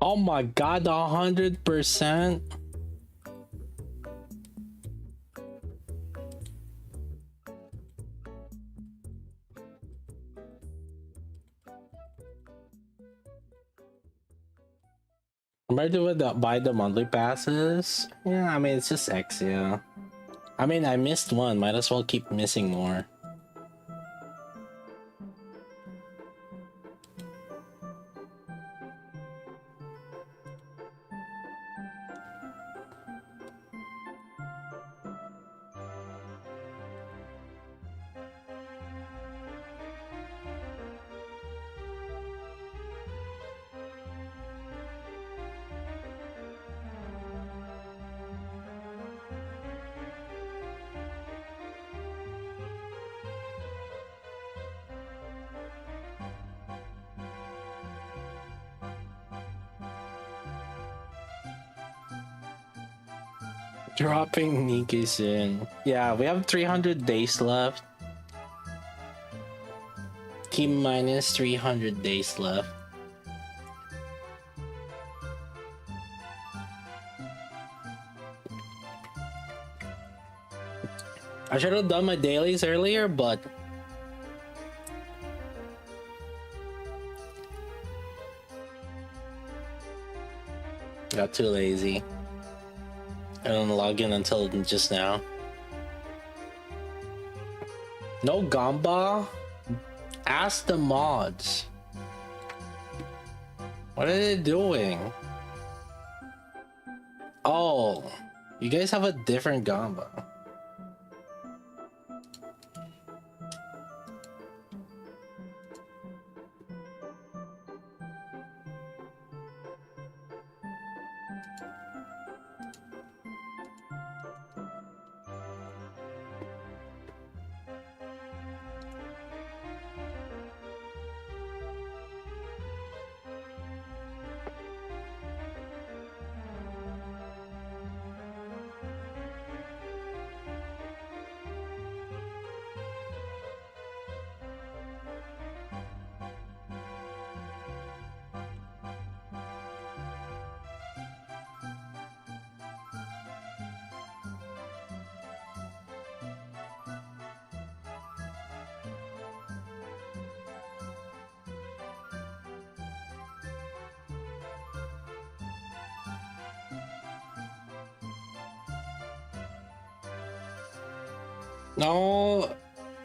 Oh my god, 100%. I'm ready to buy the monthly passes. Yeah, I mean, it's just X, yeah. I mean, I missed one. Might as well keep missing more. Dropping Nikke soon. Yeah, we have 300 days left. T minus 300 days left. I should have done my dailies earlier, but got too lazy. I didn't log in until just now. No Gamba? Ask the mods. What are they doing? Oh, you guys have a different Gamba. No,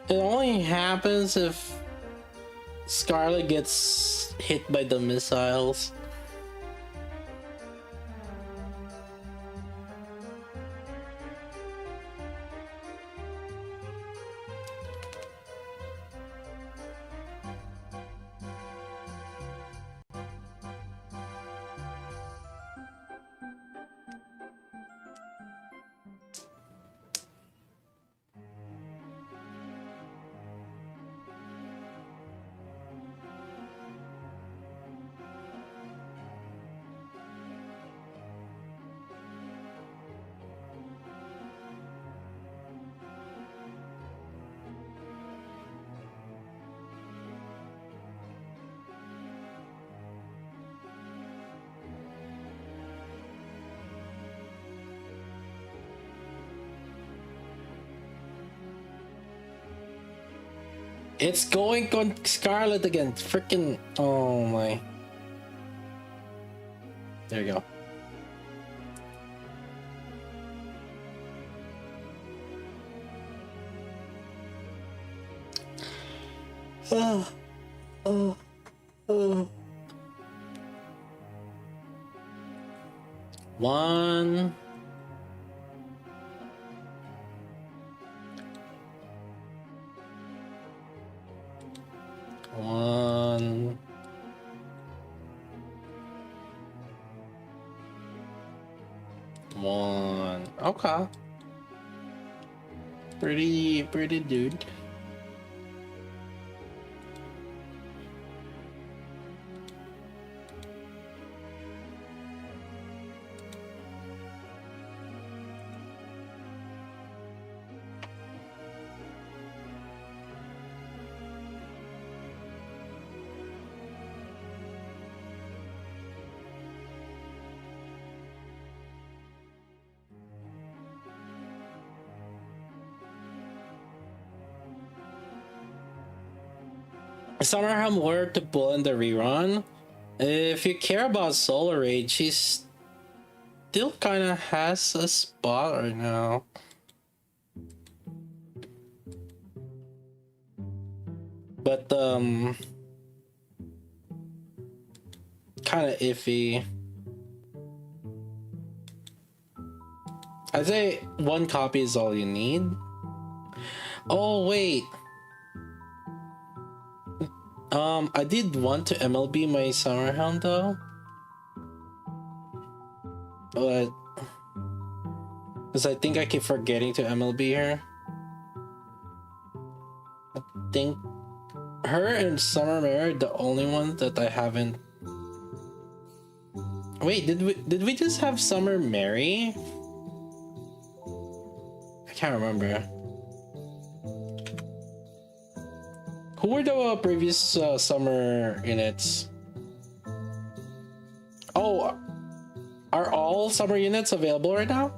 it only happens if Scarlet gets hit by the missiles. It's going on Scarlet again. Freaking. Oh my. There you go. One. One. One. Okay. Pretty dude. Summerham were to pull in the rerun, if you care about Solar Rage, she still kind of has a spot right now. But kind of iffy. I'd say one copy is all you need. Oh wait. I did want to MLB my Summerhound though. But because I think I keep forgetting to MLB her. I think her and Summer Mare are the only ones that I haven't. Wait, did we just have Summer Mary? I can't remember. Who were the previous summer units? Oh, are all summer units available right now?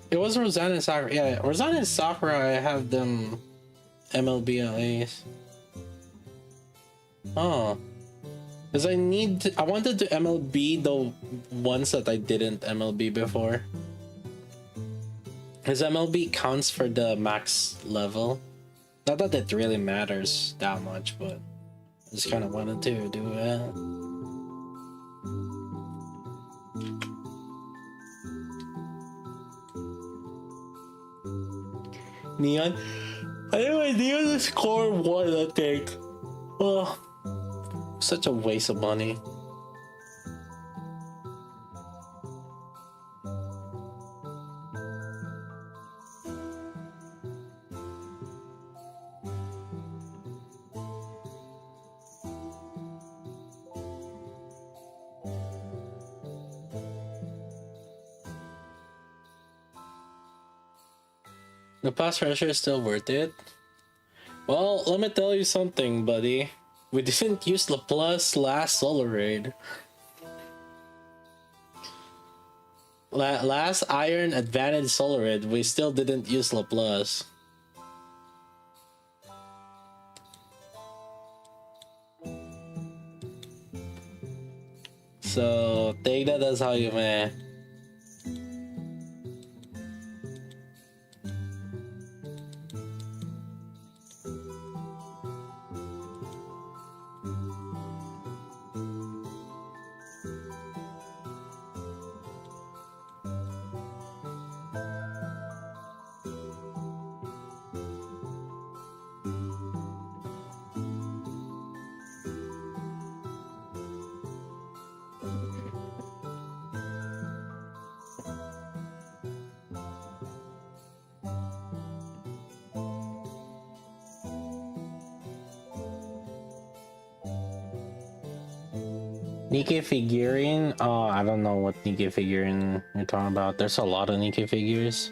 It was Rosanna and Sakura. Yeah, Rosanna and Sakura, I have them MLB at least. Oh. Because I wanted to MLB the ones that I didn't MLB before. Because MLB counts for the max level. Not that it really matters that much, but I just kind of wanted to do it. Neon? Anyway, Neon is score 1, I think. Oh, such a waste of money. The past pressure is still worth it. Well, let me tell you something, buddy. We didn't use Laplace last Solar Raid. Last Iron Advantage Solar Raid, we still didn't use Laplace. So take that as how you may. Nikke figurine? Oh, I don't know what Nikke figurine you're talking about. There's a lot of Nikke figures.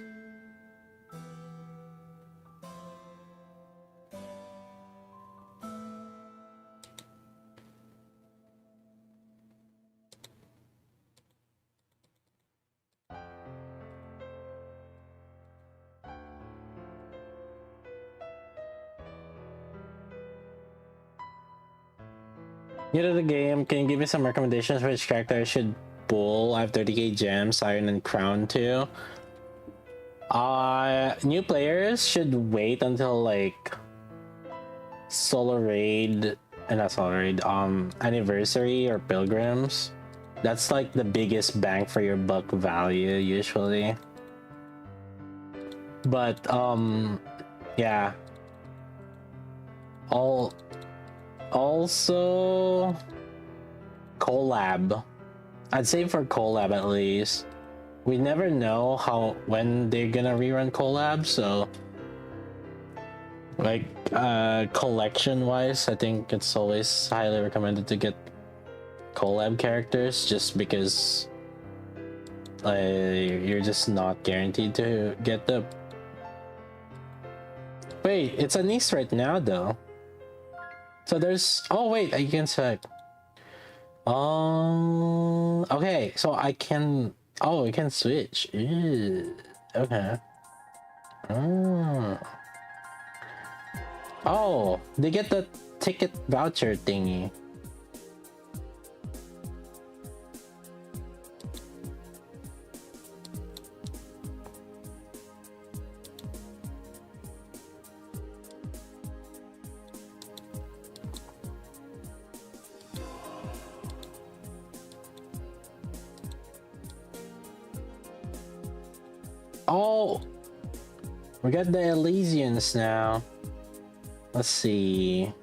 New to the game, can you give me some recommendations for which character I should pull? I have 30k gems, Iron and Crown too. New players should wait until like Solar Raid, not Solar Raid, Anniversary or Pilgrims. That's like the biggest bang for your buck value usually. But yeah. Also, collab. I'd say for collab at least. We never know when they're gonna rerun collab, so like collection wise, I think it's always highly recommended to get collab characters just because you're just not guaranteed to get the. Wait, it's a niece right now though. So there's, oh wait, I can select. Okay, so I can, oh, I can switch. Ew. Okay. Oh, they get the ticket voucher thingy. Oh, we got the Elysians now. Let's see.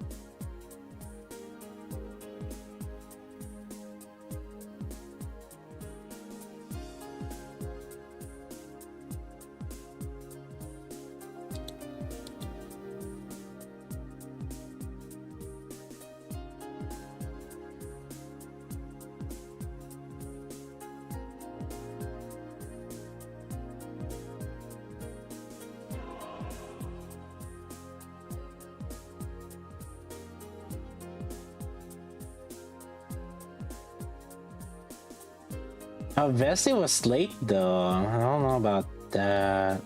Vessi was late though. I don't know about that.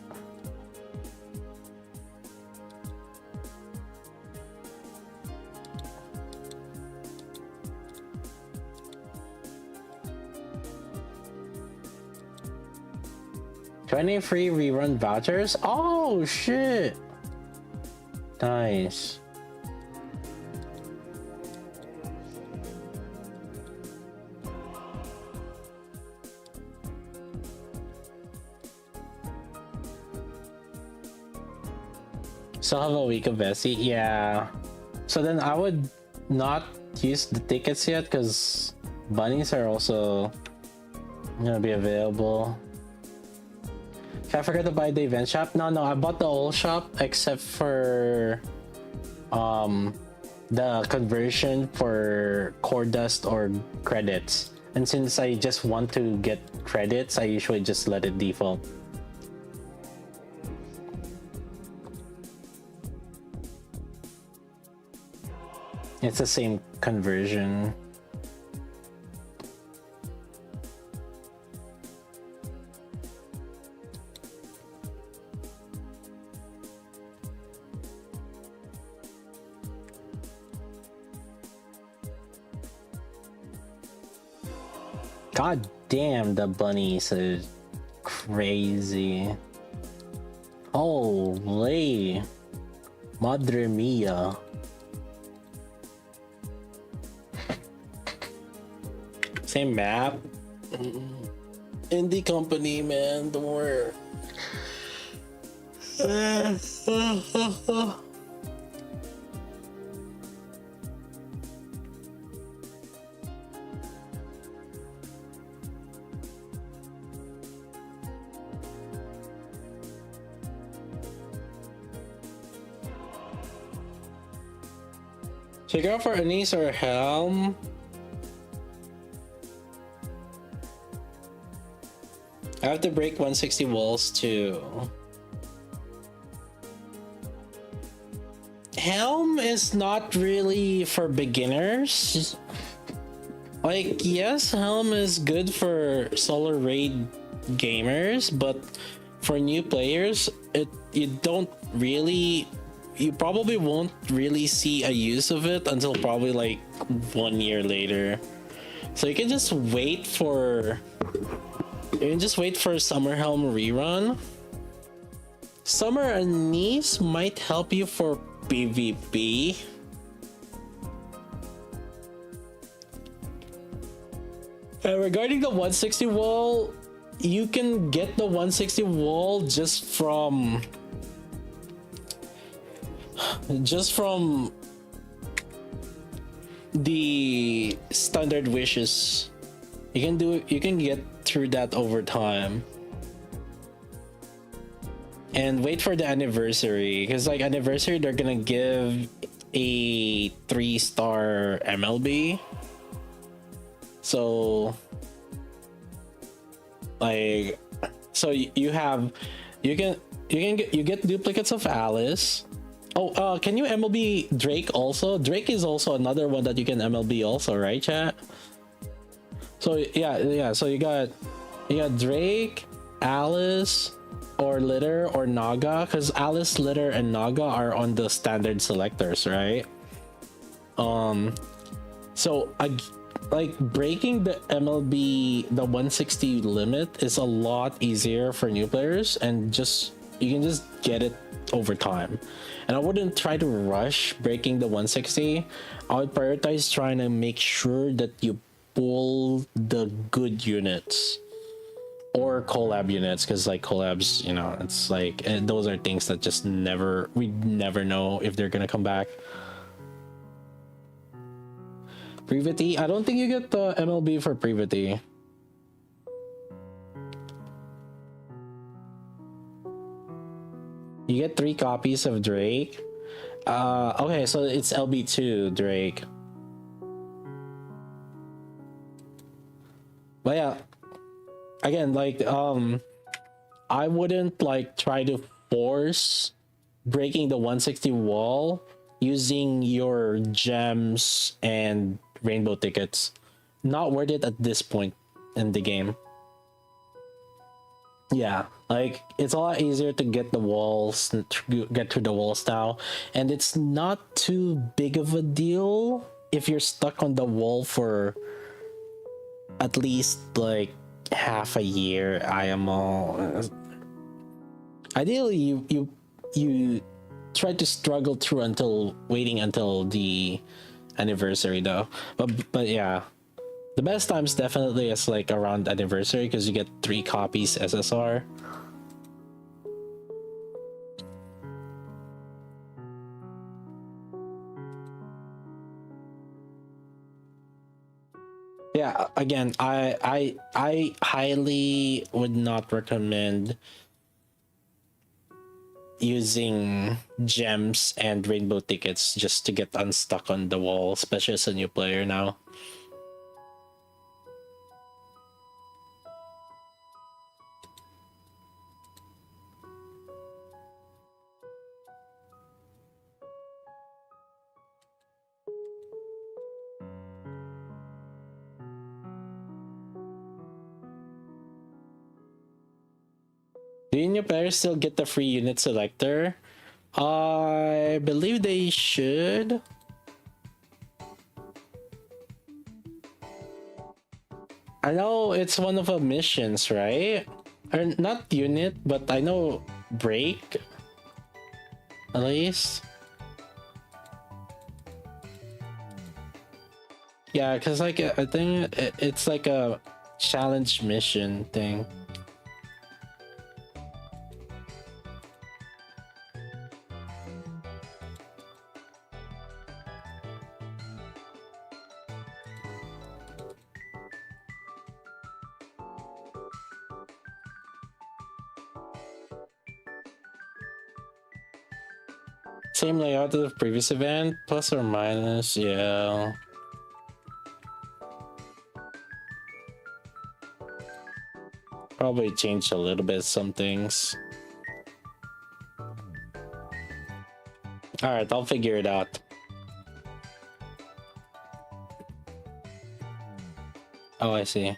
$20 free rerun vouchers? Oh shit! Nice. Still have a week of Vessi? Yeah. So then I would not use the tickets yet because bunnies are also gonna be available. Can I forget to buy the event shop? No, I bought the old shop except for the conversion for core dust or credits. And since I just want to get credits, I usually just let it default. It's the same conversion. God damn, the bunnies are crazy. Holy Madre mia. Same map. Indie company, man, don't worry. Check out for Anise or Helm. I have to break 160 walls too. Helm is not really for beginners. Like, yes, Helm is good for solo raid gamers, but for new players, you probably won't really see a use of it until probably like 1 year later. So you can just wait for Summer Helm rerun. Summer Anise might help you for PvP. Regarding the 160 wall, you can get the 160 wall just from the standard wishes. You can get through that over time. And wait for the anniversary, because like anniversary they're gonna give a 3-star MLB. So like, so you get duplicates of Alice. Oh, can you MLB Drake also? Drake is also another one that you can MLB also, right, chat? So yeah. So you got Drake, Alice or Litter or Naga, because Alice, Litter, and Naga are on the standard selectors, right? So like breaking the MLB, the 160 limit is a lot easier for new players, and you can just get it over time. And I wouldn't try to rush breaking the 160. I would prioritize trying to make sure that you pull the good units or collab units, because like collabs, you know, it's like those are things that just we never know if they're gonna come back. Privity, I don't think you get the MLB for Privity. You get 3 copies of Drake. Okay, so it's LB2 Drake. But yeah, again, like I wouldn't like try to force breaking the 160 wall using your gems and rainbow tickets. Not worth it at this point in the game. Yeah, like it's a lot easier to get the walls, get through the walls now, and it's not too big of a deal if you're stuck on the wall for at least like half a year. IMO. Ideally, you try to struggle through waiting until the anniversary though. But yeah, the best times definitely is like around anniversary, because you get 3 copies SSR. Yeah, again, I highly would not recommend using gems and rainbow tickets just to get unstuck on the wall, especially as a new player now. Do new players still get the free unit selector? I believe they should. I know it's one of the missions, right? Or not unit, but I know break. At least. Yeah, because like I think it's like a challenge mission thing. Same layout as the previous event, plus or minus, yeah. Probably changed a little bit some things. Alright, I'll figure it out. Oh, I see.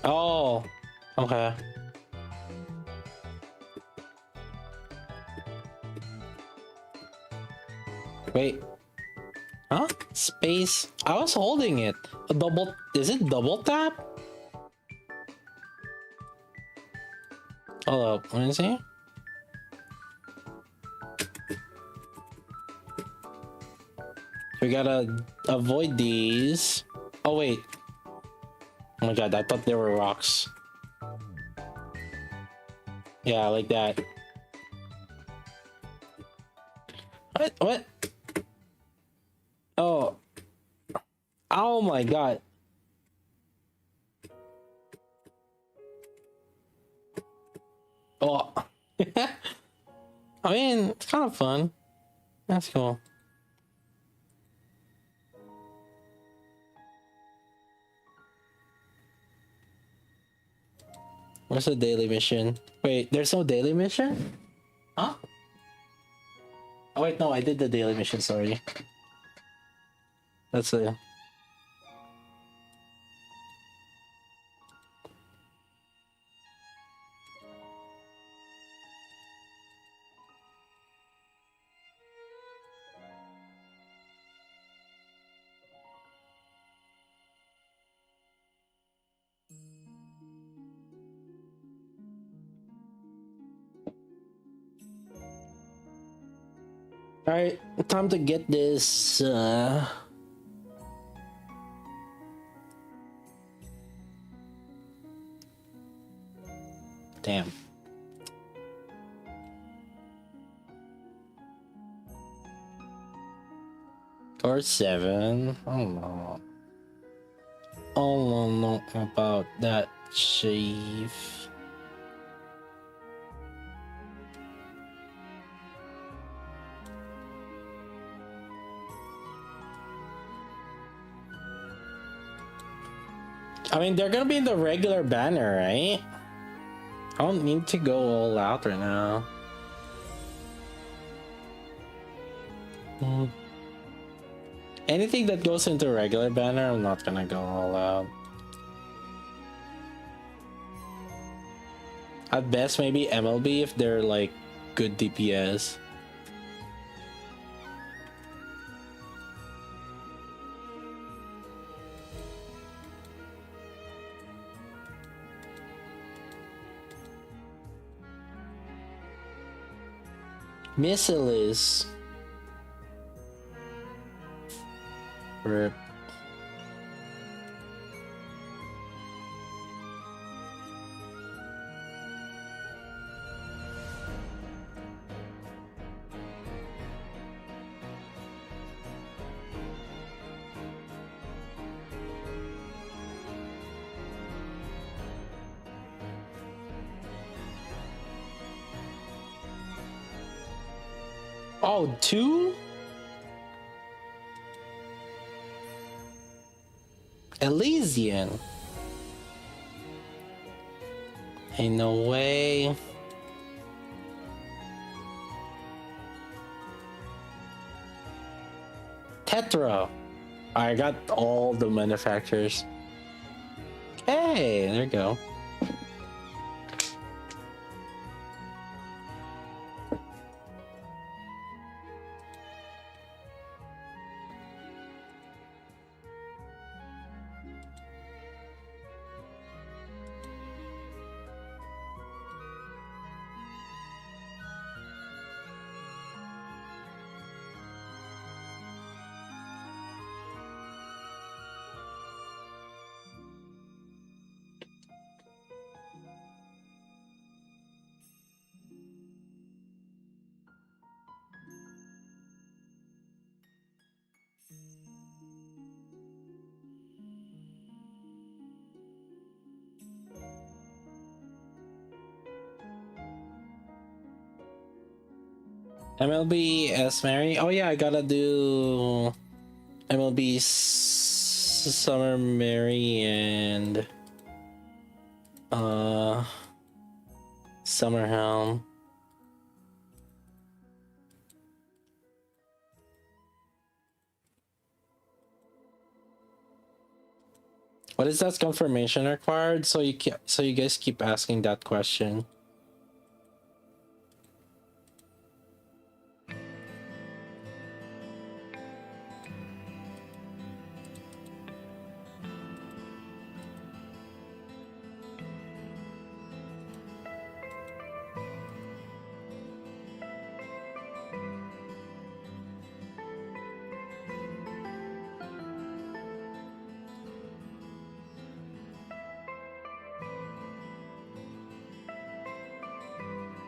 Oh, okay. Wait. Huh? Space. I was holding it. A double. Is it double tap? Hold up. Let me see. We gotta avoid these. Oh, wait. Oh my god, I thought they were rocks. Yeah, like that. What? Oh. Oh my god. Oh. I mean, it's kind of fun. That's cool. Where's the daily mission? Wait, there's no daily mission? Huh? Oh wait, no, I did the daily mission, sorry. That's it. All right, time to get this. Damn. Or 7. I don't know. I don't know about that, chief. I mean, they're gonna be in the regular banner, right? I don't need to go all out right now. Anything that goes into regular banner, I'm not gonna go all out. At best, maybe MLB if they're like good DPS. Missiles. Rip. Oh, 2? Elysian. Ain't no way. Tetra. I got all the manufacturers. Hey, there you go. MLB S Mary. Oh yeah, I gotta do MLB Summer Mary and Summer Helm. What is that confirmation required? So you guys keep asking that question.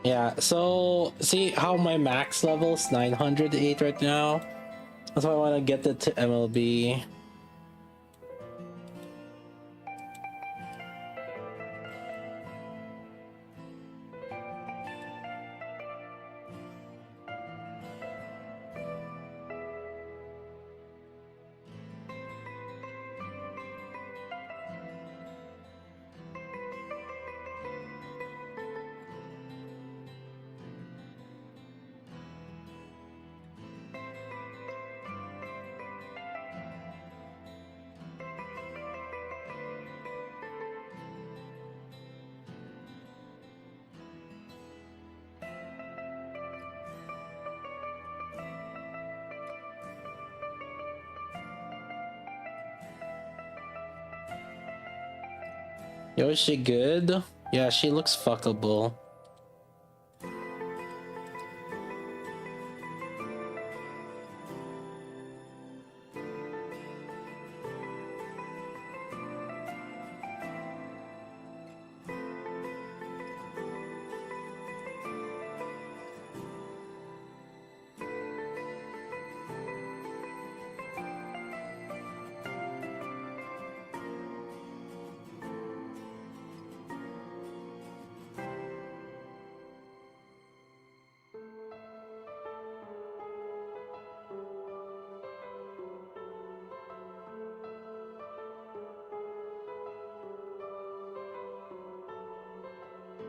Yeah, so see how my max level is 908 right now? That's why I want to get it to MLB. Yo, is she good? Yeah, she looks fuckable.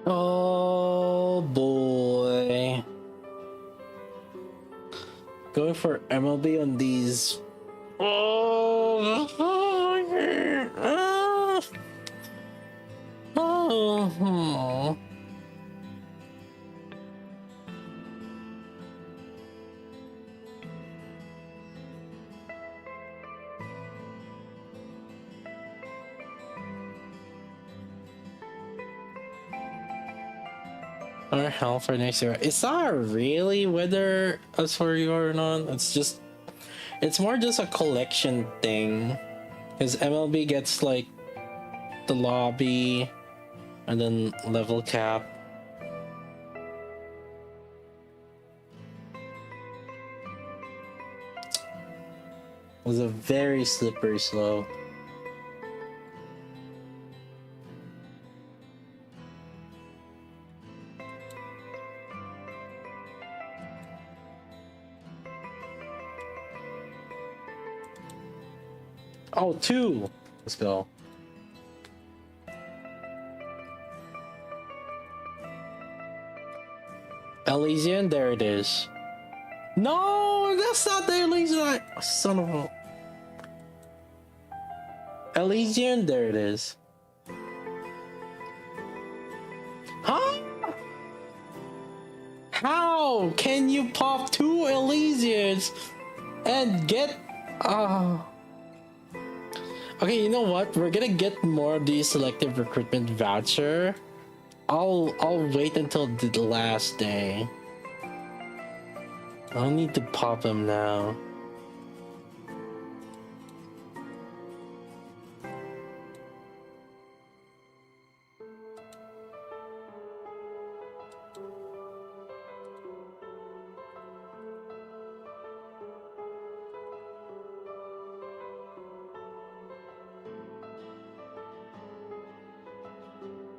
Oh boy. Going for MLB on these. Oh. Oh. Our health for next year. It's not really whether as for you or not. It's more just a collection thing. Because MLB gets like the lobby and then level cap. It was a very slippery slope. Oh, two! Let's go. Elysian, there it is. No, that's not the Elysian. Son of a. Elysian, there it is. Huh? How can you pop two Elysians and get. Okay, you know what? We're gonna get more of the selective recruitment voucher. I'll wait until the last day. I don't need to pop them now.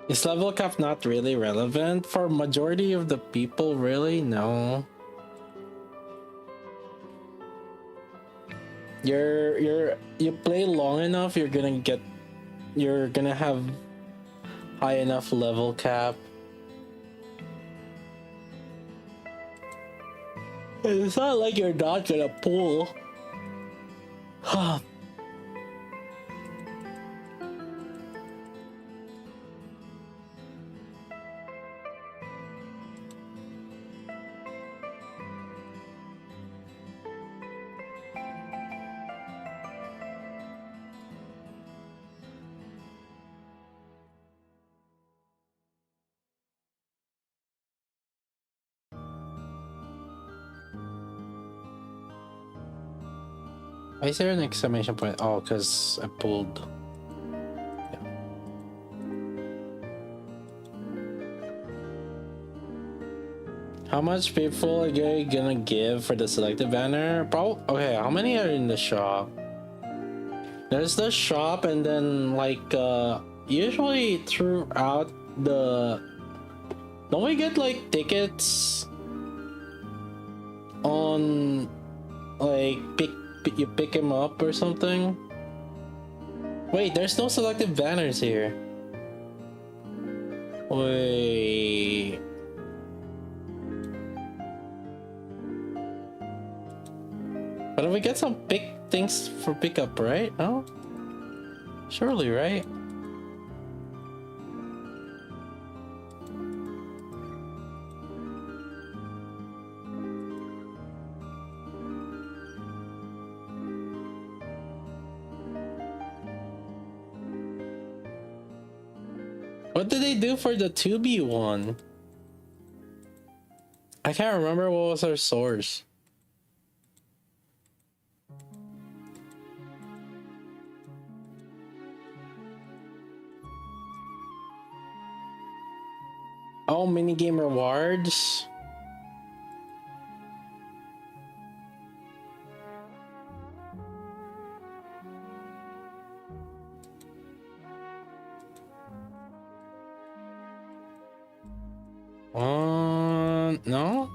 Is level cap not really relevant for majority of the people? Really? No. You play long enough, you're gonna have high enough level cap. It's not like you're not gonna pull. Why is there an exclamation point? Oh, because I pulled. Yeah. How much people are you gonna give for the selective banner? Okay, how many are in the shop? There's the shop, and then like usually throughout the. Don't we get like tickets on like you pick him up or something? Wait, there's no selective banners here. Wait. But if we get some big things for pickup, right? No? Surely, right? What did they do for the 2B one? I can't remember what was our source. Oh, minigame rewards. No?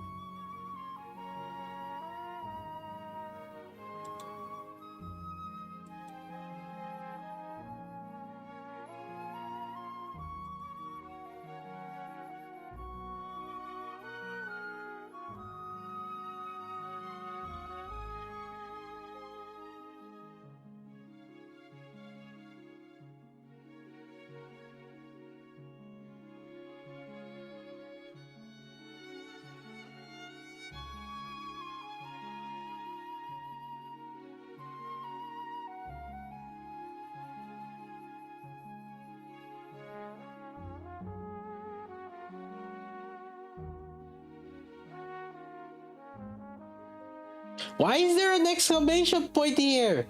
Why is there an exclamation point here?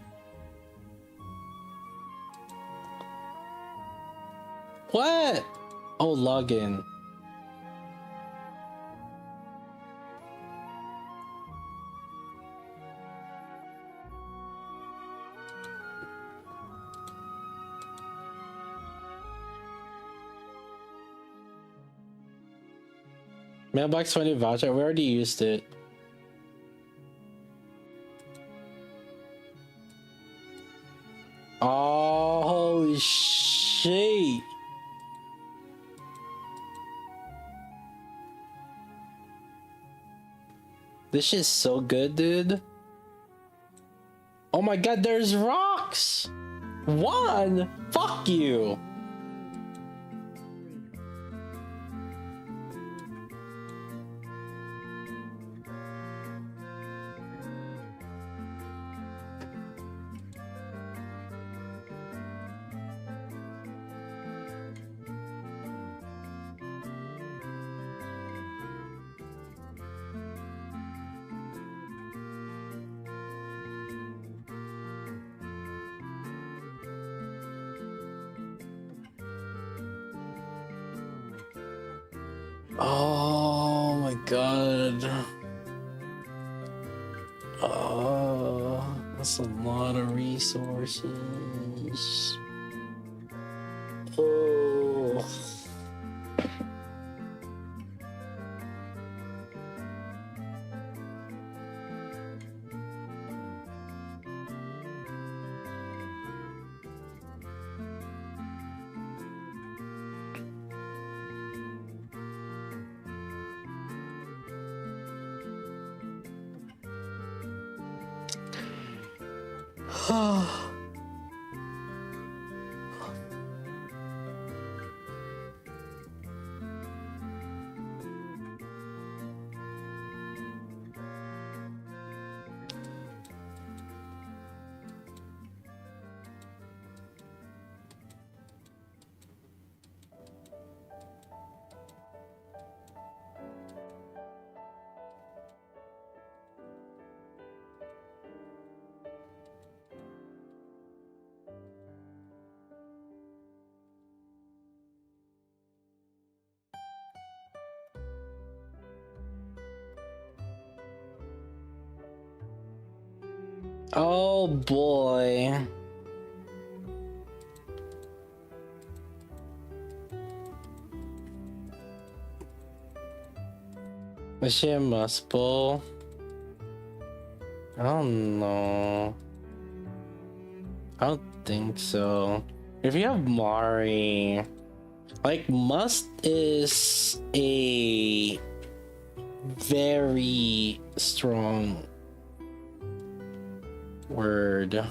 What? Oh, login. Mailbox 20 voucher. We already used it. Oh, holy shit. This shit's so good, dude. Oh my god, there's rocks! One? Fuck you! Oh my god. Oh, that's a lot of resources. Oh. Oh boy. Is she a muscle? I don't know. I don't think so. If you have Mari, like must is a very strong word.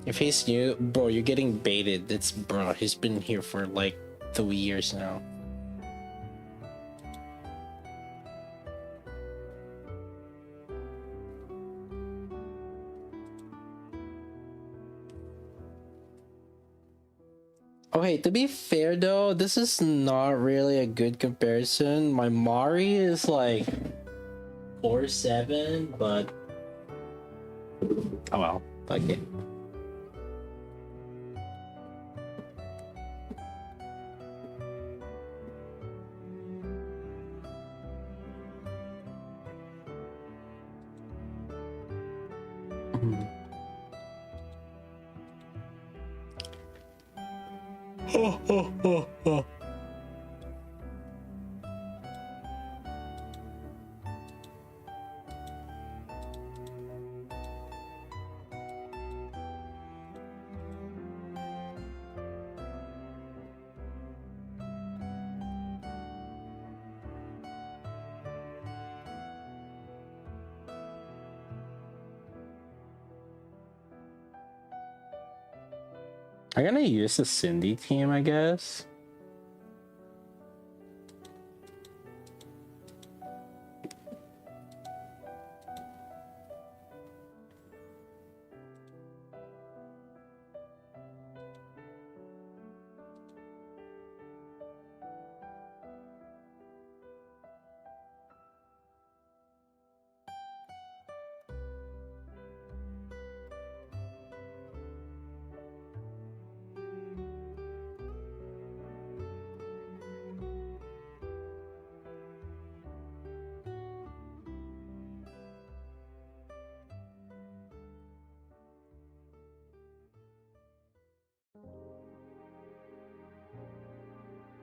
If he's new, bro, you're getting baited. It's bro, he's been here for like 2 years now. Okay, to be fair though, this is not really a good comparison. My Mari is like 4.7, but oh well, fuck it. I'm gonna use the Cindy team, I guess.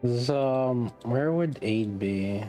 So, where would 8 be?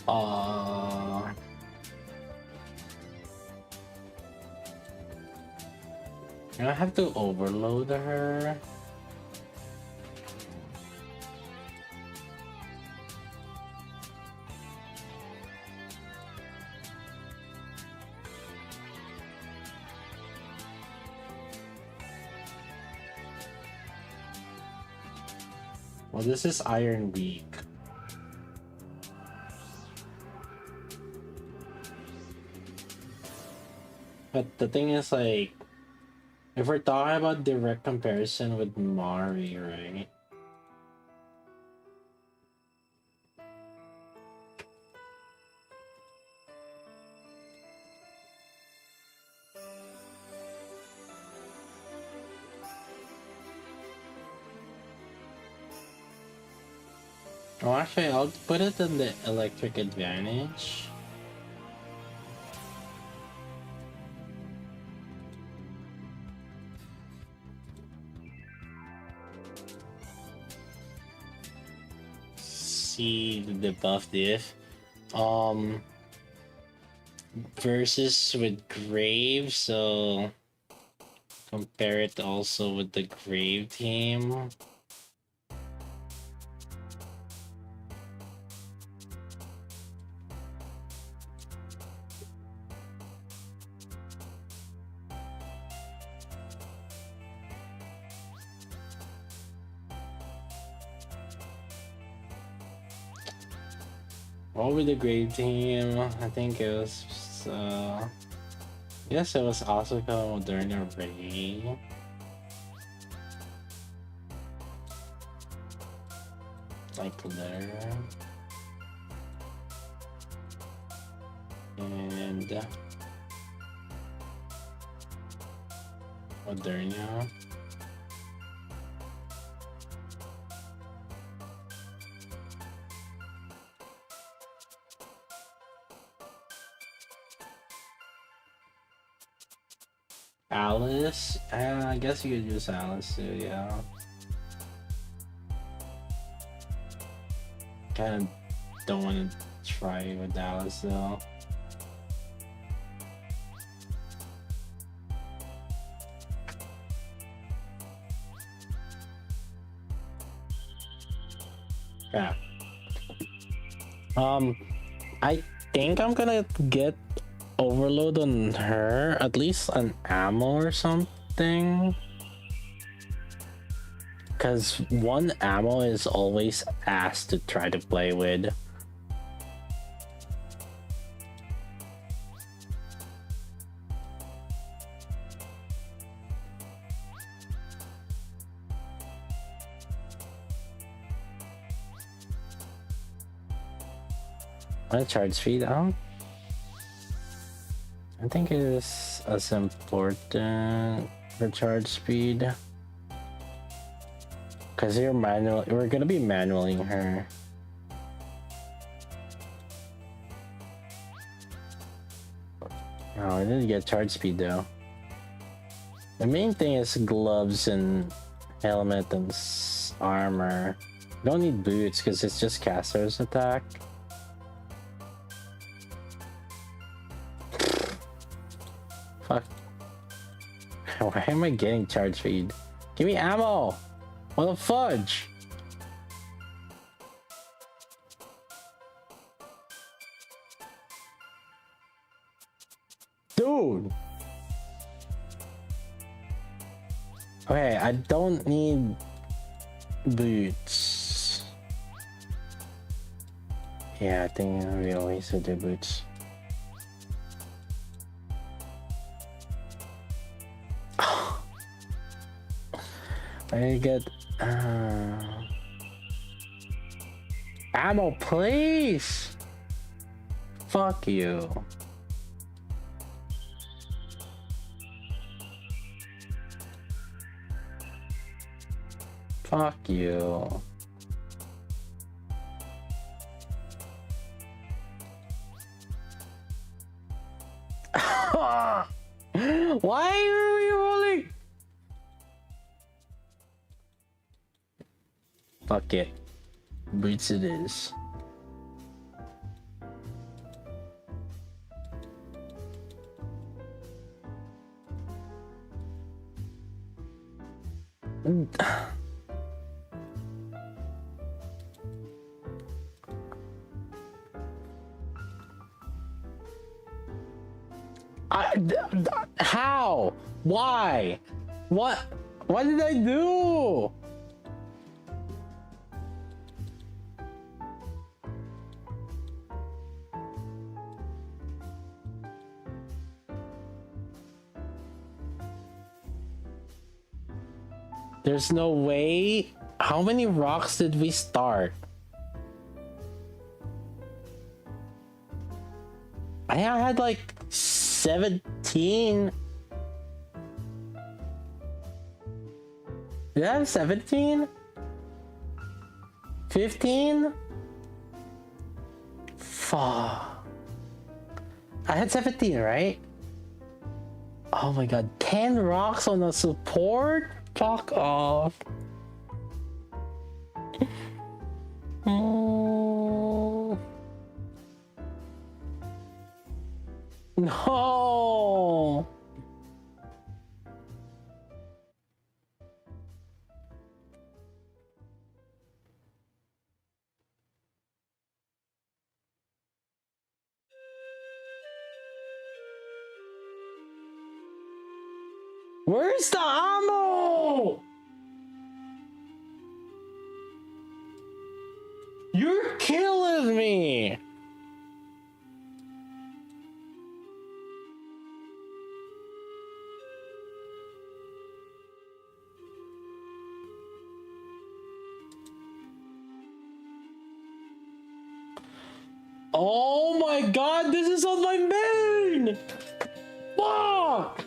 Uh, I have to overload her. Well, this is Iron Week. But the thing is, like, if we're talking about direct comparison with Mari, right? Oh, actually, I'll put it in the electric advantage. see the buff diff. Versus with Grave, so compare it also with the Grave team. What with the Grave team? I think it was yes, it was Asuka, Moderna, Ray. Like there. And Moderna. Alice? I guess you could use Alice too, yeah. Kinda don't want to try with Alice though. Yeah. I think I'm gonna get overload on her, at least an ammo or something, because one ammo is always asked to try to play with. My charge speed, I think it is as important for charge speed, because we're gonna be manualing her. Oh, I didn't get charge speed though. The main thing is gloves and helmet and armor. You don't need boots because it's just caster's attack. Fuck. Why am I getting charge speed? Give me ammo! What the fudge? Dude! Okay, I don't need boots. Yeah, I think we always should do boots. I get ammo, please. Fuck you. Fuck you. Why are you rolling? Fuck it. Boots it is. How? Why? What did I do? There's no way. How many rocks did we start? I had like 17. Did I have 17? 15? Fuck. I had 17, right? Oh my god, 10 rocks on a support? Fuck off. No. Where's the ammo? You're killing me. Oh my god, this is on my main! Fuck!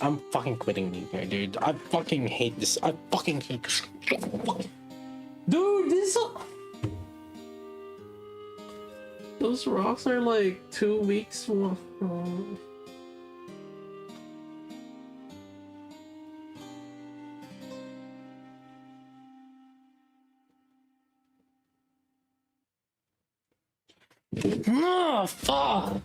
I'm fucking quitting Nikke, dude. I fucking hate this. I fucking hate this. Dude, this is those rocks are like 2 weeks. No, fuck.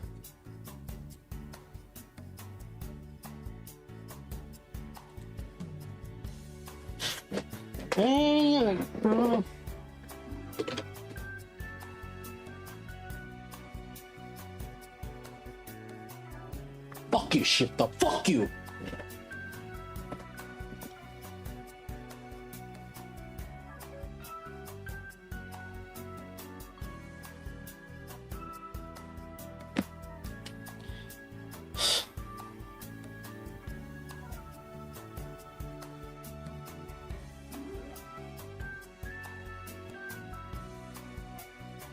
Fuck you, shit up. Fuck you.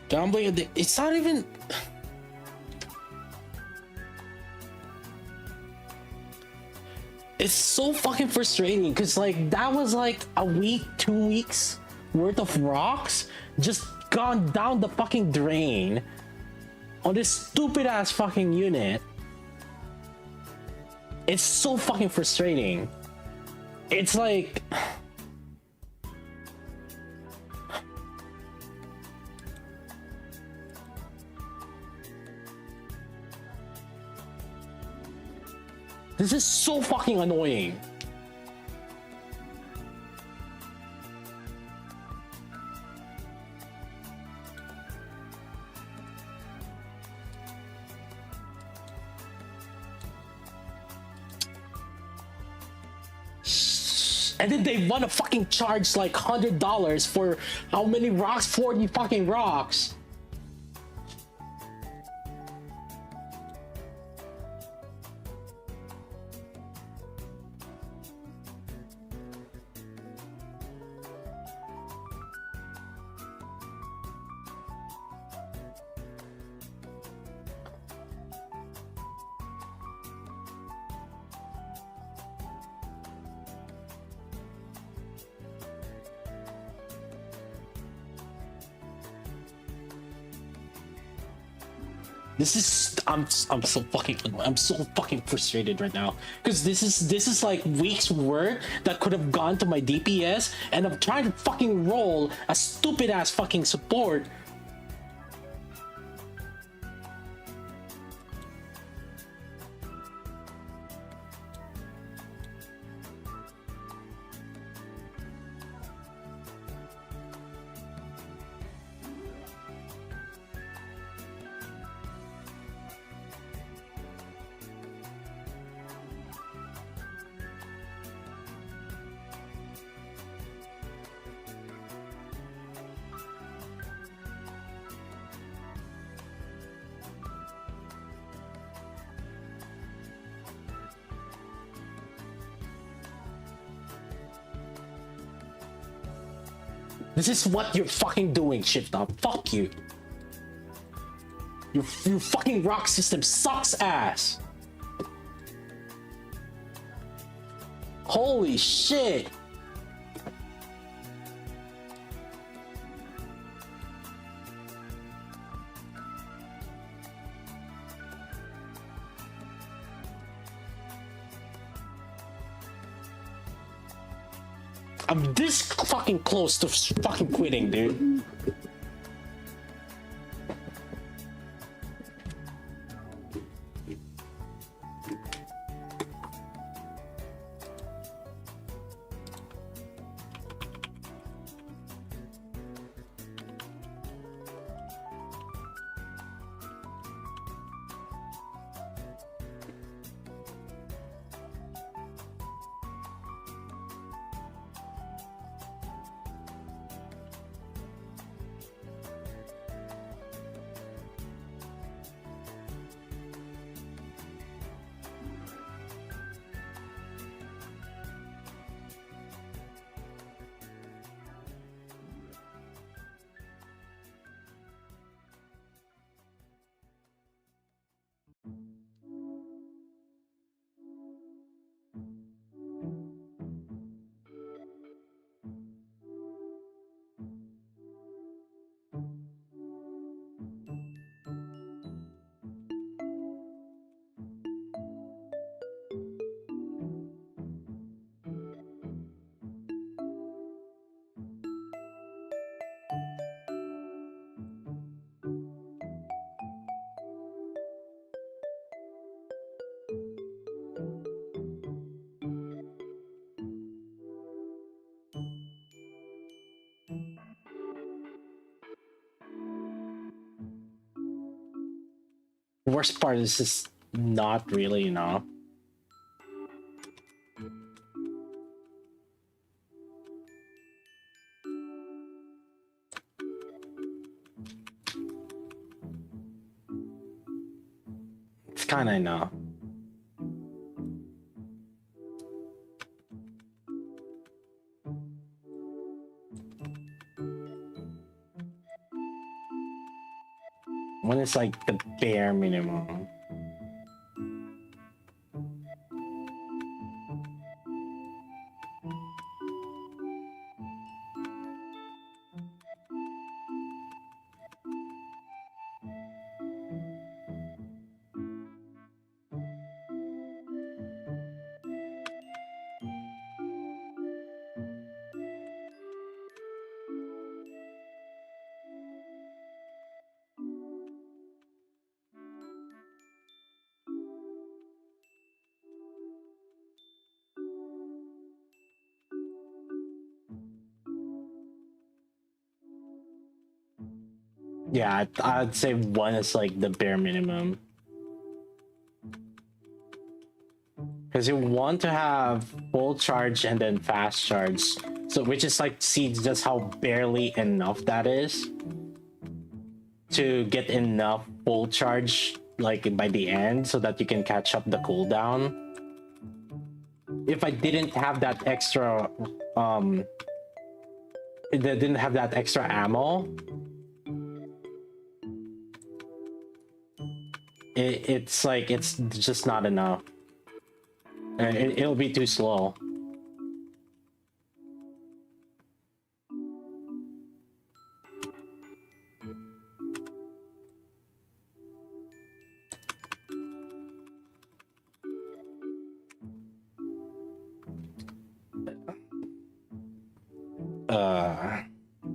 Gambling, it's not even. It's so fucking frustrating because like that was like a week, 2 weeks worth of rocks just gone down the fucking drain on this stupid ass fucking unit. It's so fucking frustrating. It's like. This is so fucking annoying. And then they want to fucking charge like $100 for how many rocks? 40 fucking rocks. This is I'm so fucking annoyed. I'm so fucking frustrated right now because this is like weeks work that could have gone to my DPS, and I'm trying to fucking roll a stupid ass fucking support. This is what you're fucking doing, Shift Up. Fuck you. Your fucking rock system sucks ass. Holy shit. I'm this fucking close to fucking quitting, dude. Worst part is just not really, you know. It's kind of enough. When it's like the bare minimum. Yeah, I'd say one is like the bare minimum. Because you want to have full charge and then fast charge. So which is like, see just how barely enough that is to get enough full charge like by the end so that you can catch up the cooldown. If I didn't have that extra didn't have that extra ammo, it's like it's just not enough. It'll be too slow.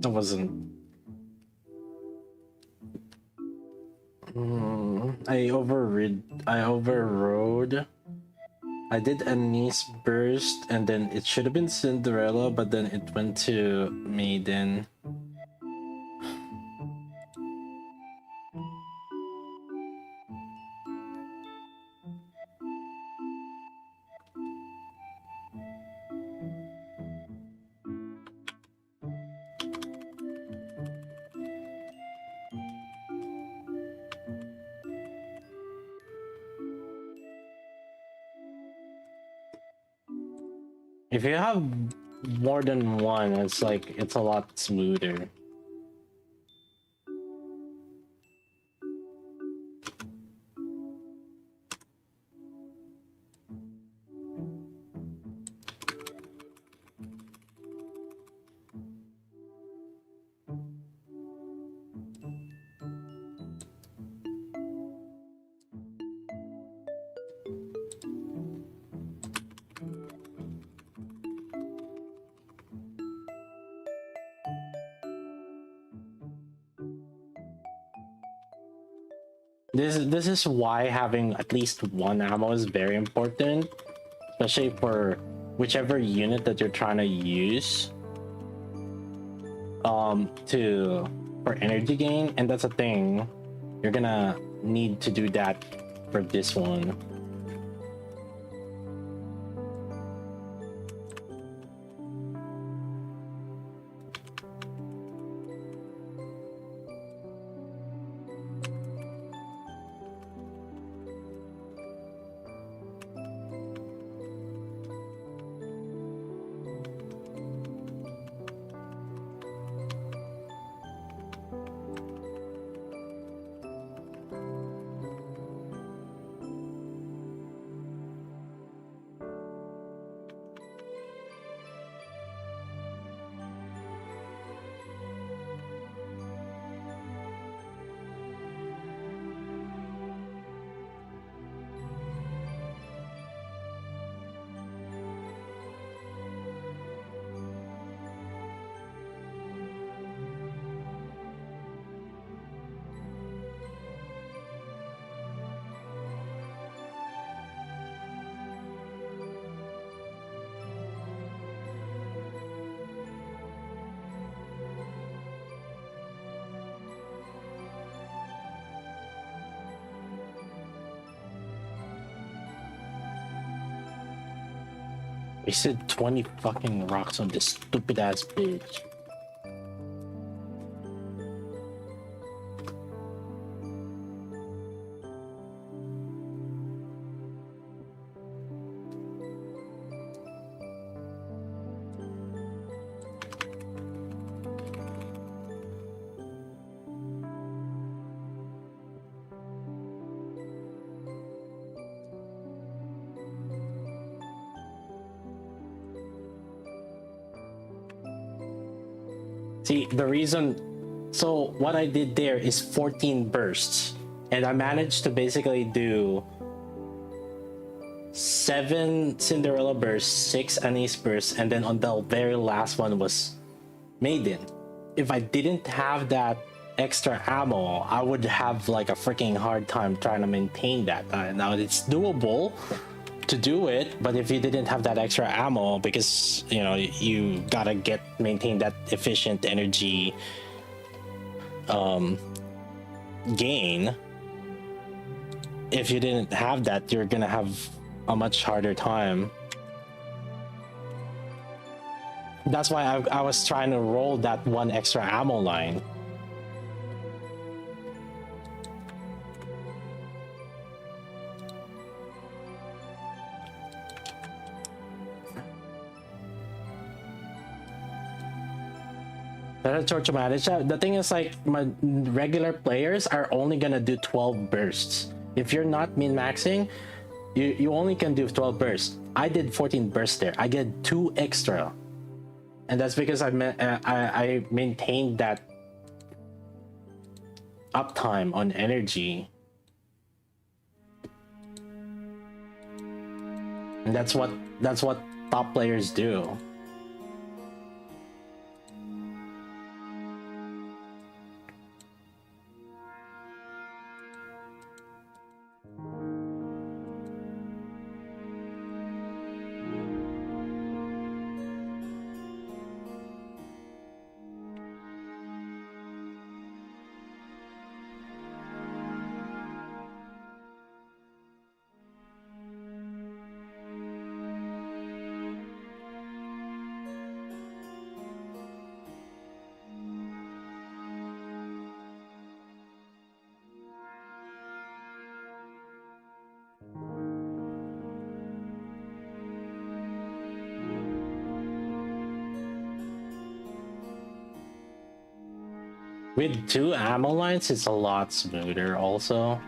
That wasn't. I overrode. I did a niece burst, and then it should have been Cinderella, but then it went to Maiden. If you have more than one, it's like it's a lot smoother. This is why having at least one ammo is very important, especially for whichever unit that you're trying to use for energy gain. And that's a thing, you're gonna need to do that for this one. Wasted 20 fucking rocks on this stupid ass bitch. See, the reason, so what I did there is 14 bursts, and I managed to basically do 7 Cinderella bursts, 6 Anise bursts, and then on the very last one was Maiden. If I didn't have that extra ammo, I would have like a freaking hard time trying to maintain that. Now it's doable to do it, but if you didn't have that extra ammo, because you know you gotta maintain that efficient energy gain, if you didn't have that, you're gonna have a much harder time. That's why I was trying to roll that one extra ammo line. That's short to manage. The thing is, like, my regular players are only gonna do 12 bursts. If you're not min-maxing, you only can do 12 bursts. I did 14 bursts there. I get 2 extra, and that's because I maintained that uptime on energy, and that's what top players do. With 2 ammo lines, it's a lot smoother also.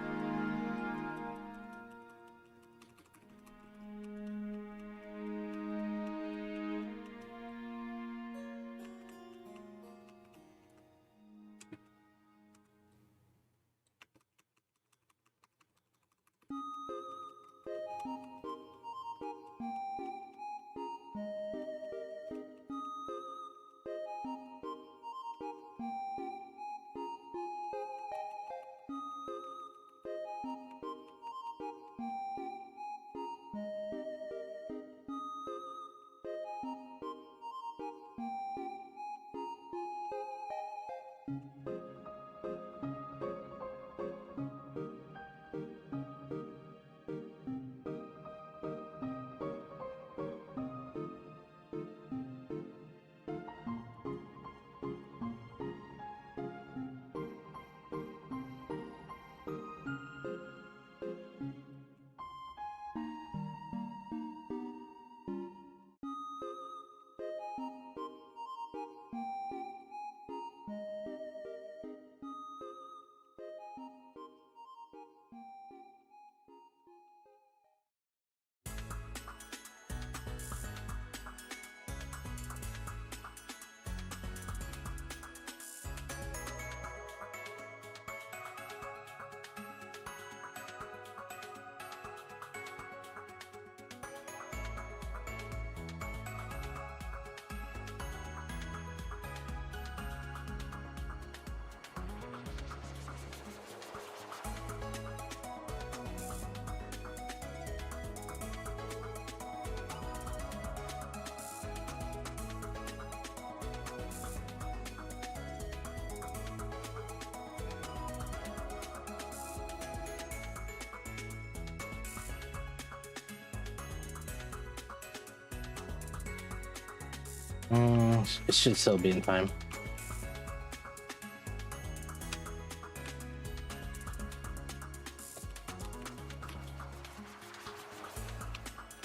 It should still be in time.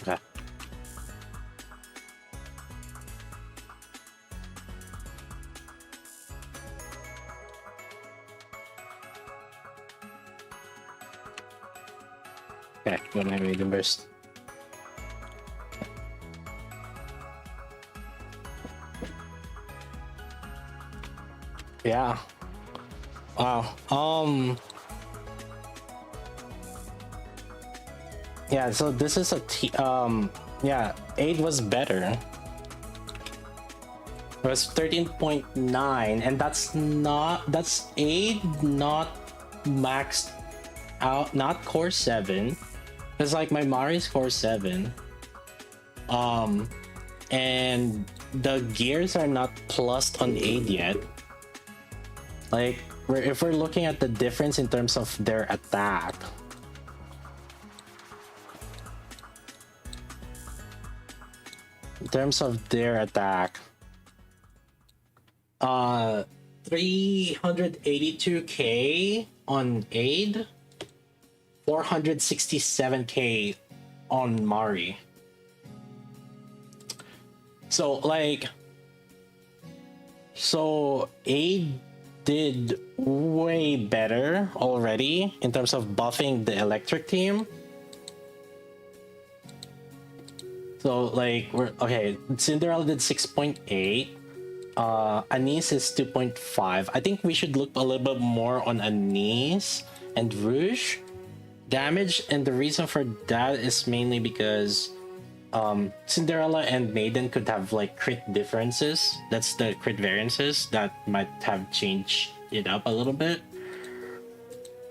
Okay. Okay, go my medium burst. Yeah. Wow. Yeah, so this is a yeah, 8 was better. It was 13.9, and that's 8 not maxed out, not core 7. It's like my Mari's core 7. And the gears are not plussed on 8 yet. Like, if we're looking at the difference in terms of their attack, in terms of their attack, 382k on ADE, 467k on Mari. So like, ADE did way better already in terms of buffing the electric team. So like, we're okay. Cinderella did 6.8. Anise is 2.5. I think we should look a little bit more on Anise and Rouge damage, and the reason for that is mainly because Cinderella and Maiden could have like crit differences. That's the crit variances that might have changed it up a little bit.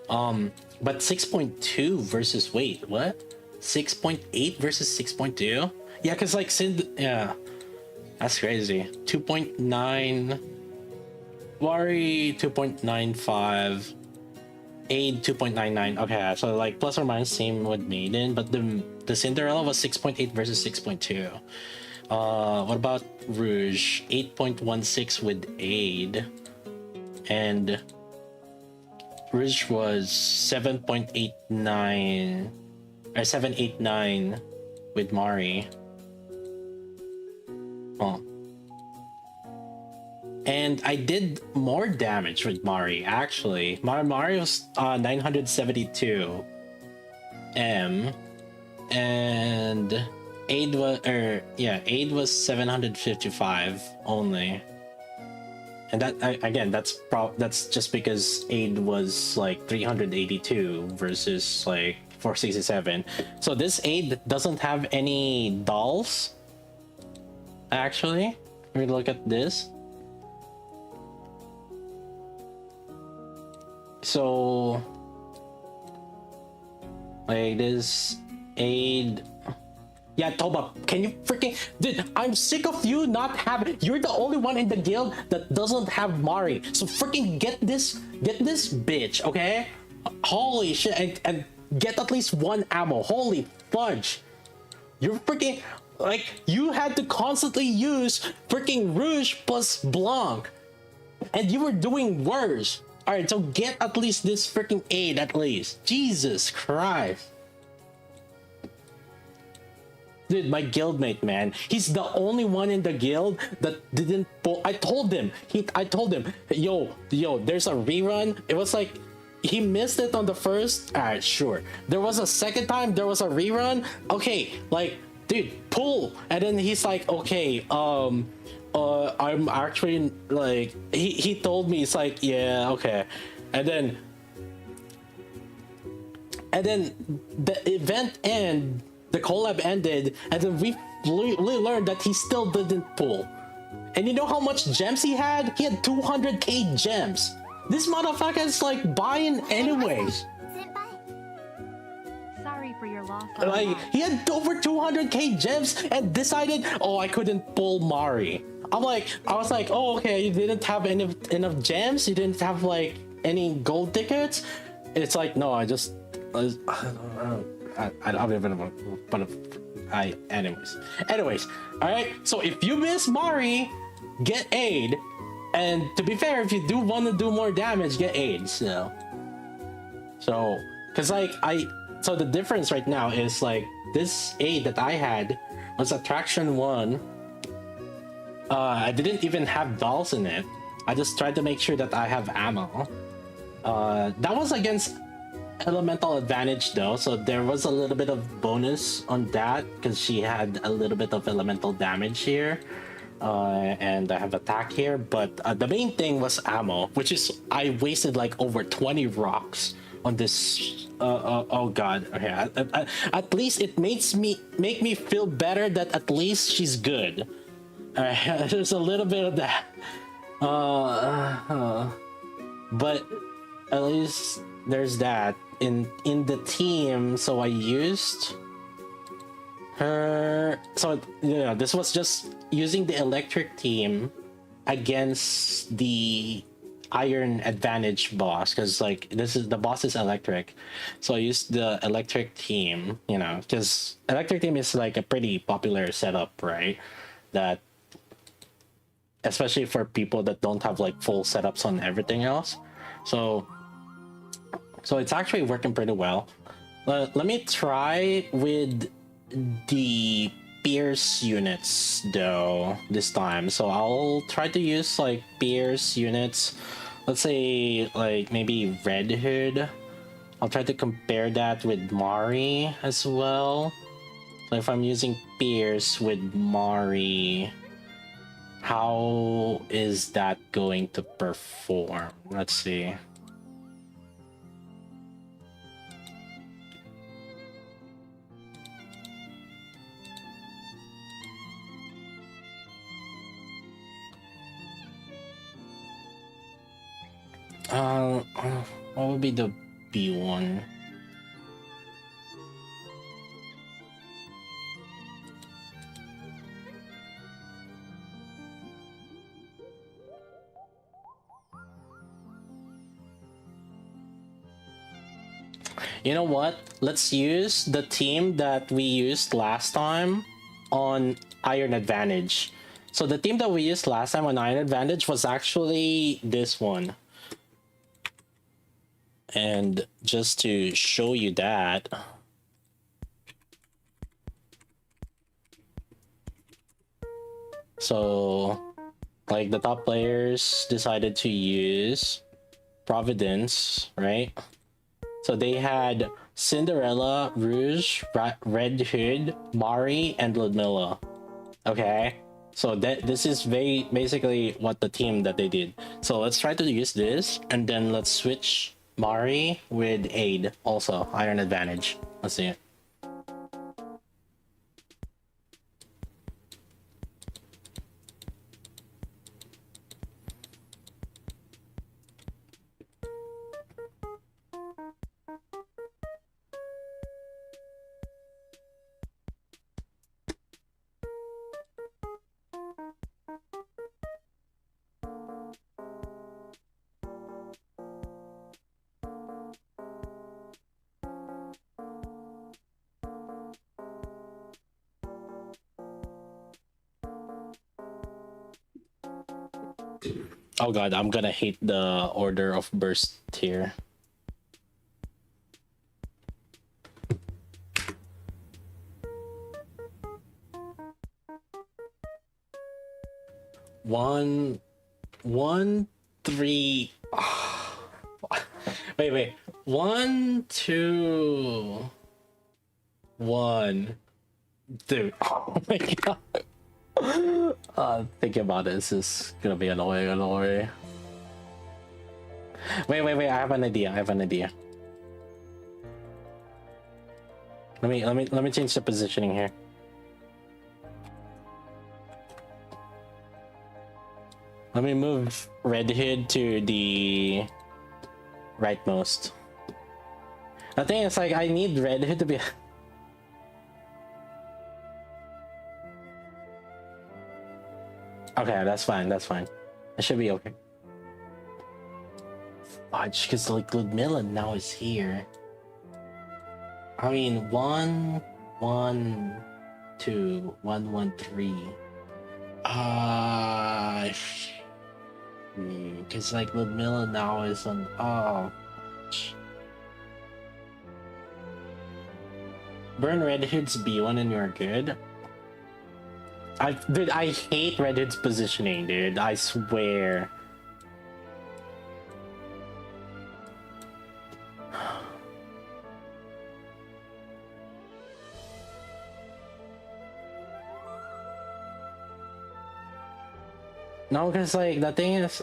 But 6.2 versus wait, what? 6.8 versus 6.2? Yeah, because like yeah, that's crazy. 2.9 Wari, 2.95 ADE, 2.99. Okay, so like plus or minus same with Maiden, but the Cinderella was 6.8 versus 6.2. What about Rouge? 8.16 with ADE, and Rouge was 7.89 or 789 with Mari. Oh. And I did more damage with Mari, actually. Mari was 972 M, and ADE was ADE was 755 only. And that again, that's just because ADE was like 382 versus like 467. So this ADE doesn't have any dolls. Actually, we look at this. So like this ADE. Yeah, Toba, can you freaking dude? I'm sick of you not having. You're the only one in the guild that doesn't have Mari. So freaking get this bitch, okay? Holy shit, and get at least one ammo. Holy fudge! You're freaking like you had to constantly use freaking Rouge plus Blanc, and you were doing worse. All right, so get at least this freaking ADE at least. Jesus Christ. Dude, my guildmate, man, he's the only one in the guild that didn't pull. I told him, yo, there's a rerun. It was like, he missed it on the first. Alright, sure. There was a second time, there was a rerun. Okay, like, dude, pull. And then he's like, okay, I'm actually, like, he told me, it's like, yeah, okay. And then the event ended. The collab ended, and then we learned that he still didn't pull. And you know how much gems he had? He had 200k gems. This motherfucker is like buying anyways. Sorry for your loss. Like, he had over 200k gems and decided, oh, I couldn't pull Mari. I was like, oh, okay, you didn't have enough gems? You didn't have like any gold tickets? It's like, no, I don't even know, but Anyways, all right. So if you miss Mari, get aid. And to be fair, if you do want to do more damage, get aid. So, cause like so the difference right now is like this aid that I had was attraction 1. I didn't even have dolls in it. I just tried to make sure that I have ammo. That was against elemental advantage though, so there was a little bit of bonus on that because she had a little bit of elemental damage here. And I have attack here, but the main thing was ammo, which is I wasted like over 20 rocks on this. Oh god. Okay, at least it make me feel better that at least she's good. There's a little bit of that. But at least there's that in the team. So I used her. So yeah, this was just using the electric team against the iron advantage boss, because like the boss is electric, so I used the electric team, because electric team is like a pretty popular setup, right? That especially for people that don't have like full setups on everything else, so it's actually working pretty well. Let me try with the Pierce units though this time. So I'll try to use like Pierce units. Let's say like maybe Red Hood. I'll try to compare that with Mari as well. So if I'm using Pierce with Mari, how is that going to perform? Let's see. What would be the B one? You know what? Let's use the team that we used last time on Iron Advantage. So the team that we used last time on Iron Advantage was actually this one. And just to show you that, so like the top players decided to use Providence, right? So they had Cinderella, Rouge, Red Hood, Mari, and Ludmilla. Okay, so this is basically what the team that they did. So let's try to use this, and then let's switch Mari with Aid, also Iron Advantage. Let's see it. Oh god, I'm gonna hate the order of burst here. One, 3. Wait. 1, 2, 1. Dude, oh my god. Thinking about this is gonna be annoying. Wait, I have an idea. Let me change the positioning here. Let me move Red Hood to the rightmost. The thing is, like, I need Red Hood to be... Okay, that's fine. It should be okay. Fudge, because like Ludmilla now is here. I mean, 1, 1. 112 113. Because like Ludmilla now is on. Oh, burn Red Hood's B1 and you're good. Dude, I hate Red Hood's positioning, dude. I swear. No, because like the thing is,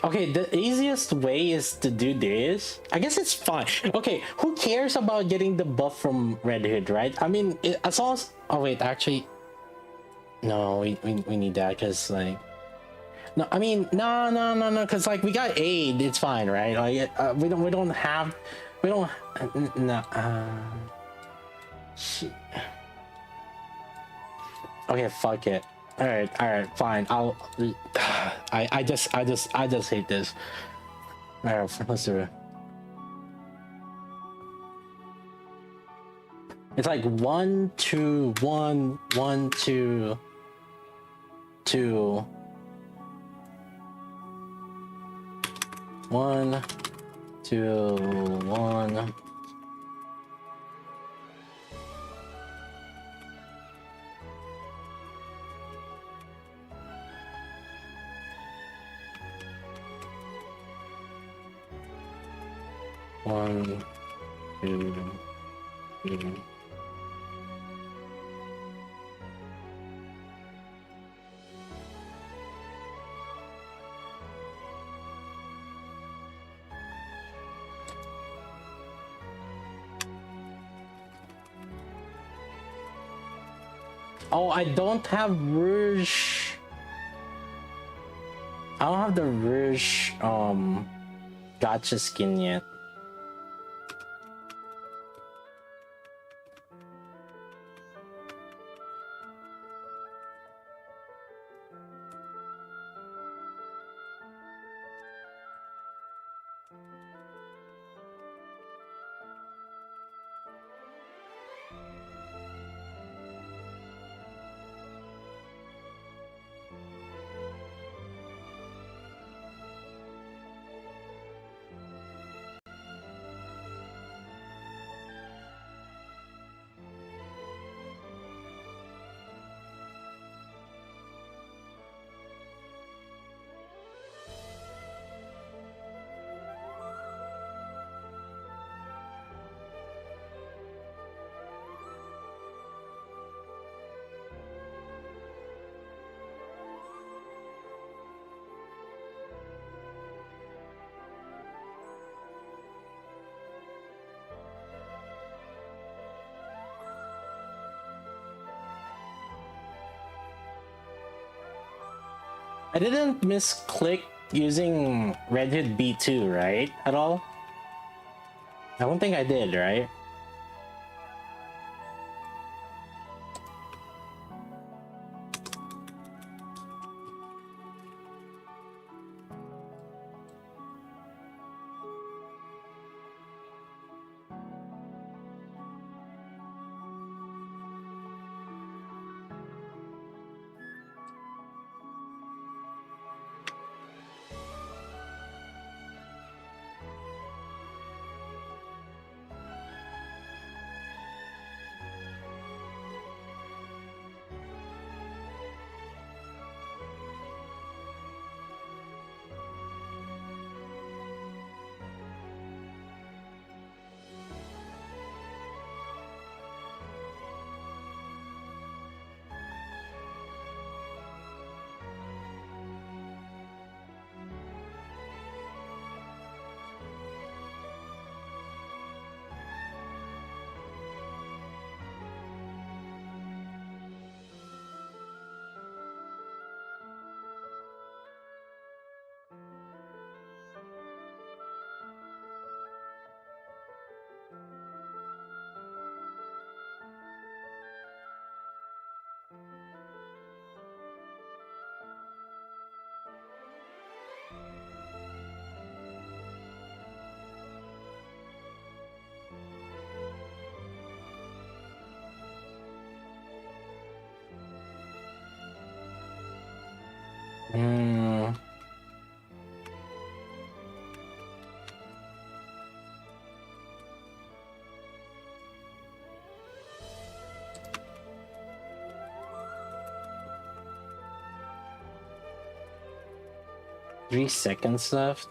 okay, the easiest way is to do this. I guess it's fine. Okay, who cares about getting the buff from Red Hood, right? I mean, as long as. Oh wait, actually, no, we need that because like. No, I mean, no, because like we got aid, it's fine, right? Like we don't have, we don't. No. Shit. Okay, fuck it. All right, fine. I'll. I just hate this. All right, let's do it. It's like 1 2 1 1 2 2 1 2 1. One, two, three. Oh, I don't have Rouge. I don't have the Rouge gotcha skin yet. I didn't misclick using Red Hood B2, right? At all? I don't think I did, right? Hmm. 3 seconds left.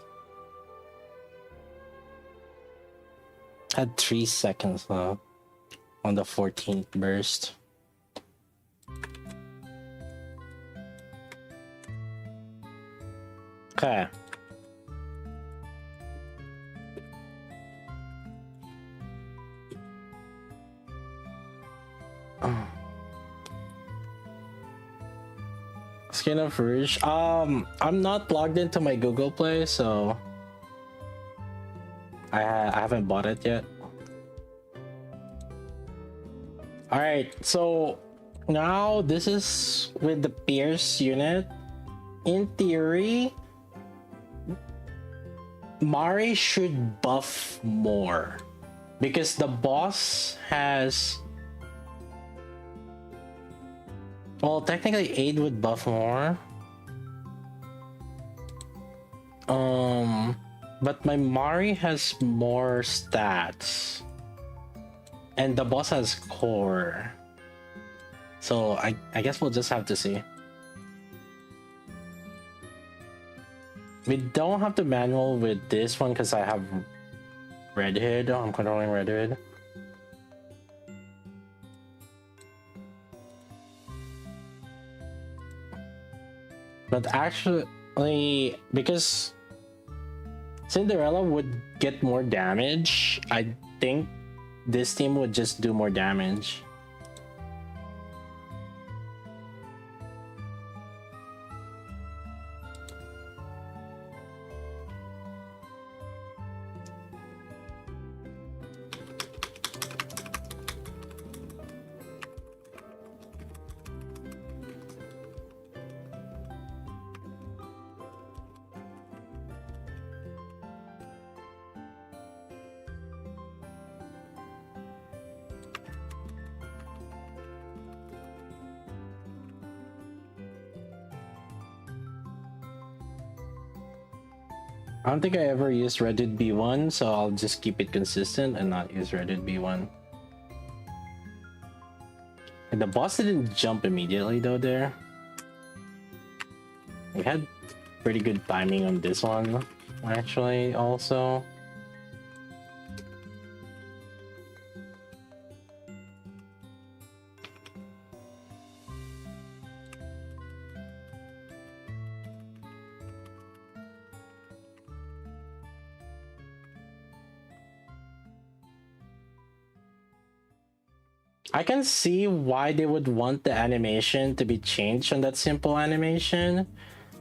Had 3 seconds left on the 14th burst. Okay. Skin of Rouge. I'm not logged into my Google Play, so I haven't bought it yet. All right, so now this is with the Pierce unit. In theory, Mari should buff more because the boss has. Well, technically, ADE would buff more. But my Mari has more stats. And the boss has core. So I guess we'll just have to see. We don't have to manual with this one because I have Red Hood. I'm controlling Red Hood. But actually, because Cinderella would get more damage, I think this team would just do more damage. I don't think I ever used Reddit B1, so I'll just keep it consistent and not use Reddit B1. And the boss didn't jump immediately though there. We had pretty good timing on this one, actually, also. I can see why they would want the animation to be changed on that simple animation.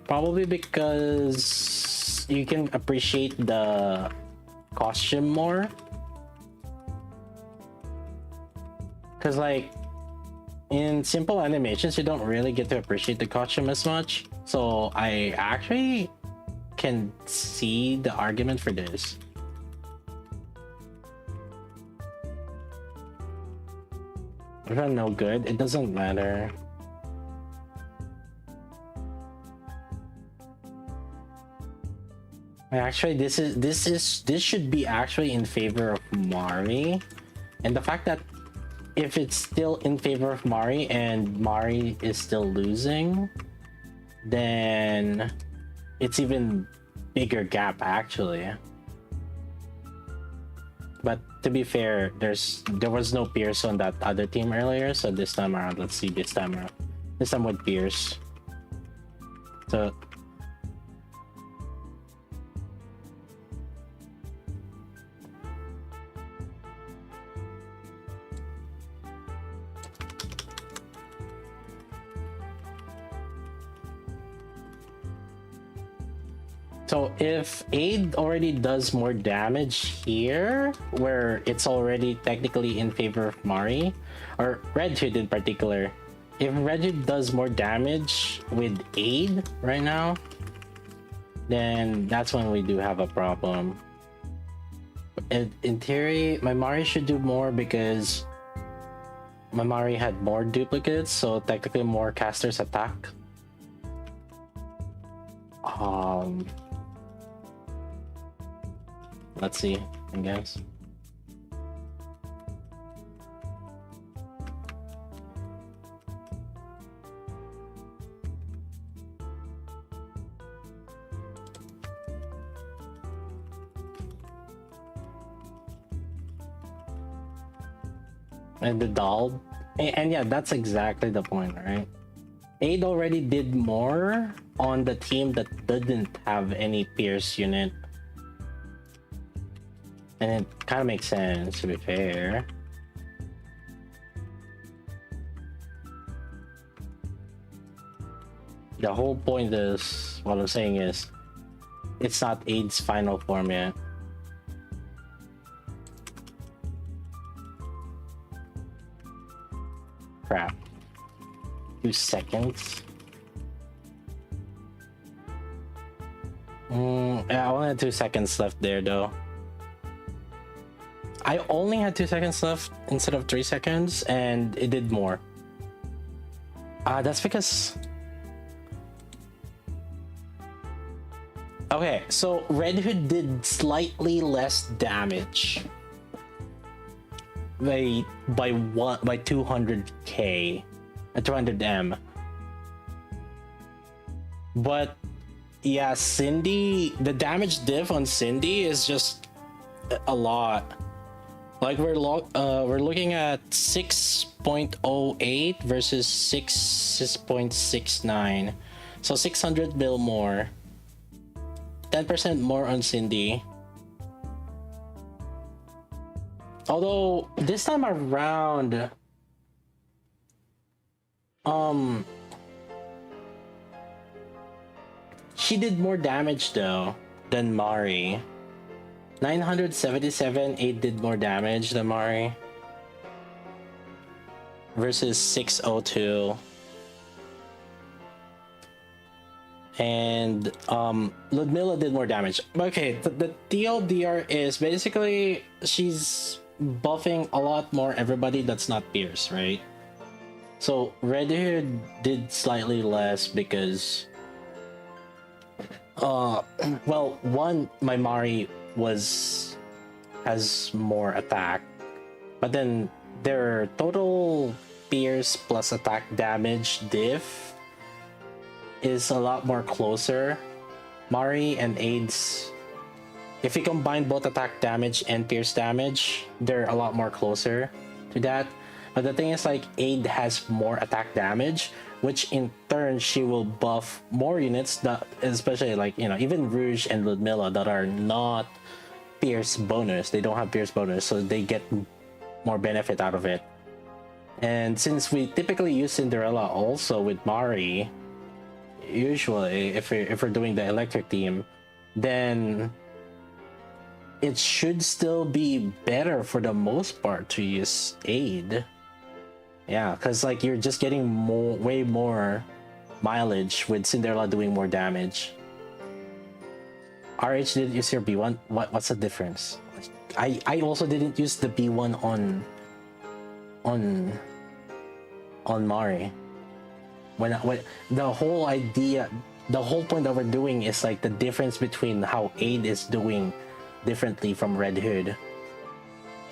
Probably because you can appreciate the costume more. Because like in simple animations, you don't really get to appreciate the costume as much. So I actually can see the argument for this. If I'm no good, it doesn't matter. Actually, this should be actually in favor of Mari, and the fact that if it's still in favor of Mari and Mari is still losing, then it's even bigger gap actually. But to be fair, there was no Pierce on that other team earlier, so this time around, let's see this time around. This time with Pierce. So So if ADE already does more damage here, where it's already technically in favor of Mari, or Red Hood in particular, if Red Hood does more damage with ADE right now, then that's when we do have a problem. In theory, my Mari should do more because my Mari had more duplicates, so technically more casters attack. Um, let's see, I guess. And the doll, and yeah, that's exactly the point, right? ADE already did more on the team that didn't have any Pierce unit. And it kind of makes sense, to be fair. The whole point is, what I'm saying is, it's not ADE's final form yet. Crap. 2 seconds. Yeah, I only had 2 seconds left there though. I only had 2 seconds left instead of 3 seconds, and it did more. That's because... Okay, so Red Hood did slightly less damage by 200k, 200m. But yeah, Cindy, the damage diff on Cindy is just a lot. Like we're looking at 6.08 versus 6.69, so 600 mil more, 10% more on Cindy. Although this time around, she did more damage though than Mari. 977, 8 did more damage than Mari. Versus 602. And Ludmilla did more damage. Okay, the TLDR is basically she's buffing a lot more everybody that's not Pierce, right? So Red Hood did slightly less because well, one, my Mari has more attack, but then their total Pierce plus attack damage diff is a lot more closer. Mari and ADE's, if you combine both attack damage and Pierce damage, they're a lot more closer to that. But the thing is, like, ADE has more attack damage, which in turn she will buff more units, that especially like, you know, even Rouge and Ludmilla that are not Pierce bonus, they don't have Pierce bonus, so they get more benefit out of it. And since we typically use Cinderella also with Mari, usually if we're doing the electric team, then it should still be better for the most part to use ADE. Yeah, because like you're just getting way more mileage with Cinderella doing more damage. RH didn't use your B1. What's the difference? I also didn't use the B1 on Mari. When the whole idea, the whole point that we're doing is like the difference between how ADE is doing differently from Red Hood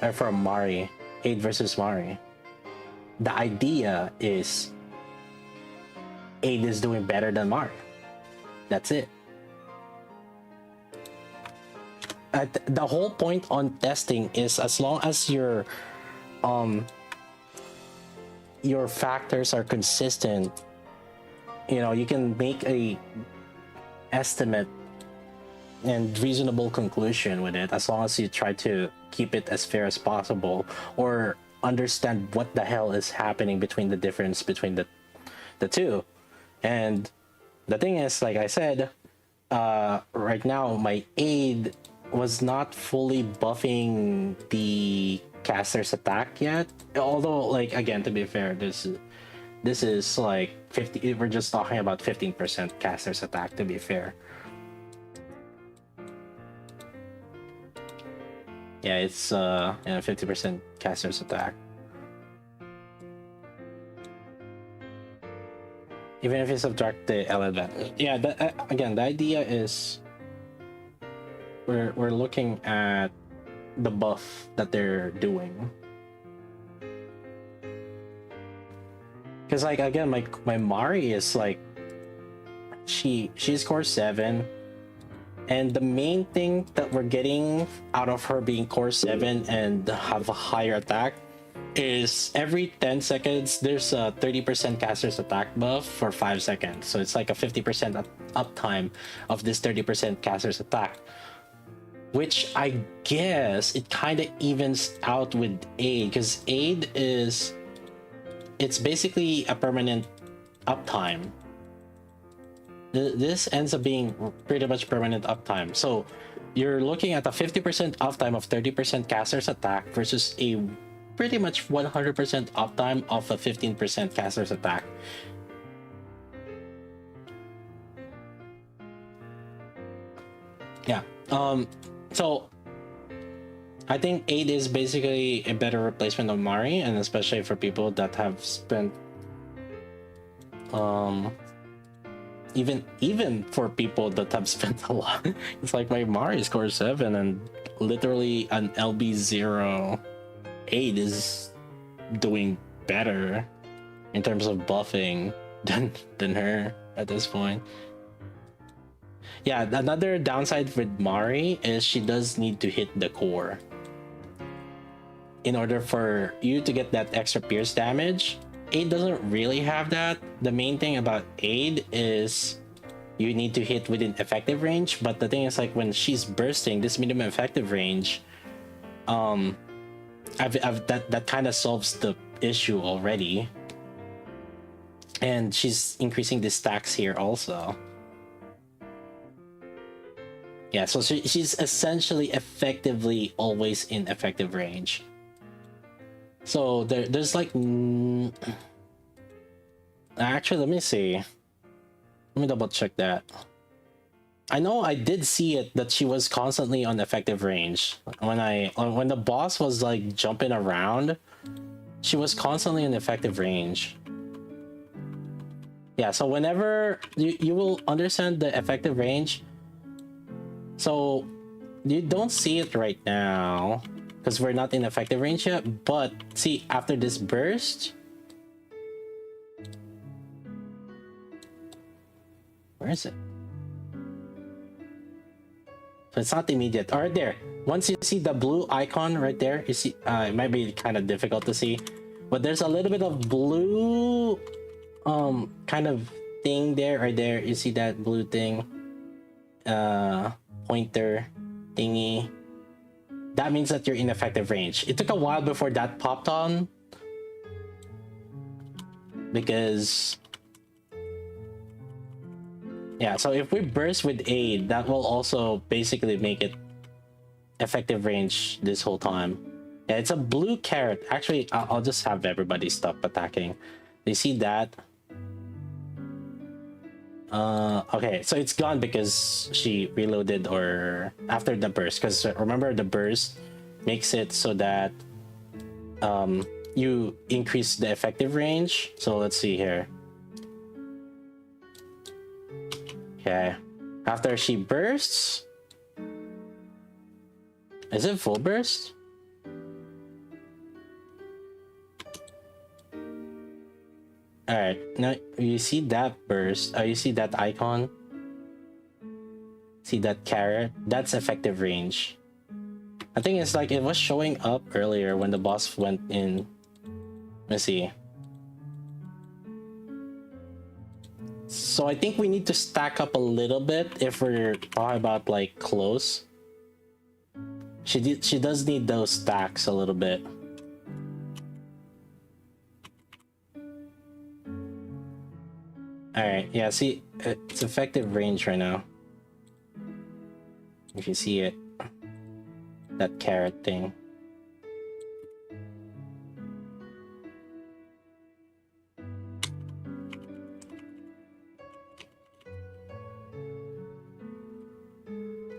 or from Mari. ADE versus Mari. The idea is ADE is doing better than Mari. That's it. The whole point on testing is as long as your factors are consistent, you know, you can make a estimate and reasonable conclusion with it, as long as you try to keep it as fair as possible or understand what the hell is happening between the difference between the two. And the thing is, like I said, right now my ADE was not fully buffing the caster's attack yet, although, like, again, to be fair, this is like 50, we're just talking about 15% caster's attack, to be fair. Yeah, it's 50% caster's attack. even if you subtract the L advantage. Yeah, again, the idea is we're looking at the buff that they're doing. Because like again, my Mari is like she's core 7, and the main thing that we're getting out of her being core 7 and have a higher attack is every 10 seconds there's a 30% caster's attack buff for 5 seconds. So it's like a 50% uptime of this 30% caster's attack, which I guess it kind of evens out with ADE, because ADE is, it's basically a permanent uptime. This ends up being pretty much permanent uptime. So you're looking at a 50% uptime of 30% caster's attack versus a pretty much 100% uptime of a 15% caster's attack. Yeah. So I think ADE is basically a better replacement of Mari, and especially for people that have spent even for people that have spent a lot. It's like my Mari score 7 and literally an LB0 ADE is doing better in terms of buffing than her at this point. Yeah, another downside with Mari is she does need to hit the core in order for you to get that extra pierce damage. ADE doesn't really have that. The main thing about ADE is you need to hit within effective range, but the thing is, like, when she's bursting this minimum effective range, that kind of solves the issue already, and she's increasing the stacks here also. Yeah, so she's essentially effectively always in effective range. So there's like actually, let me see. Let me double check that. I know I did see it that she was constantly on effective range. When the boss was like jumping around, she was constantly in effective range. Yeah, so whenever you will understand the effective range. So you don't see it right now because we're not in effective range yet, but see, after this burst, where is it? So it's not immediate. All right, there. Once you see the blue icon right there, you see, it might be kind of difficult to see, but there's a little bit of blue kind of thing there, right there. You see that blue thing, pointer thingy? That means that you're in effective range. It took a while before that popped on, because yeah, so if we burst with ADE, that will also basically make it effective range this whole time. Yeah, it's a blue carrot. Actually, I'll just have everybody stop attacking. You see that? Okay, so it's gone because she reloaded, or after the burst, because remember the burst makes it so that you increase the effective range. So let's see here. Okay, after she bursts, is it full burst? All right, now you see that burst. You see that icon? See that carrot? That's effective range. I think it's like it was showing up earlier when the boss went in. Let's see. So I think we need to stack up a little bit if we're talking about like close. She does need those stacks a little bit. All right, yeah, see, it's effective range right now. If you see it, that carrot thing.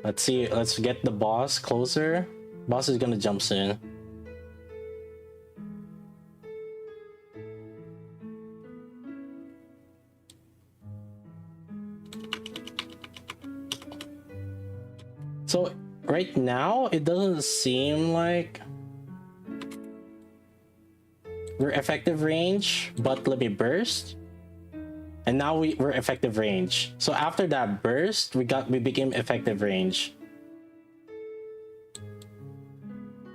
Let's see, let's get the boss closer. Boss is gonna jump soon. right now it doesn't seem like we're effective range, but let me burst. And now we're effective range. So after that burst, we became effective range.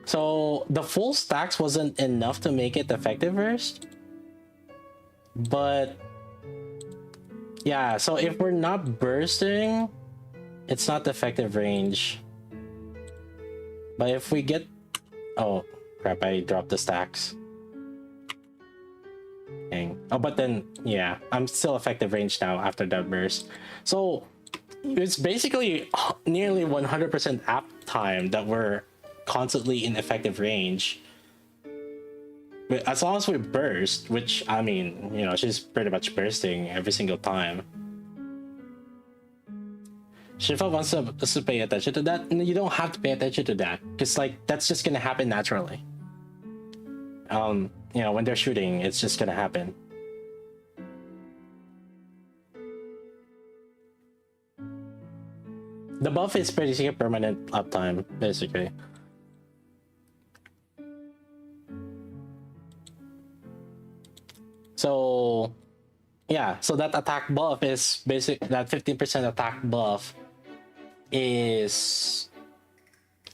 So the full stacks wasn't enough to make it effective burst. But yeah, so if we're not bursting, it's not effective range. But if we get... Oh, crap, I dropped the stacks. Dang. Oh, but then, yeah, I'm still effective range now after that burst. So it's basically nearly 100% app time that we're constantly in effective range. But as long as we burst, which, I mean, you know, she's pretty much bursting every single time. Shifa wants us to pay attention to that. You don't have to pay attention to that, because like that's just gonna happen naturally. You know, when they're shooting, it's just gonna happen. The buff is basically permanent uptime, basically. So yeah, so that attack buff is that 15% attack buff is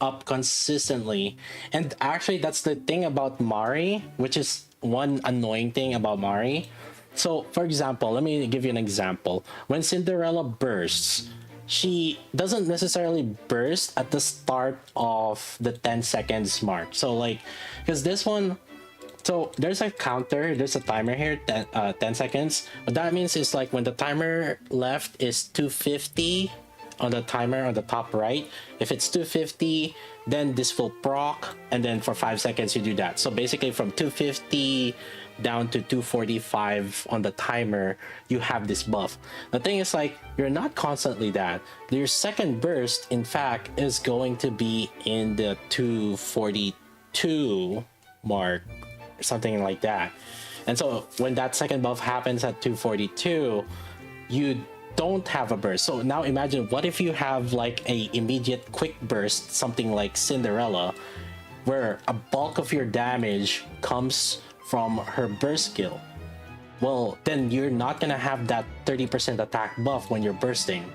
up consistently. And actually that's the thing about Mari, which is one annoying thing about Mari. So for example, let me give you an example. When Cinderella bursts, she doesn't necessarily burst at the start of the 10 seconds mark. So like, because this one, so there's a counter, there's a timer here, 10 seconds. What that means is like when the timer left is 250 on the timer on the top right. If it's 250, then this will proc, and then for 5 seconds you do that. So basically from 250 down to 245 on the timer, you have this buff. The thing is like, you're not constantly that. Your second burst, in fact, is going to be in the 242 mark, something like that. And so when that second buff happens at 242, you don't have a burst. So now imagine, what if you have like a immediate quick burst, something like Cinderella, where a bulk of your damage comes from her burst skill? Well, then you're not gonna have that 30% attack buff when you're bursting.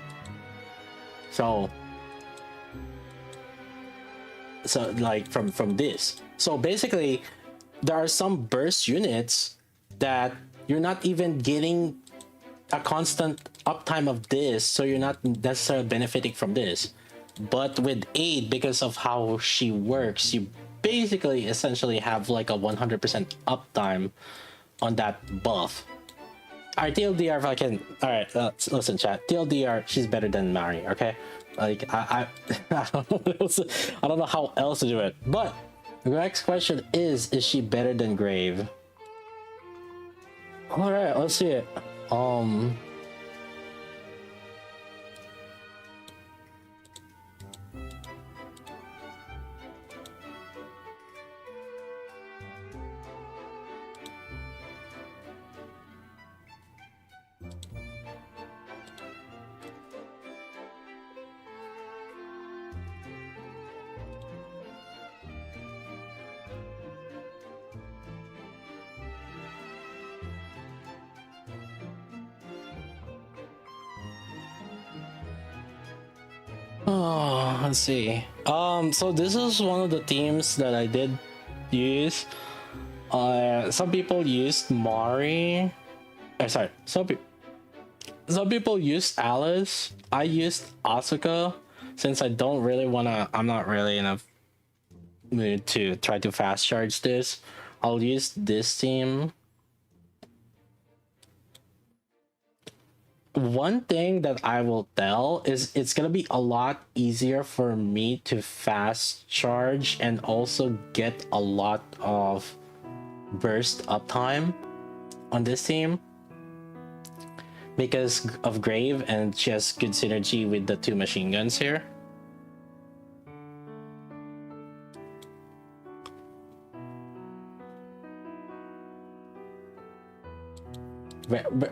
So like from this. So basically, there are some burst units that you're not even getting a constant uptime of this, so you're not necessarily benefiting from this. But with ADE, because of how she works, you basically essentially have like a 100% uptime on that buff. Alright, TLDR, if I can... Alright, listen chat, TLDR, she's better than Mari, okay? Like, I don't know how else to do it. But the next question is she better than Grave? Alright, let's see it. Oh, let's see. So this is one of the themes that I did use. Some people used Mari. Sorry, some people used Alice. I used Asuka, since I don't really wanna. I'm not really in a mood to try to fast charge this. I'll use this theme. One thing that I will tell is it's gonna be a lot easier for me to fast charge and also get a lot of burst uptime on this team because of Grave, and she has good synergy with the two machine guns here.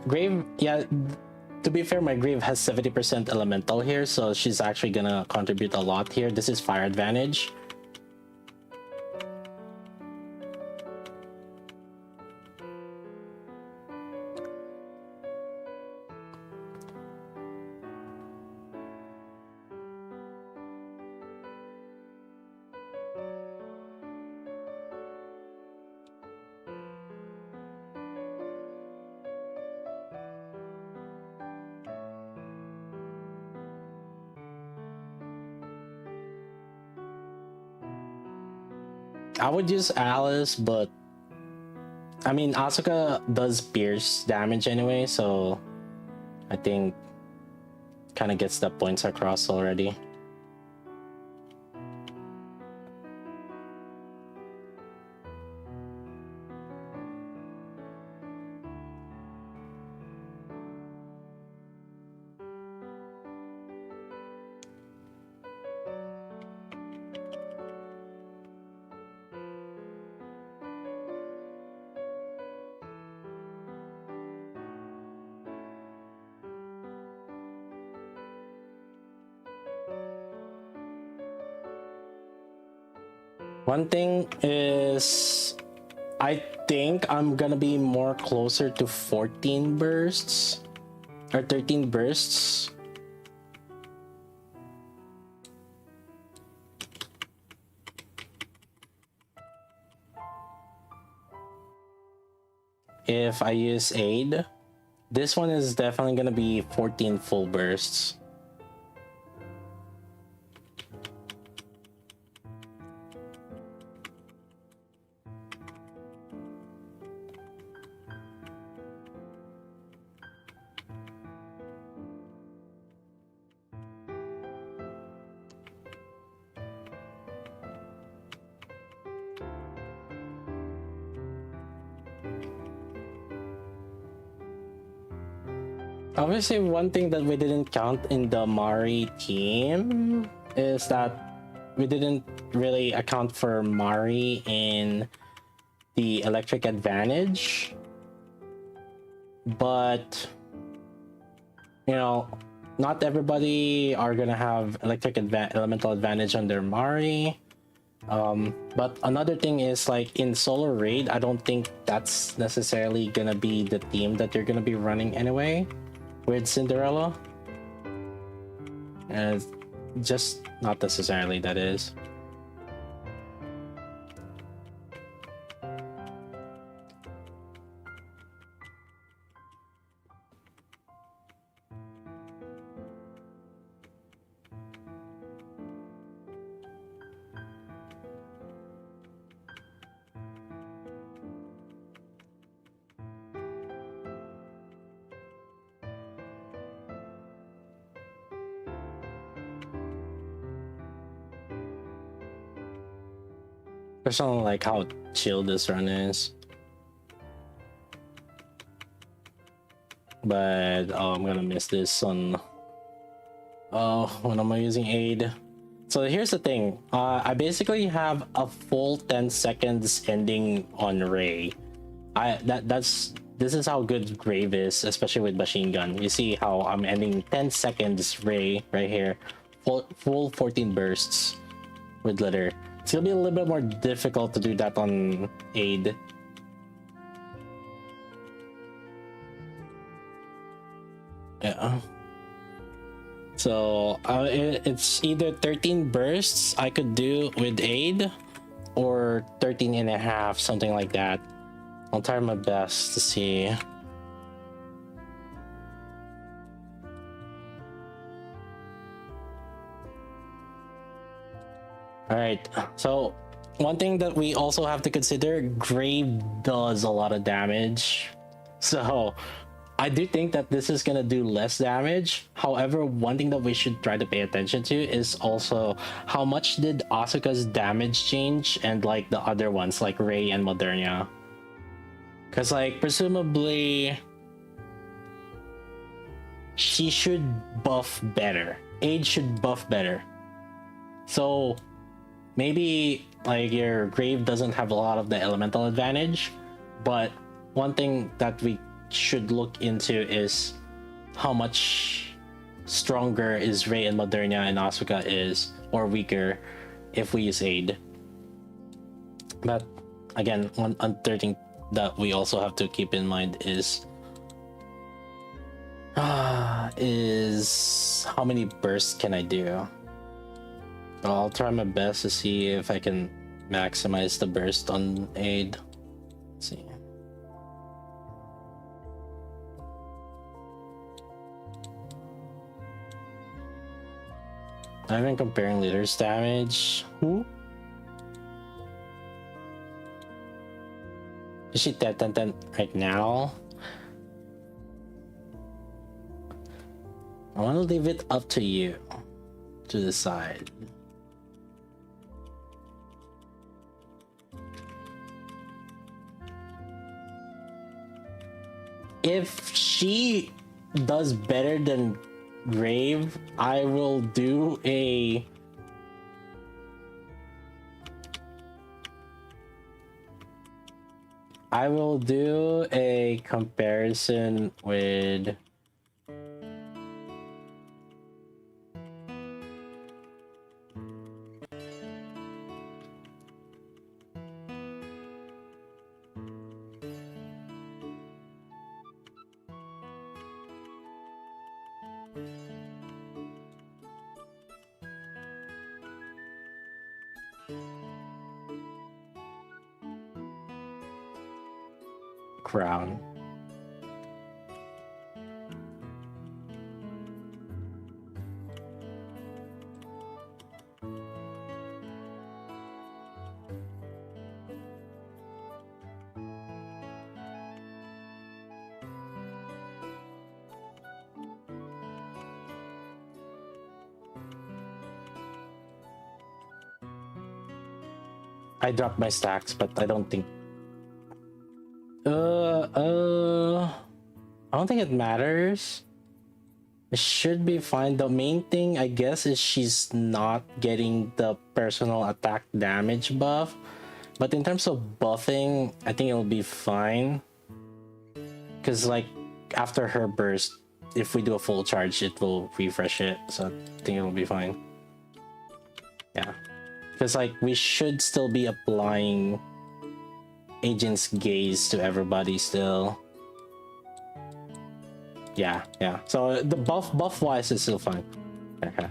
Grave, yeah, to be fair, my Grave has 70% elemental here, so she's actually gonna contribute a lot here. This is fire advantage. I would use Alice, but I mean, Asuka does pierce damage anyway, so I think kind of gets the points across already. One thing is, I think I'm gonna be more closer to 14 bursts or 13 bursts. If I use ADE, this one is definitely gonna be 14 full bursts. Obviously, one thing that we didn't count in the Mari team is that we didn't really account for Mari in the electric advantage. But, you know, not everybody are gonna have elemental advantage on their Mari. But another thing is, like, in solo raid, I don't think that's necessarily gonna be the team that you're gonna be running anyway with Cinderella. And just not necessarily, that is. Personally, like how chill this run is. But I'm gonna miss this on when am I using ADE. So here's the thing, I basically have a full 10 seconds ending on Ray. This is how good Grave is, especially with machine gun. You see how I'm ending 10 seconds Ray right here, full 14 bursts with glitter. It's gonna be a little bit more difficult to do that on ADE. Yeah. So it's either 13 bursts I could do with ADE or 13 and a half, something like that. I'll try my best to see. Alright, so one thing that we also have to consider, Grave does a lot of damage. So I do think that this is gonna do less damage. However, one thing that we should try to pay attention to is also how much did Asuka's damage change and like the other ones like Ray and Modernia. Because like presumably she should buff better. ADE should buff better. So maybe like your Grave doesn't have a lot of the elemental advantage, but one thing that we should look into is how much stronger is Rei and Modernia and Asuka is, or weaker, if we use ADE. But again, one other thing that we also have to keep in mind is how many bursts can I do? I'll try my best to see if I can maximize the burst on ADE. Let's see. I've been comparing leader's damage. Who? Is she 10 right now? I want to leave it up to you to decide. If she does better than Grave, I will do a comparison with Crown. I dropped my stacks, but I don't think I don't think it matters. It should be fine. The main thing, I guess, is she's not getting the personal attack damage buff. But in terms of buffing, I think it'll be fine. Because, like, after her burst, if we do a full charge, it will refresh it. So I think it'll be fine. Yeah. Because, like, we should still be applying Agent's Gaze to everybody still. Yeah. So the buff wise is still fine. Okay.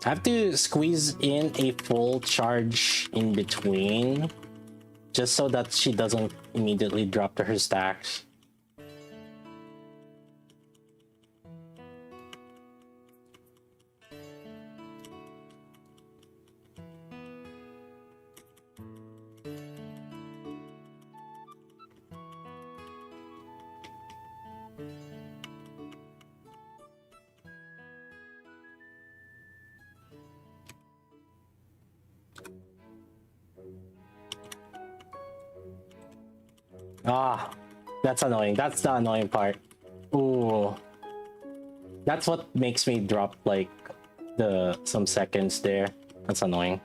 I have to squeeze in a full charge in between, just so that she doesn't immediately drop to her stacks. Ah, that's annoying. That's the annoying part. Ooh. That's what makes me drop like some seconds there. That's annoying.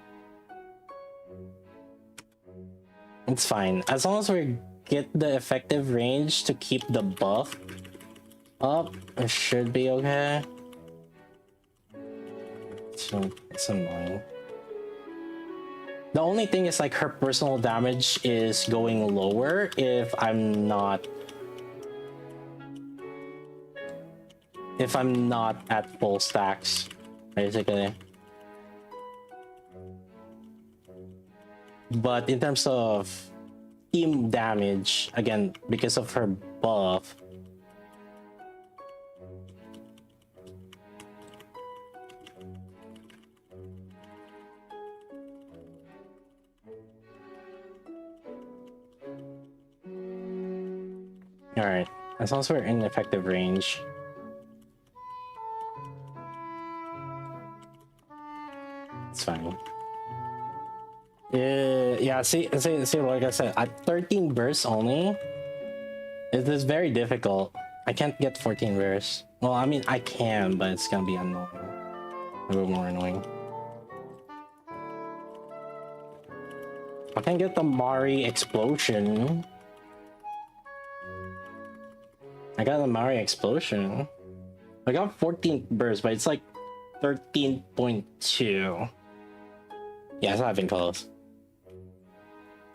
It's fine. As long as we get the effective range to keep the buff up, it should be okay. So it's annoying. The only thing is like her personal damage is going lower if I'm not at full stacks, basically. But in terms of team damage, again, because of her buff, alright, as long as we're in effective range. It's fine. Yeah, see, like I said, at 13 bursts only, it is very difficult. I can't get 14 bursts. Well, I mean, I can, but it's gonna be annoying. A little more annoying. I can get the Mari explosion. I got the Mari explosion. I got 14 bursts, but it's like 13.2. Yeah, it's not even close.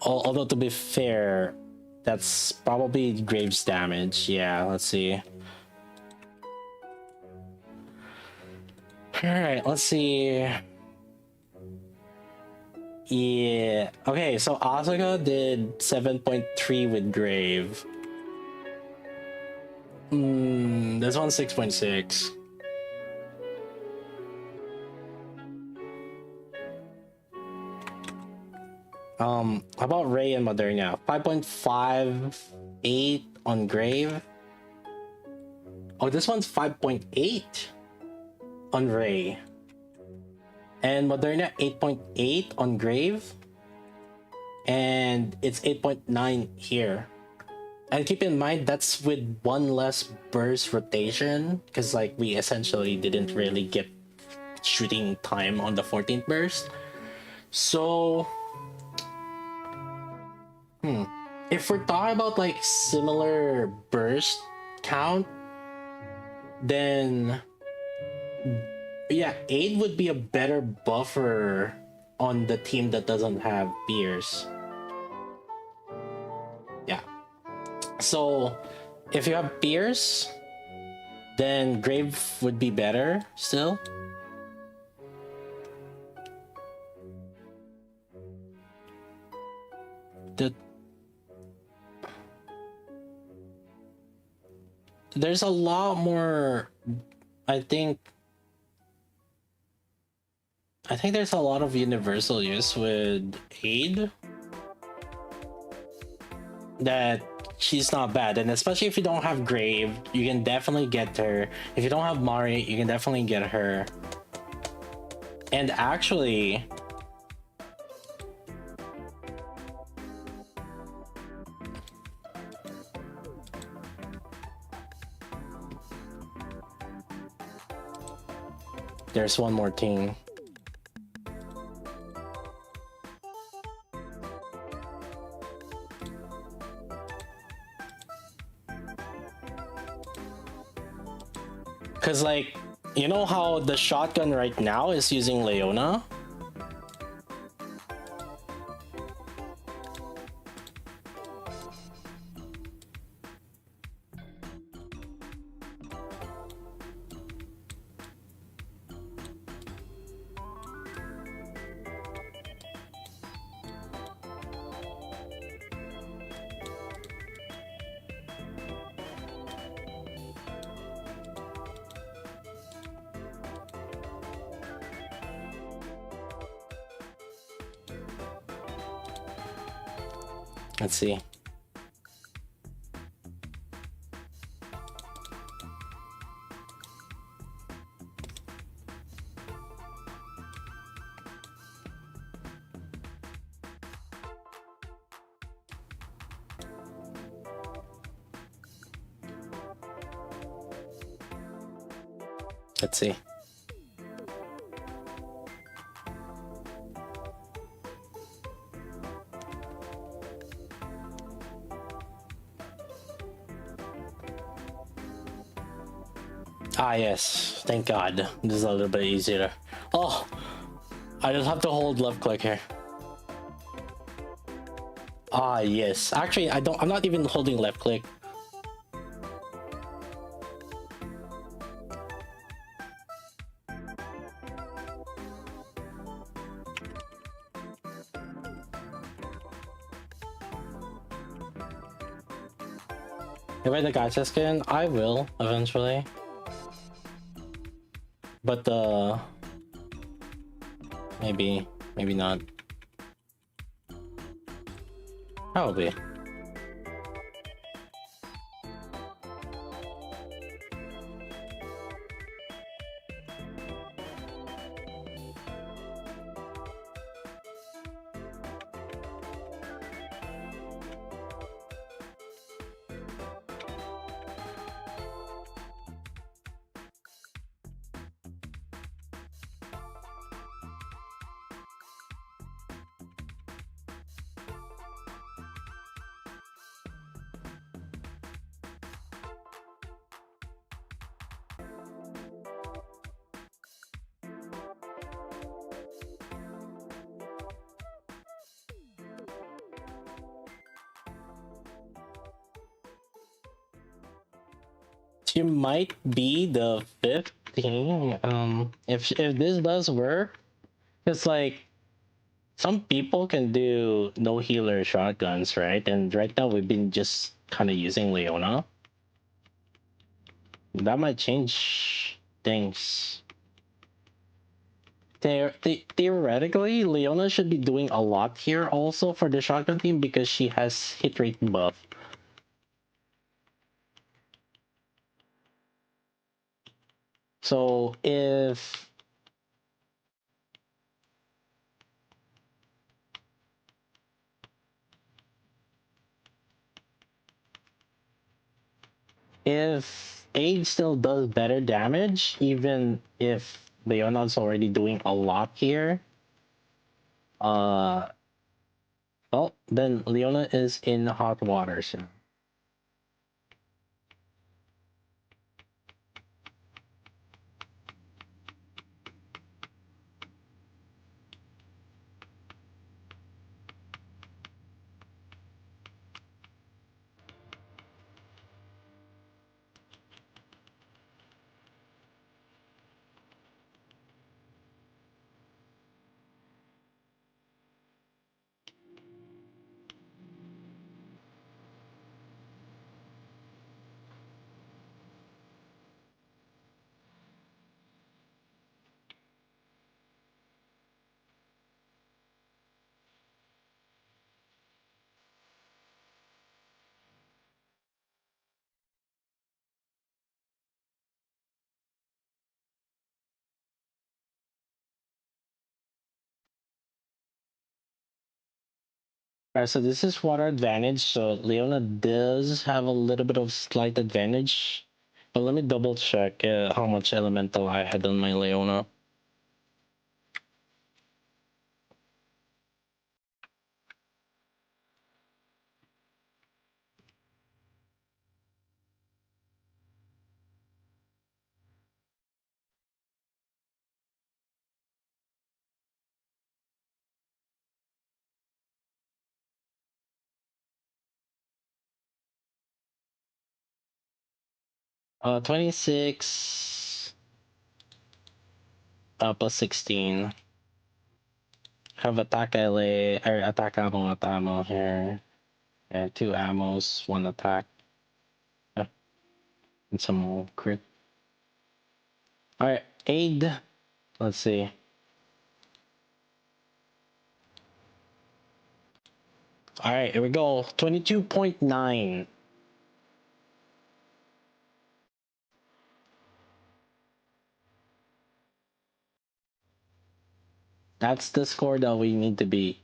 Although to be fair, that's probably Graves damage. Yeah, let's see. Alright, let's see. Yeah. Okay, so Asuka did 7.3 with Grave. This one's 6.6. How about Ray and Moderna? 5.58 on Grave. Oh, this one's 5.8 on Ray. And Moderna 8.8 on Grave. And it's 8.9 here. And keep in mind, that's with one less burst rotation. Because like we essentially didn't really get shooting time on the 14th burst. So... if we're talking about like similar burst count, then yeah, ADE would be a better buffer on the team that doesn't have Pierce. Yeah. So if you have Pierce, then Grave would be better still. There's a lot more. I think there's a lot of universal use with ADE that she's not bad, and especially if you don't have Grave, you can definitely get her. If you don't have Mari, you can definitely get her. And actually, there's one more team. Cause like, you know how the shotgun right now is using Leona? Let's see. Let's see. Ah, yes. Thank God. This is a little bit easier. Oh, I just have to hold left click here. Ah, yes. Actually, I'm not even holding left click. If I the gacha skin, I will eventually. But maybe not. Probably. She might be the 15. If this does work, it's like some people can do no healer shotguns, right? And right now we've been just kind of using Leona. That might change things. Theoretically, Leona should be doing a lot here also for the shotgun team because she has hit rate buff. So if ADE still does better damage, even if Leona's already doing a lot here, uh, well, then Leona is in hot water soon. 'Alright, so this is water advantage. So Leona does have a little bit of slight advantage. But let me double check how much elemental I had on my Leona. 26 plus 16. Have attack LA or attack ammo at ammo here. And two ammos, one attack. And some more crit. Alright, aid. Let's see. Alright, here we go. 22.9. That's the score that we need to beat.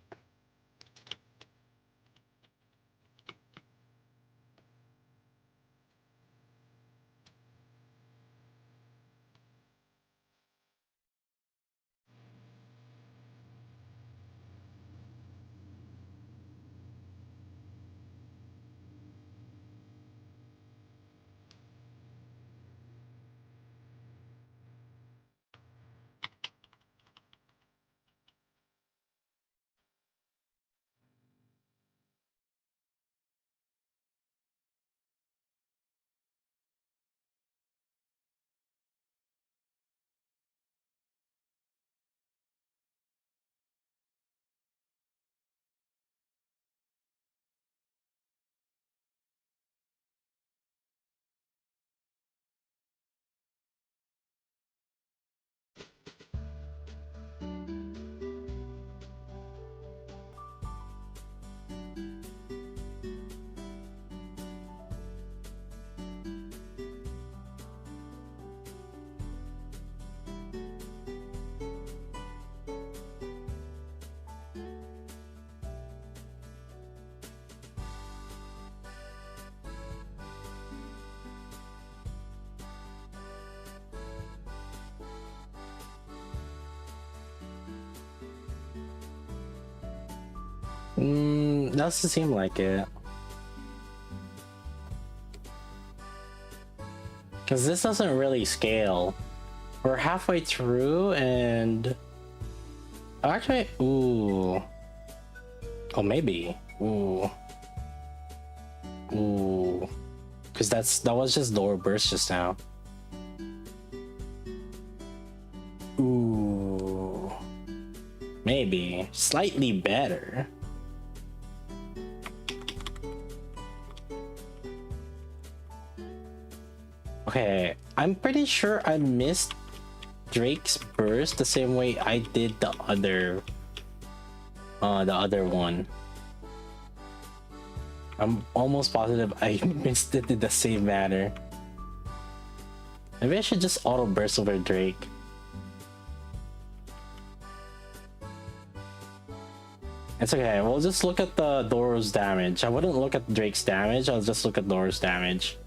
Doesn't seem like it. Because this doesn't really scale. We're halfway through and... Actually, ooh. Oh, maybe. Ooh. Ooh. because that was just lower burst just now. Ooh, maybe slightly better. Okay, I'm pretty sure I missed Drake's burst the same way I did the other one. I'm almost positive I missed it in the same manner. Maybe I should just auto burst over Drake. It's okay, we'll just look at the Doro's damage. I wouldn't look at Drake's damage, I'll just look at Doro's damage.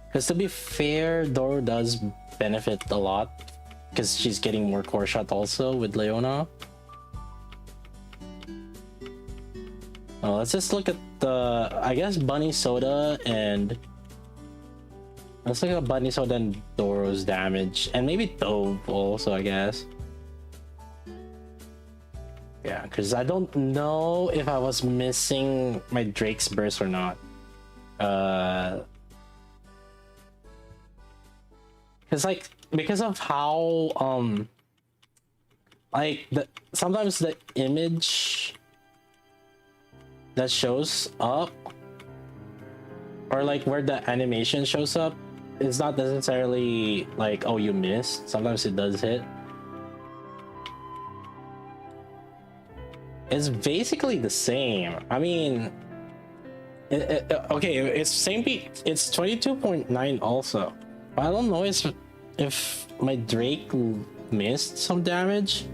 Because to be fair, Doro does benefit a lot because she's getting more core shot also with Leona. Well, let's just look at the, I guess, Bunny Soda and... Let's look at Bunny Soda and Doro's damage. And maybe Dove also, I guess. Yeah, because I don't know if I was missing my Drake's burst or not. Because of how like sometimes the image that shows up, or like where the animation shows up, is not necessarily like, oh, you missed. Sometimes it does hit. It's basically the same. I mean, okay, it's same beat. It's 22.9 also. But I don't know if my Drake missed some damage.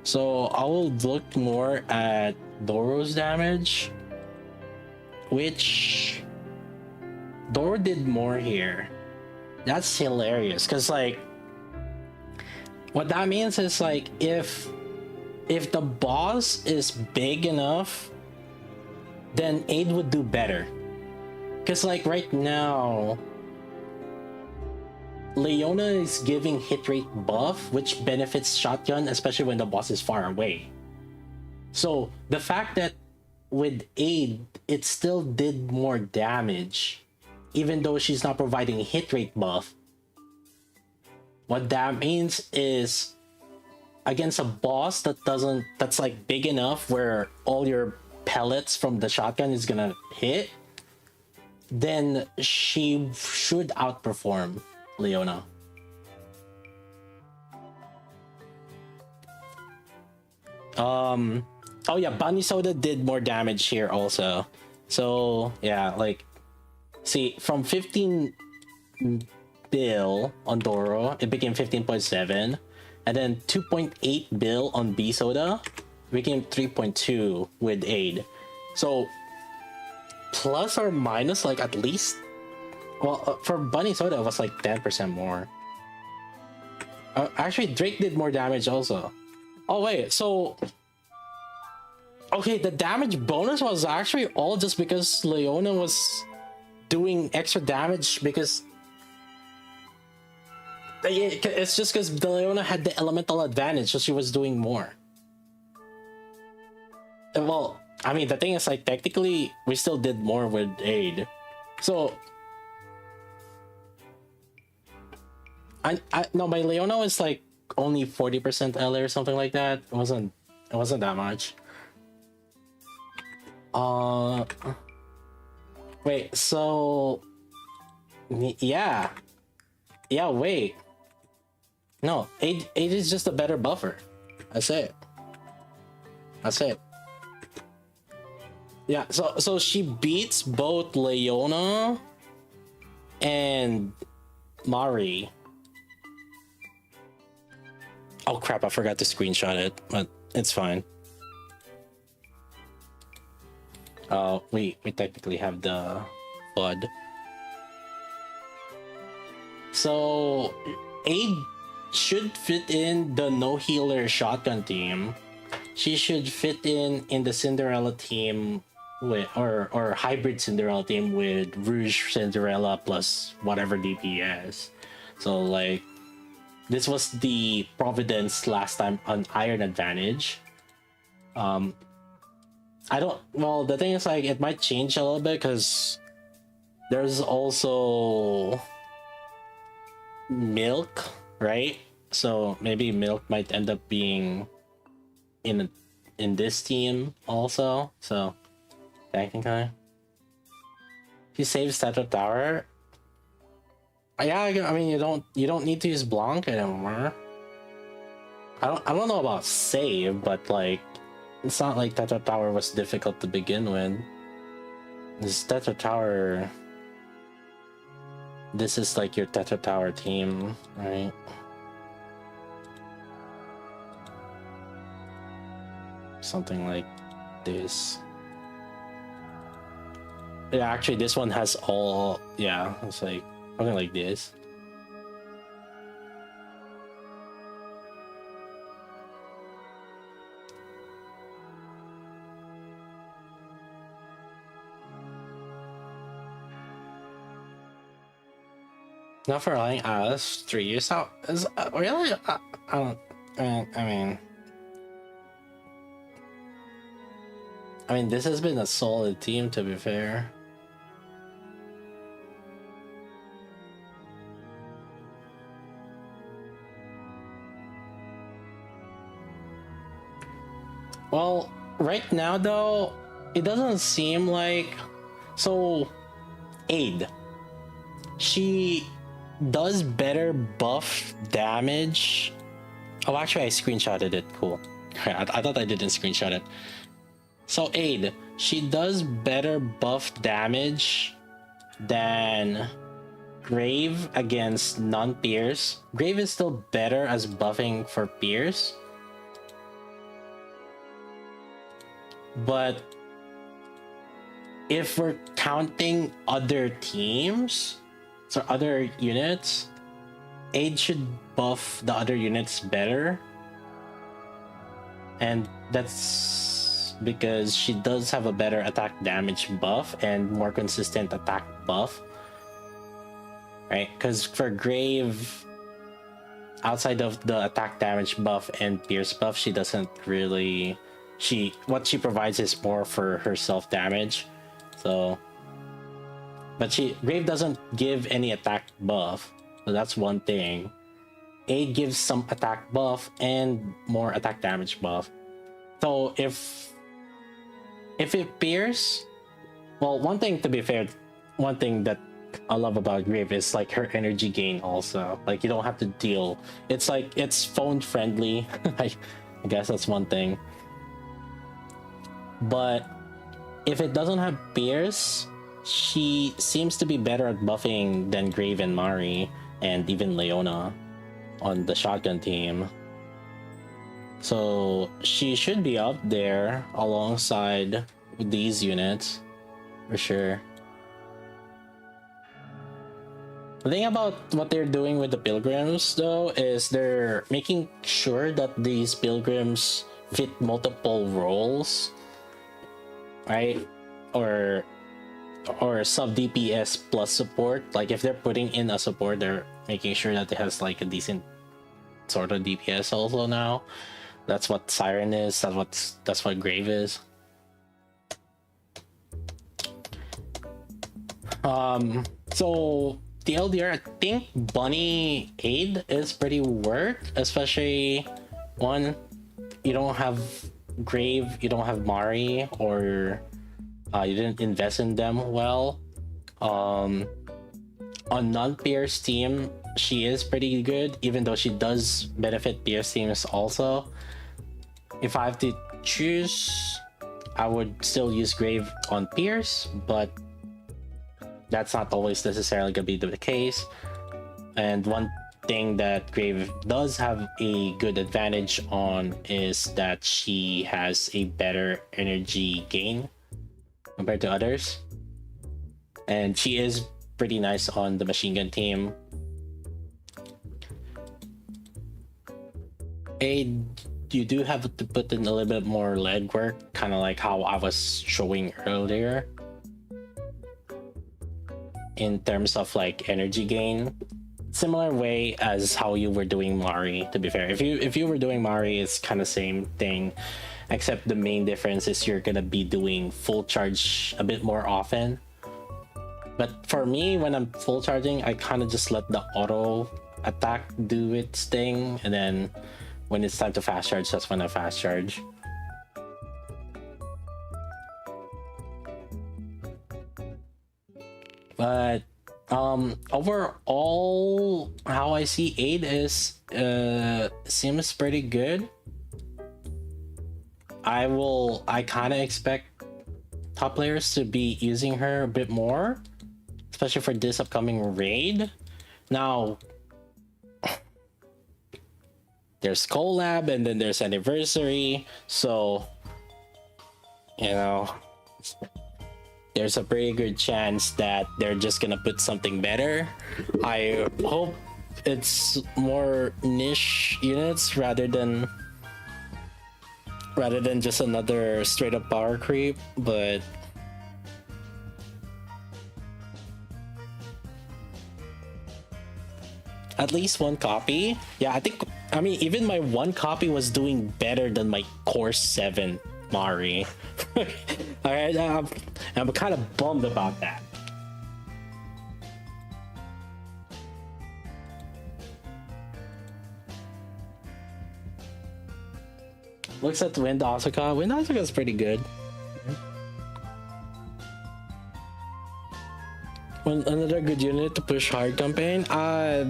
So I will look more at Doro's damage, which Doro did more here. That's hilarious, because like what that means is like if the boss is big enough, then ADE would do better. Because like right now, Leona is giving hit rate buff, which benefits shotgun, especially when the boss is far away. So the fact that with ADE, it still did more damage, even though she's not providing hit rate buff. What that means is, against a boss that's like big enough where all your pellets from the shotgun is gonna hit, then she should outperform Leona. Oh yeah, Bunny Soda did more damage here also. So yeah, like, see, from 15 bill on Doro, it became 15.7. And then 2.8 bill on B Soda became 3.2 with ADE. So plus or minus, like, at least, well, for Bunny Soda it was like 10% more. Actually, Drake did more damage also. Oh wait, so okay, the damage bonus was actually all just because Leona was doing extra damage, because it's just because Leona had the elemental advantage, so she was doing more. And well, I mean, the thing is, like, technically we still did more with ADE. So I no, my Leona was like only 40% LA or something like that. It wasn't that much. Wait, so yeah, wait, no, ADE is just a better buffer. That's it. Yeah, so she beats both Leona and Mari. Oh crap, I forgot to screenshot it, but it's fine. We technically have the FUD. So ADE should fit in the no healer shotgun team. She should fit in the Cinderella team with, or hybrid Cinderella team with Rouge Cinderella plus whatever DPS. So like, this was the Providence last time on Iron Advantage. I don't, well, the thing is, like, it might change a little bit because There's also Milk, right? So maybe Milk might end up being in this team also. So technically, he saves Tetra Tower. Yeah, I mean you don't need to use Blanc anymore. I don't know about save, but like it's not like Tetra Tower was difficult to begin with. This Tetra Tower, this is like your Tetra Tower team, right? Something like this. Yeah, actually this one has all, yeah, it's like something like this. Not for lying, that's 3 years out. Is really? I don't. I mean, this has been a solid team, to be fair. Well, right now though, it doesn't seem like so. ADE, she does better buff damage. Oh, actually, I screenshotted it. Cool. I thought I didn't screenshot it. So ADE, she does better buff damage than Grave against non-Pierce. Grave is still better as buffing for Pierce, but if we're counting other teams, so other units, ADE should buff the other units better. And that's because she does have a better attack damage buff and more consistent attack buff. Right? Because for Grave, outside of the attack damage buff and Pierce buff, she doesn't really... what she provides is more for her self damage. So, but Grave doesn't give any attack buff, so that's one thing. ADE gives some attack buff and more attack damage buff. So if it Pierce, well, one thing, to be fair, one thing that I love about Grave is like her energy gain also. Like you don't have to deal. It's like it's phone friendly. I guess that's one thing. But if it doesn't have Pierce, she seems to be better at buffing than Grave and Mari and even Leona on the shotgun team. So she should be up there alongside these units for sure. The thing about what they're doing with the pilgrims though is they're making sure that these pilgrims fit multiple roles, right? Or sub DPS plus support. Like if they're putting in a support, they're making sure that it has like a decent sort of DPS also now. That's what Siren is. That's what Grave is. So the LDR, I think Bunny ADE is pretty worked, especially one, you don't have Grave, you don't have Mari, or you didn't invest in them well. On non-Pierce team, she is pretty good, even though she does benefit Pierce teams also. If I have to choose, I would still use Grave on Pierce, but that's not always necessarily gonna be the case. And one thing that Grave does have a good advantage on is that she has a better energy gain compared to others, and she is pretty nice on the machine gun team. You do have to put in a little bit more legwork, kind of like how I was showing earlier in terms of like energy gain. Similar way as how you were doing Mari, to be fair. If you were doing Mari, it's kind of same thing, except the main difference is you're gonna be doing full charge a bit more often. But for me, when I'm full charging, I kind of just let the auto attack do its thing, and then when it's time to fast charge, that's when I fast charge. But overall, how I see ADE is seems pretty good. I kind of expect top players to be using her a bit more, especially for this upcoming raid. Now, there's collab and then there's anniversary, so you know there's a pretty good chance that they're just gonna put something better. I hope it's more niche units rather than just another straight up power creep, but at least one copy. Yeah, I mean even my one copy was doing better than my Core 7 Mari. Alright, I'm kind of bummed about that. Looks at Wind Asuka. Wind Asuka is pretty good. Another good unit to push hard campaign.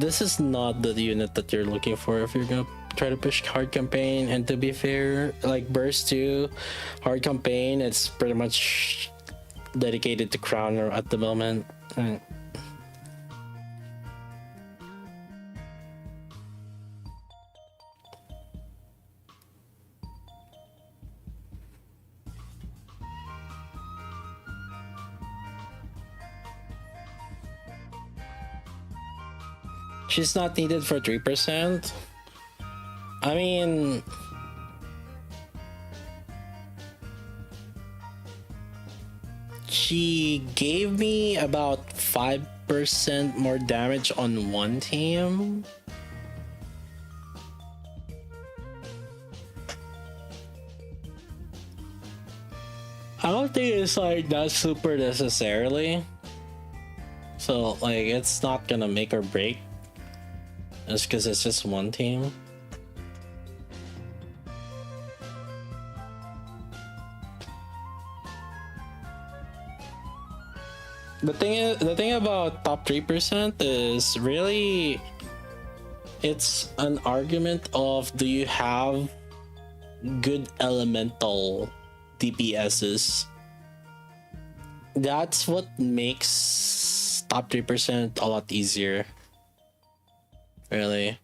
This is not the unit that you're looking for if you're gonna try to push hard campaign. And to be fair, like Burst 2, hard campaign, it's pretty much dedicated to Crowner at the moment. She's not needed for 3%. I mean, she gave me about 5% more damage on one team. I don't think it's like that super necessarily. So like it's not gonna make or break. Just because it's just one team. The thing about top 3% is really it's an argument of do you have good elemental DPSs. That's what makes top 3% a lot easier. Really,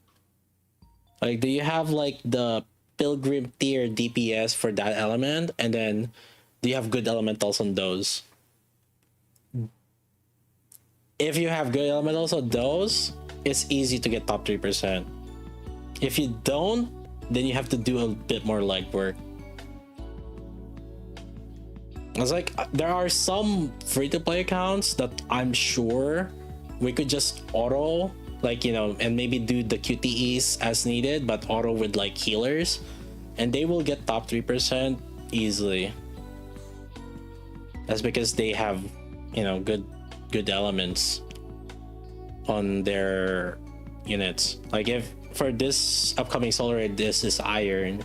like do you have like the pilgrim tier DPS for that element, and then do you have good elementals on those? If you have good elementals on those, it's easy to get top 3%. If you don't, then you have to do a bit more legwork. It's like there are some free-to-play accounts that I'm sure we could just auto, like, you know, and maybe do the QTEs as needed, but auto with like healers, and they will get top 3% easily. That's because they have, you know, good elements on their units. Like if for this upcoming solar raid, this is iron.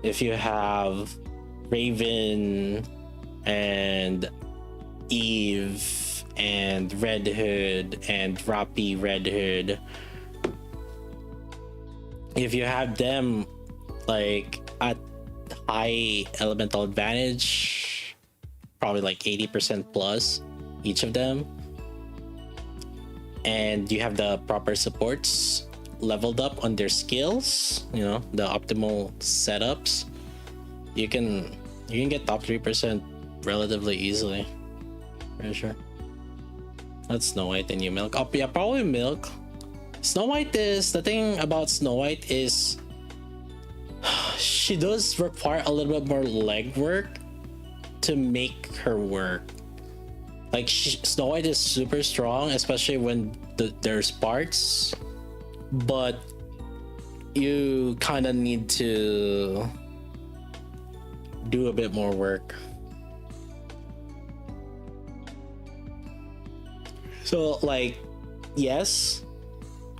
If you have Raven and Eve and Red Hood and Rappi Red Hood, if you have them like at high elemental advantage, probably like 80% plus each of them, and you have the proper supports leveled up on their skills, you know, the optimal setups, you can get top 3% relatively easily. Pretty sure. That's Snow White and you Milk. Oh yeah, probably Milk. Snow White is, the thing about Snow White is she does require a little bit more legwork to make her work. Like Snow White is super strong, especially when there's parts, but you kind of need to do a bit more work. So like, yes,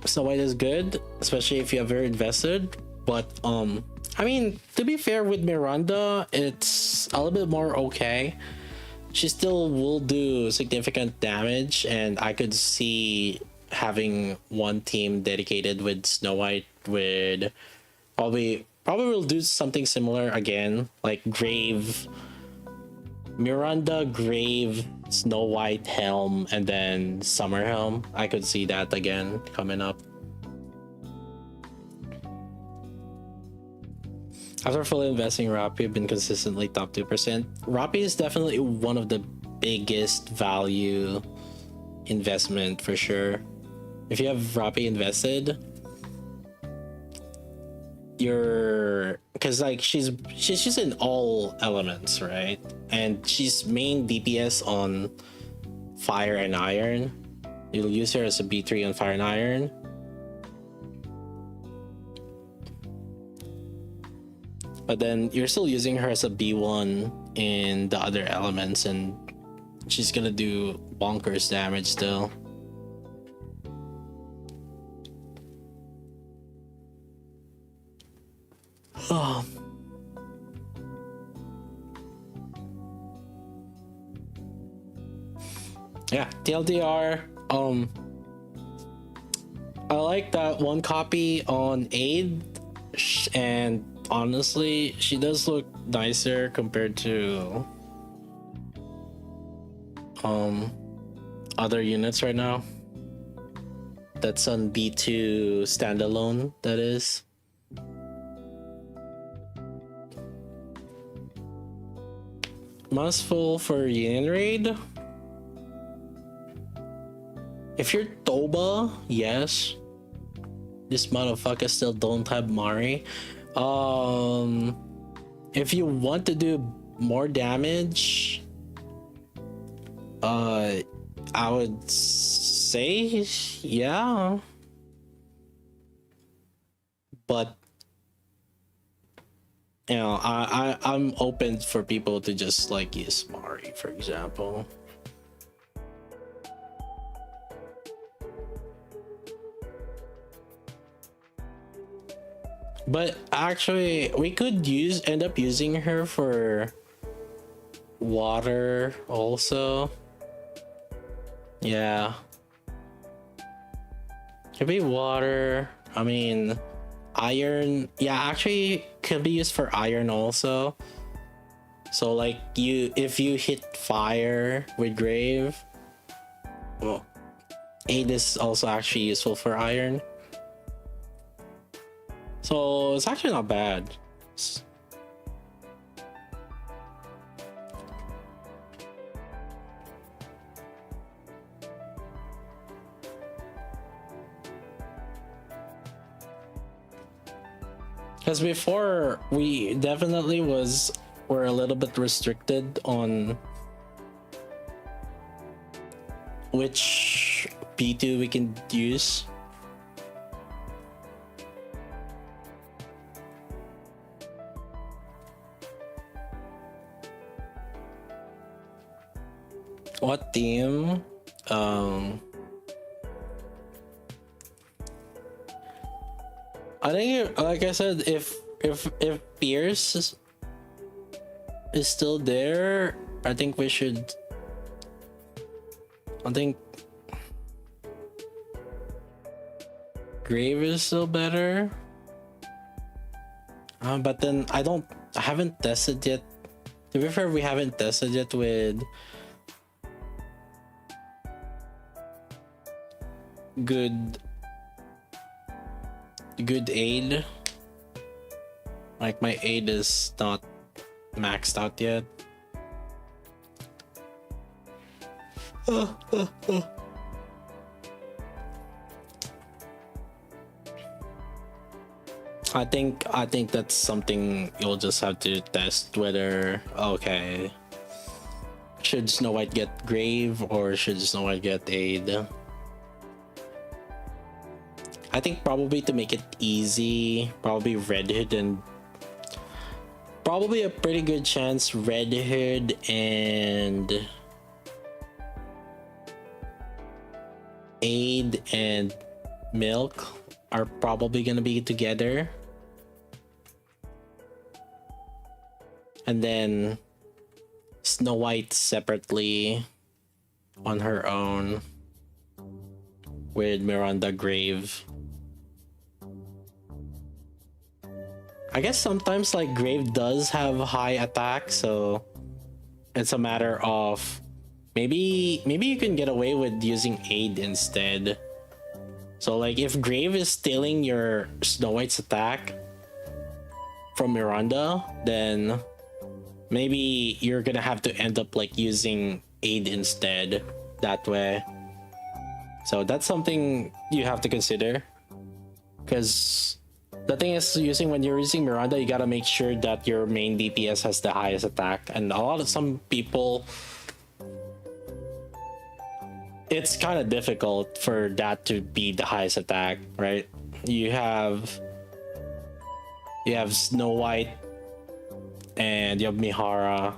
Snow White is good, especially if you ever invested. But I mean, to be fair with Miranda, it's a little bit more okay. She still will do significant damage, and I could see having one team dedicated with Snow White with probably will do something similar again, like Grave, Miranda, Grave, Snow White, Helm, and then Summer Helm. I could see that again coming up. After fully investing in Rappi, I've been consistently top 2%. Rappi is definitely one of the biggest value investment for sure. If you have Rappi invested, you're, because like she's just in all elements, right? And she's main DPS on fire and iron. You'll use her as a B3 on fire and iron. But then you're still using her as a B1 in the other elements, and she's gonna do bonkers damage still. Oh. Yeah, TLDR. I like that one copy on ADE, and honestly, she does look nicer compared to other units right now. That's on B2 standalone, that is. Must full for Union Raid. If you're Toba, yes. This motherfucker still don't have Mari. If you want to do more damage, I would say yeah. But you know, I'm open for people to just like use Mari, for example. But actually, we could end up using her for water also. Yeah. Could be water. I mean, iron. Yeah, actually could be used for iron also. So like if you hit fire with Grave, well, ADE is also actually useful for iron. So it's actually not bad. Because before we definitely were a little bit restricted on which B2 we can use. What team? I think, like I said, if Pierce is still there, I think we should. I think Grave is still better. But then I haven't tested yet. To be fair, we haven't tested yet with good ADE. Like my ADE is not maxed out yet. I think that's something you'll just have to test, whether okay, should Snow White get Grave or should Snow White get ADE. I think probably to make it easy, probably Red Hood, and probably a pretty good chance Red Hood and ADE and Milk are probably gonna be together. And then Snow White separately on her own with Miranda Grave. I guess sometimes like Grave does have high attack, so it's a matter of maybe you can get away with using ADE instead. So like if Grave is stealing your Snow White's attack from Miranda, then maybe you're gonna have to end up like using ADE instead that way. So that's something you have to consider, because the thing is, when you're using Miranda, you gotta make sure that your main DPS has the highest attack, and some people, it's kind of difficult for that to be the highest attack, right? You have Snow White and you have Mihara.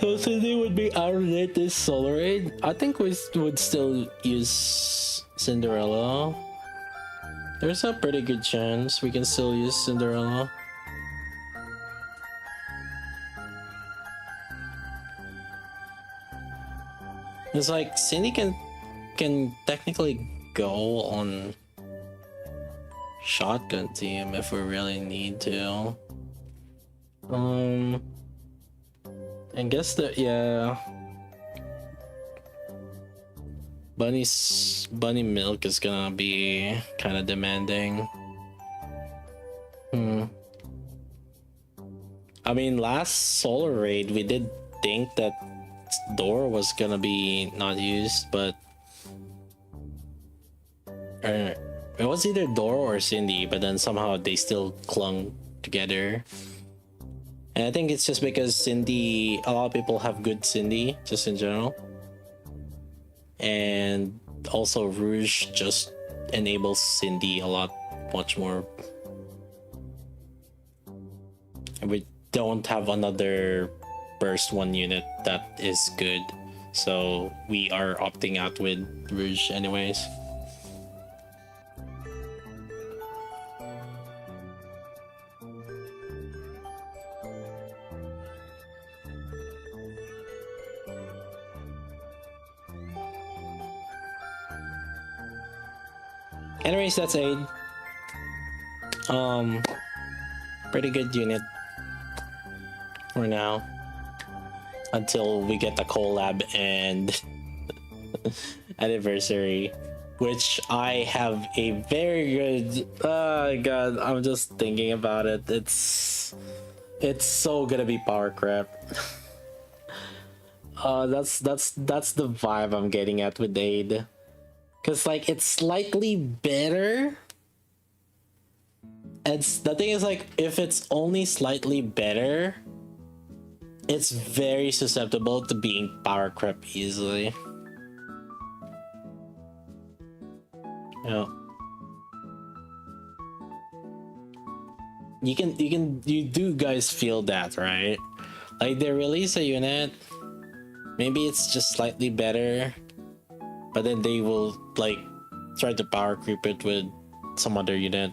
So Cindy would be out of it this Solar Raid. I think we would still use Cinderella. There's a pretty good chance we can still use Cinderella. It's like Cindy can technically go on shotgun team if we really need to. I guess that, yeah. Bunny Milk is gonna be kind of demanding. I mean, last Solar Raid we did think that Door was gonna be not used, but it was either Door or Cindy, but then somehow they still clung together. And I think it's just because Cindy, a lot of people have good Cindy just in general, and also Rouge just enables Cindy a lot much more, and we don't have another burst 1 unit that is good, so we are opting out with Rouge anyways. Anyways, that's ADE. Pretty good unit for now, until we get the collab and anniversary, which I have a very good. Oh god, I'm just thinking about it. It's so gonna be power crap. That's the vibe I'm getting at with ADE. Cause like it's slightly better. And the thing is, like, if it's only slightly better, it's very susceptible to being power creep easily. Yeah. You do guys feel that, right? Like they release a unit, maybe it's just slightly better, but then they will like try to power creep it with some other unit.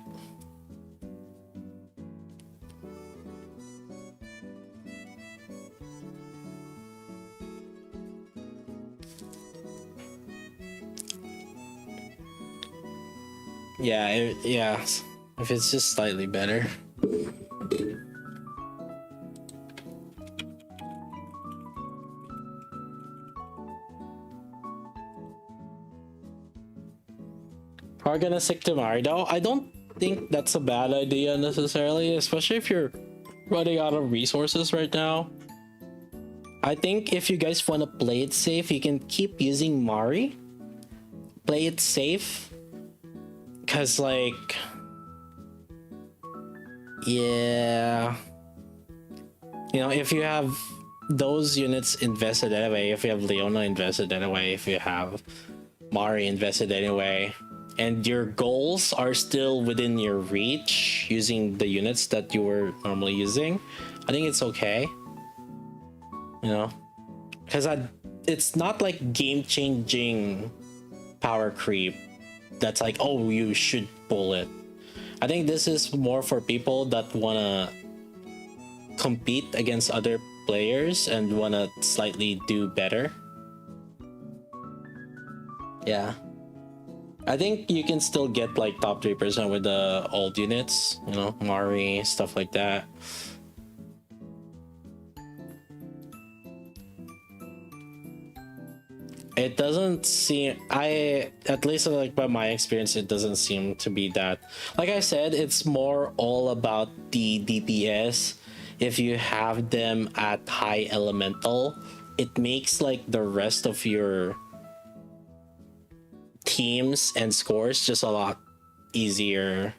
Yeah, yeah, if it's just slightly better. Are gonna stick to Marido? I don't think that's a bad idea necessarily, especially if you're running out of resources right now. I think if you guys want to play it safe, you can keep using Mari. Play it safe. Cause like, yeah, you know, if you have those units invested anyway, if you have Leona invested anyway, if you have Mari invested anyway, and your goals are still within your reach using the units that you were normally using, I think it's okay. You know, because it's not like game changing power creep that's like, oh, you should pull it. I think this is more for people that wanna compete against other players and wanna slightly do better. Yeah, I think you can still get like top 3% with the old units, you know, Mari, stuff like that. It doesn't seem, I at least like by my experience, it doesn't seem to be that. Like I said, it's more all about the DPS. If you have them at high elemental, it makes like the rest of your teams and scores just a lot easier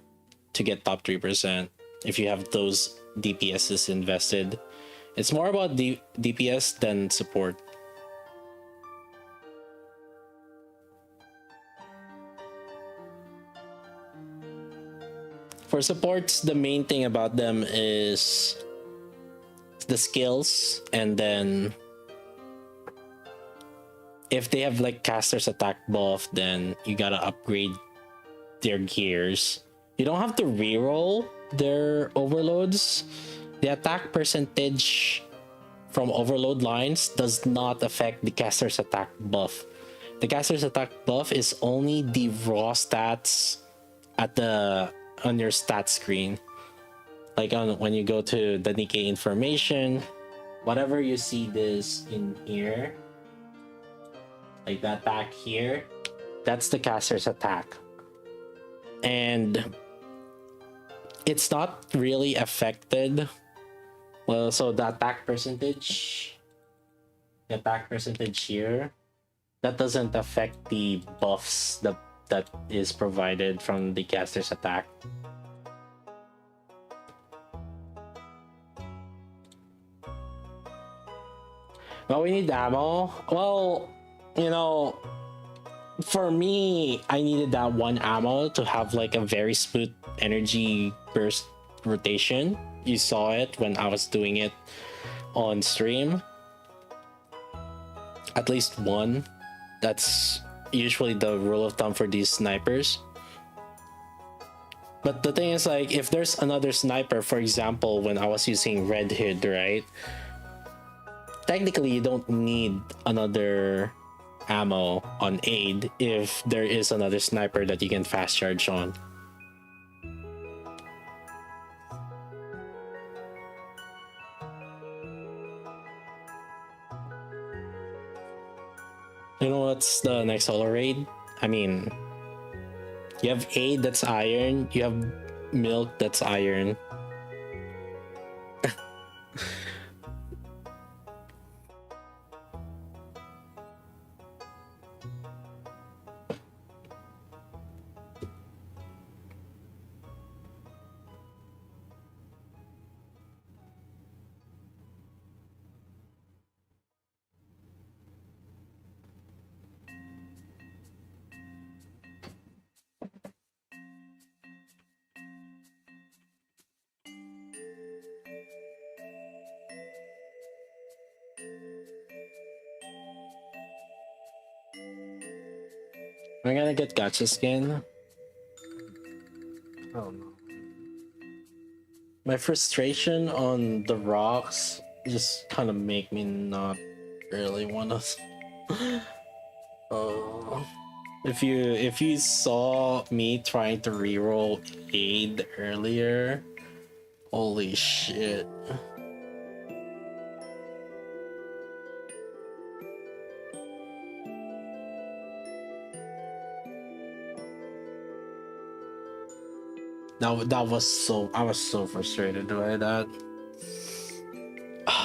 to get top 3% if you have those DPSs invested. It's more about DPS than support. For supports, the main thing about them is the skills, and then if they have like caster's attack buff, then you gotta upgrade their gears. You don't have to reroll their overloads. The attack percentage from overload lines does not affect the caster's attack buff. The caster's attack buff is only the raw stats at the on your stat screen. Like when you go to the Nikke information, whatever you see this in here, like that attack here, that's the caster's attack. And it's not really affected. Well, so the attack percentage here, that doesn't affect the buffs that is provided from the caster's attack. But we need ammo. Well, you know, for me, I needed that one ammo to have like a very smooth energy burst rotation. You saw it when I was doing it on stream. At least one. That's usually the rule of thumb for these snipers. But the thing is, like, if there's another sniper, for example, when I was using Red Hood, right? Technically, you don't need another ammo on ADE if there is another sniper that you can fast charge on. You know what's the next solo raid? I mean, you have ADE that's iron, you have milk that's iron. We're gonna get gacha skin. Oh no. My frustration on the rocks just kind of make me not really want to. Oh. If you saw me trying to reroll ADE earlier, holy shit. That was so, I was so frustrated by that.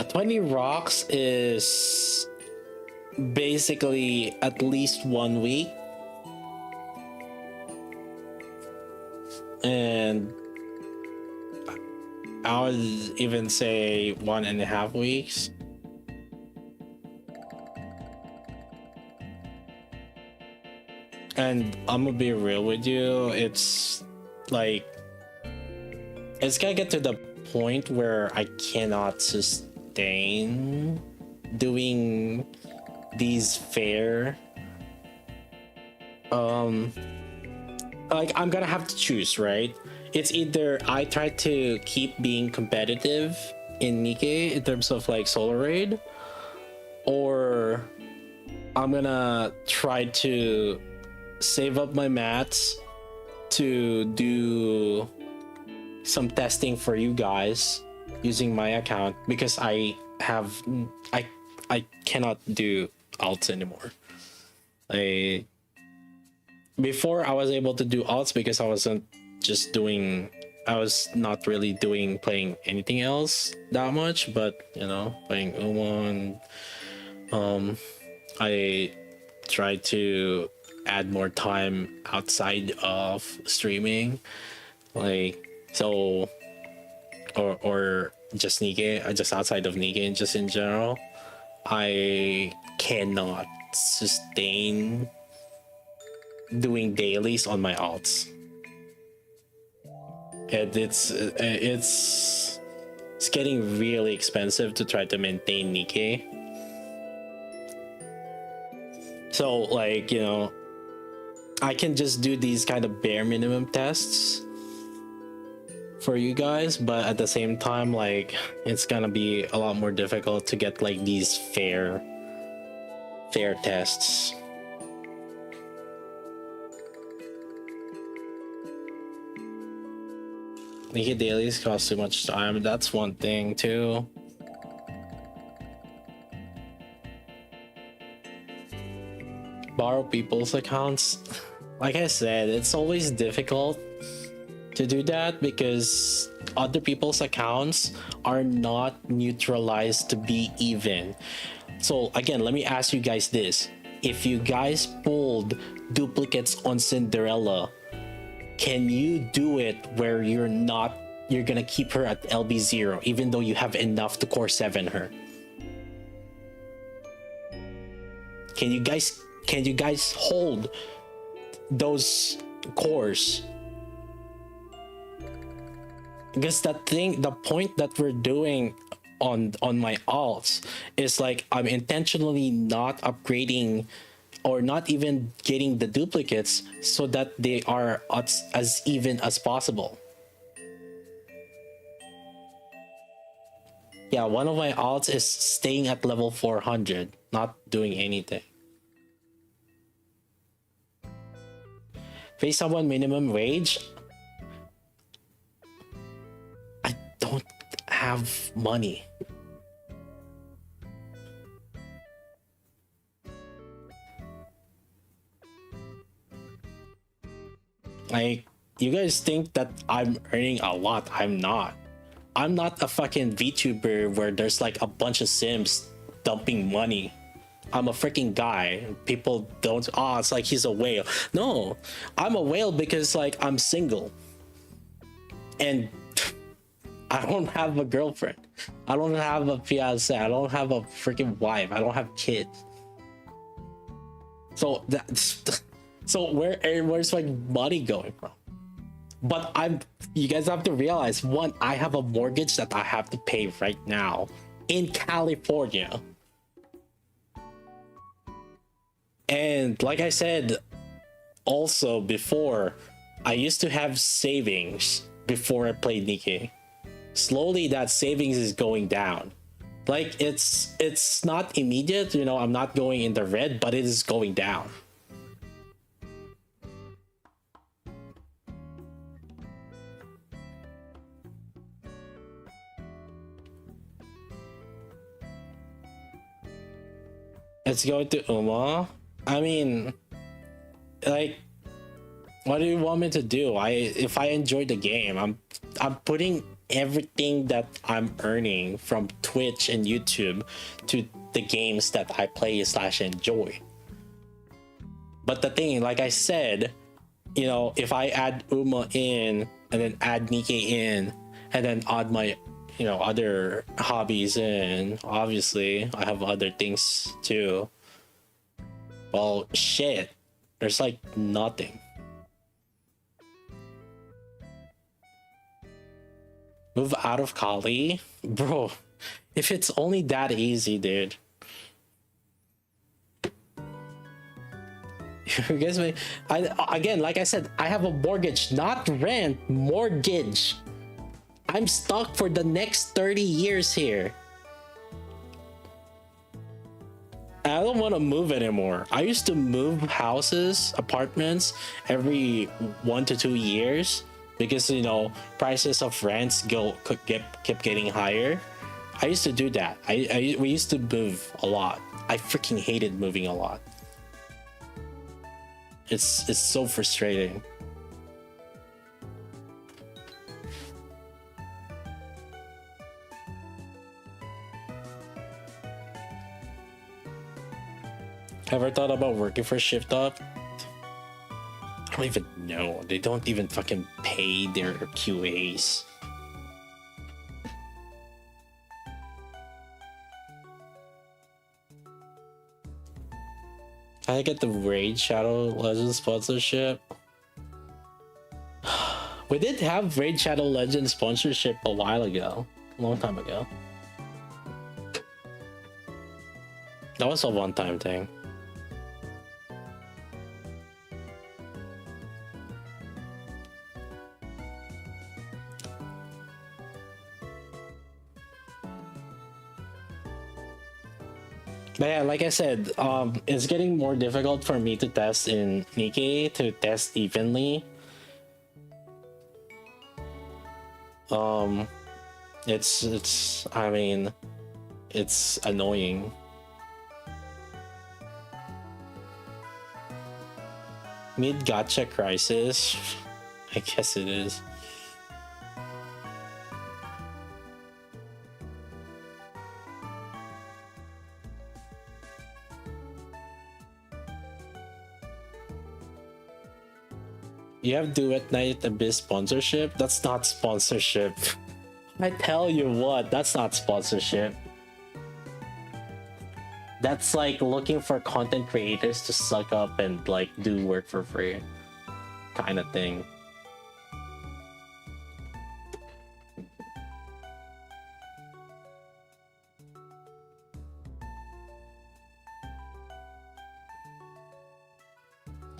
20 rocks is basically at least 1 week. And I would even say 1.5 weeks. And I'm gonna be real with you, it's like it's gonna get to the point where I cannot sustain doing these fair like I'm gonna have to choose, right? It's either I try to keep being competitive in Nikke in terms of like solo raid, or I'm gonna try to save up my mats to do some testing for you guys using my account, because I cannot do alts anymore. I Before I was able to do alts because I was not really playing anything else that much, but you know, playing Umon. I try to add more time outside of streaming, like so, or just Nikke, just outside of Nikke, and just in general. I cannot sustain doing dailies on my alts. It's getting really expensive to try to maintain Nikke. So like, you know, I can just do these kind of bare minimum tests for you guys, but at the same time, like, it's gonna be a lot more difficult to get like these fair tests. Nikke dailies cost too much time. That's one thing too. Borrow people's accounts. Like I said, it's always difficult to do that because other people's accounts are not neutralized to be even. So again, let me ask you guys this. If you guys pulled duplicates on Cinderella, can you do it where you're gonna keep her at LB0 even though you have enough to core 7 her? Can you guys hold those cores? Because the point that we're doing on my alts is like I'm intentionally not upgrading or not even getting the duplicates so that they are as even as possible. Yeah, one of my alts is staying at level 400, not doing anything. Face someone minimum wage. I don't have money. Like, you guys think that I'm earning a lot. I'm not. I'm not a fucking VTuber where there's like a bunch of Sims dumping money. I'm a freaking guy. People don't, oh, it's like he's a whale. No, I'm a whale because like I'm single. And I don't have a girlfriend. I don't have a fiance. I don't have a freaking wife. I don't have kids. So where's my money going from? But you guys have to realize, one, I have a mortgage that I have to pay right now in California. And like I said also before, I used to have savings before I played Nikke. Slowly that savings is going down. Like it's not immediate, you know, I'm not going in the red, but it is going down. It's going to Uma. I mean, like, what do you want me to do? If I enjoy the game, I'm putting everything that I'm earning from Twitch and YouTube to the games that I play / enjoy. But the thing, like I said, you know, if I add Uma in and then add Nikke in and then add my, you know, other hobbies in, obviously I have other things too. Well, shit, There's like nothing. Move out of Kali? Bro, if it's only that easy, dude. You guys may, again, like I said, I have a mortgage, not rent, mortgage. I'm stuck for the next 30 years here. I don't want to move anymore. I used to move houses, apartments every 1 to 2 years because prices of rents kept getting higher. I used to do that. We used to move a lot. I freaking hated moving a lot. It's so frustrating. Ever thought about working for Shift Up? I don't even know. They don't even fucking pay their QAs. Can I get the Raid Shadow Legends sponsorship? We did have Raid Shadow Legends sponsorship a while ago. A long time ago. That was a one-time thing. But yeah, like I said, it's getting more difficult for me to test in Nikke to test evenly. It's I mean, it's annoying. Mid gacha crisis? I guess it is. You have Duet Night Abyss sponsorship? That's not sponsorship. I tell you what, that's not sponsorship. That's like looking for content creators to suck up and like do work for free kind of thing.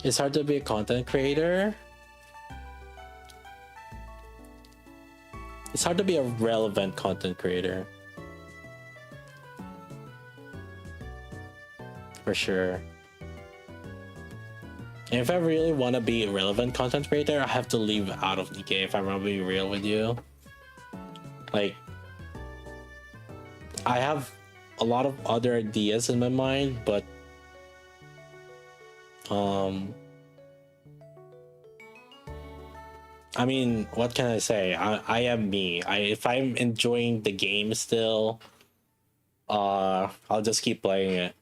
It's hard to be a content creator. It's hard to be a relevant content creator. For sure. And if I really want to be a relevant content creator, I have to leave out of Nikke if I want to be real with you. Like, I have a lot of other ideas in my mind, but I mean, what can I say? I am me. If I'm enjoying the game still, I'll just keep playing it.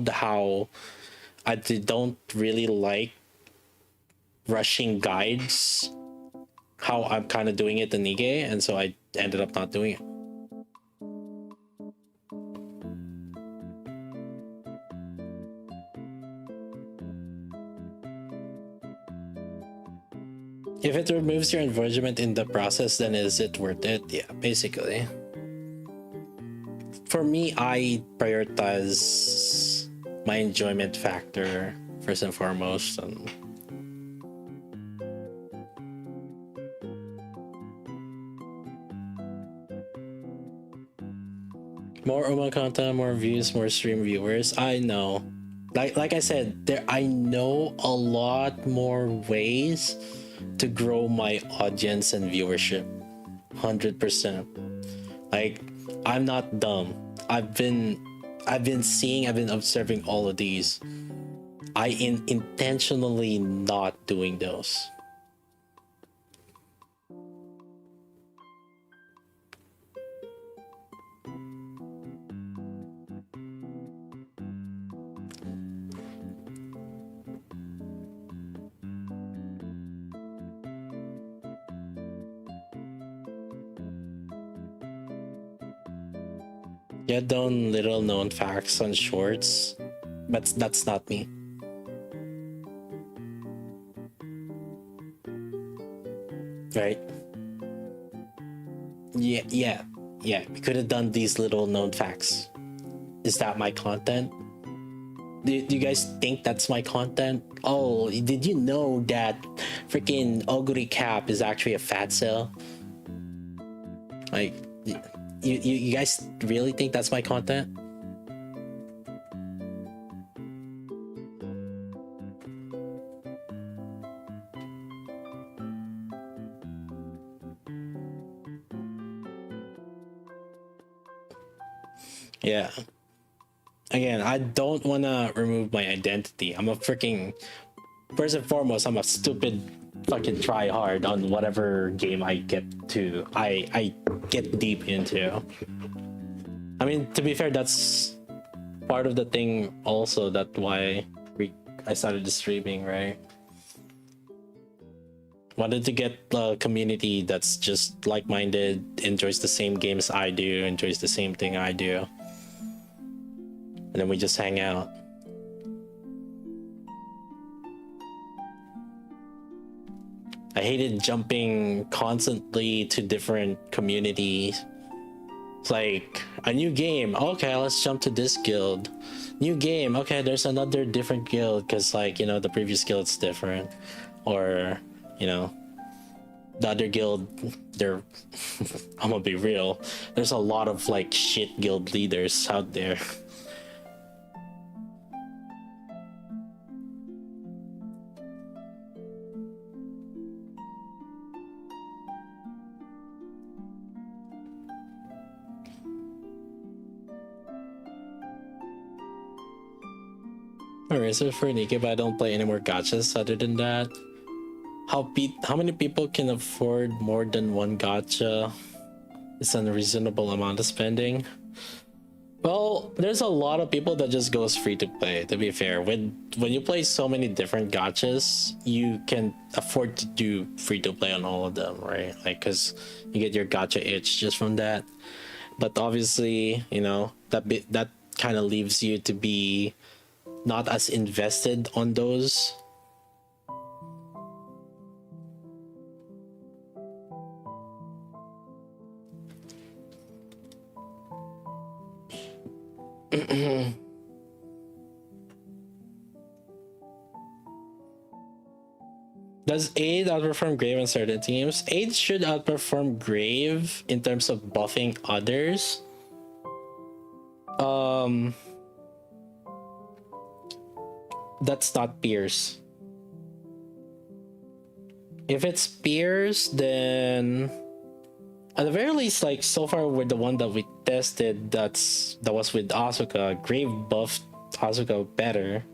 how don't really like rushing guides, how I'm kind of doing it in Nikke, and so I ended up not doing it. If it removes your enjoyment in the process, then is it worth it? Yeah, basically. For me, I prioritize my enjoyment factor first and foremost. And more Oma content, more views, more stream viewers. I know. Like I said, I know a lot more ways to grow my audience and viewership. 100%. Like, I'm not dumb. I've been observing all of these. Intentionally not doing those. Get down little known facts on shorts, but that's not me. Right? Yeah. We could have done these little known facts. Is that my content? Do you guys think that's my content? Oh, did you know that freaking Oguri Cap is actually a fat cell? Like, you guys really think that's my content? Yeah. Again, I don't want to remove my identity. I'm a freaking... First and foremost, I'm a stupid fucking try hard on whatever game I get to. I get deep into. I mean, to be fair, that's part of the thing also, that why I started the streaming, right? Wanted to get a community that's just like-minded, enjoys the same games I do, enjoys the same thing I do. And then we just hang out. I hated jumping constantly to different communities. It's like, a new game, okay, let's jump to this guild. New game, okay, there's another different guild, because, like, you know, the previous guild's different. Or, you know, the other guild, they're... I'm gonna be real. There's a lot of, like, shit guild leaders out there. Alright, so for Nikke, but I don't play any more gachas other than that. How many people can afford more than one gacha? It's an unreasonable amount of spending. Well, there's a lot of people that just goes free to play, to be fair. When you play so many different gachas, you can afford to do free to play on all of them, right? Like, because you get your gacha itch just from that. But obviously, you know, that kind of leaves you to be not as invested on those. Does ADE outperform Grave in certain teams? ADE should outperform Grave in terms of buffing others. That's not Pierce. If it's Pierce, then at the very least, like, so far with the one that we tested, that was with Asuka, Grave buffed Asuka better.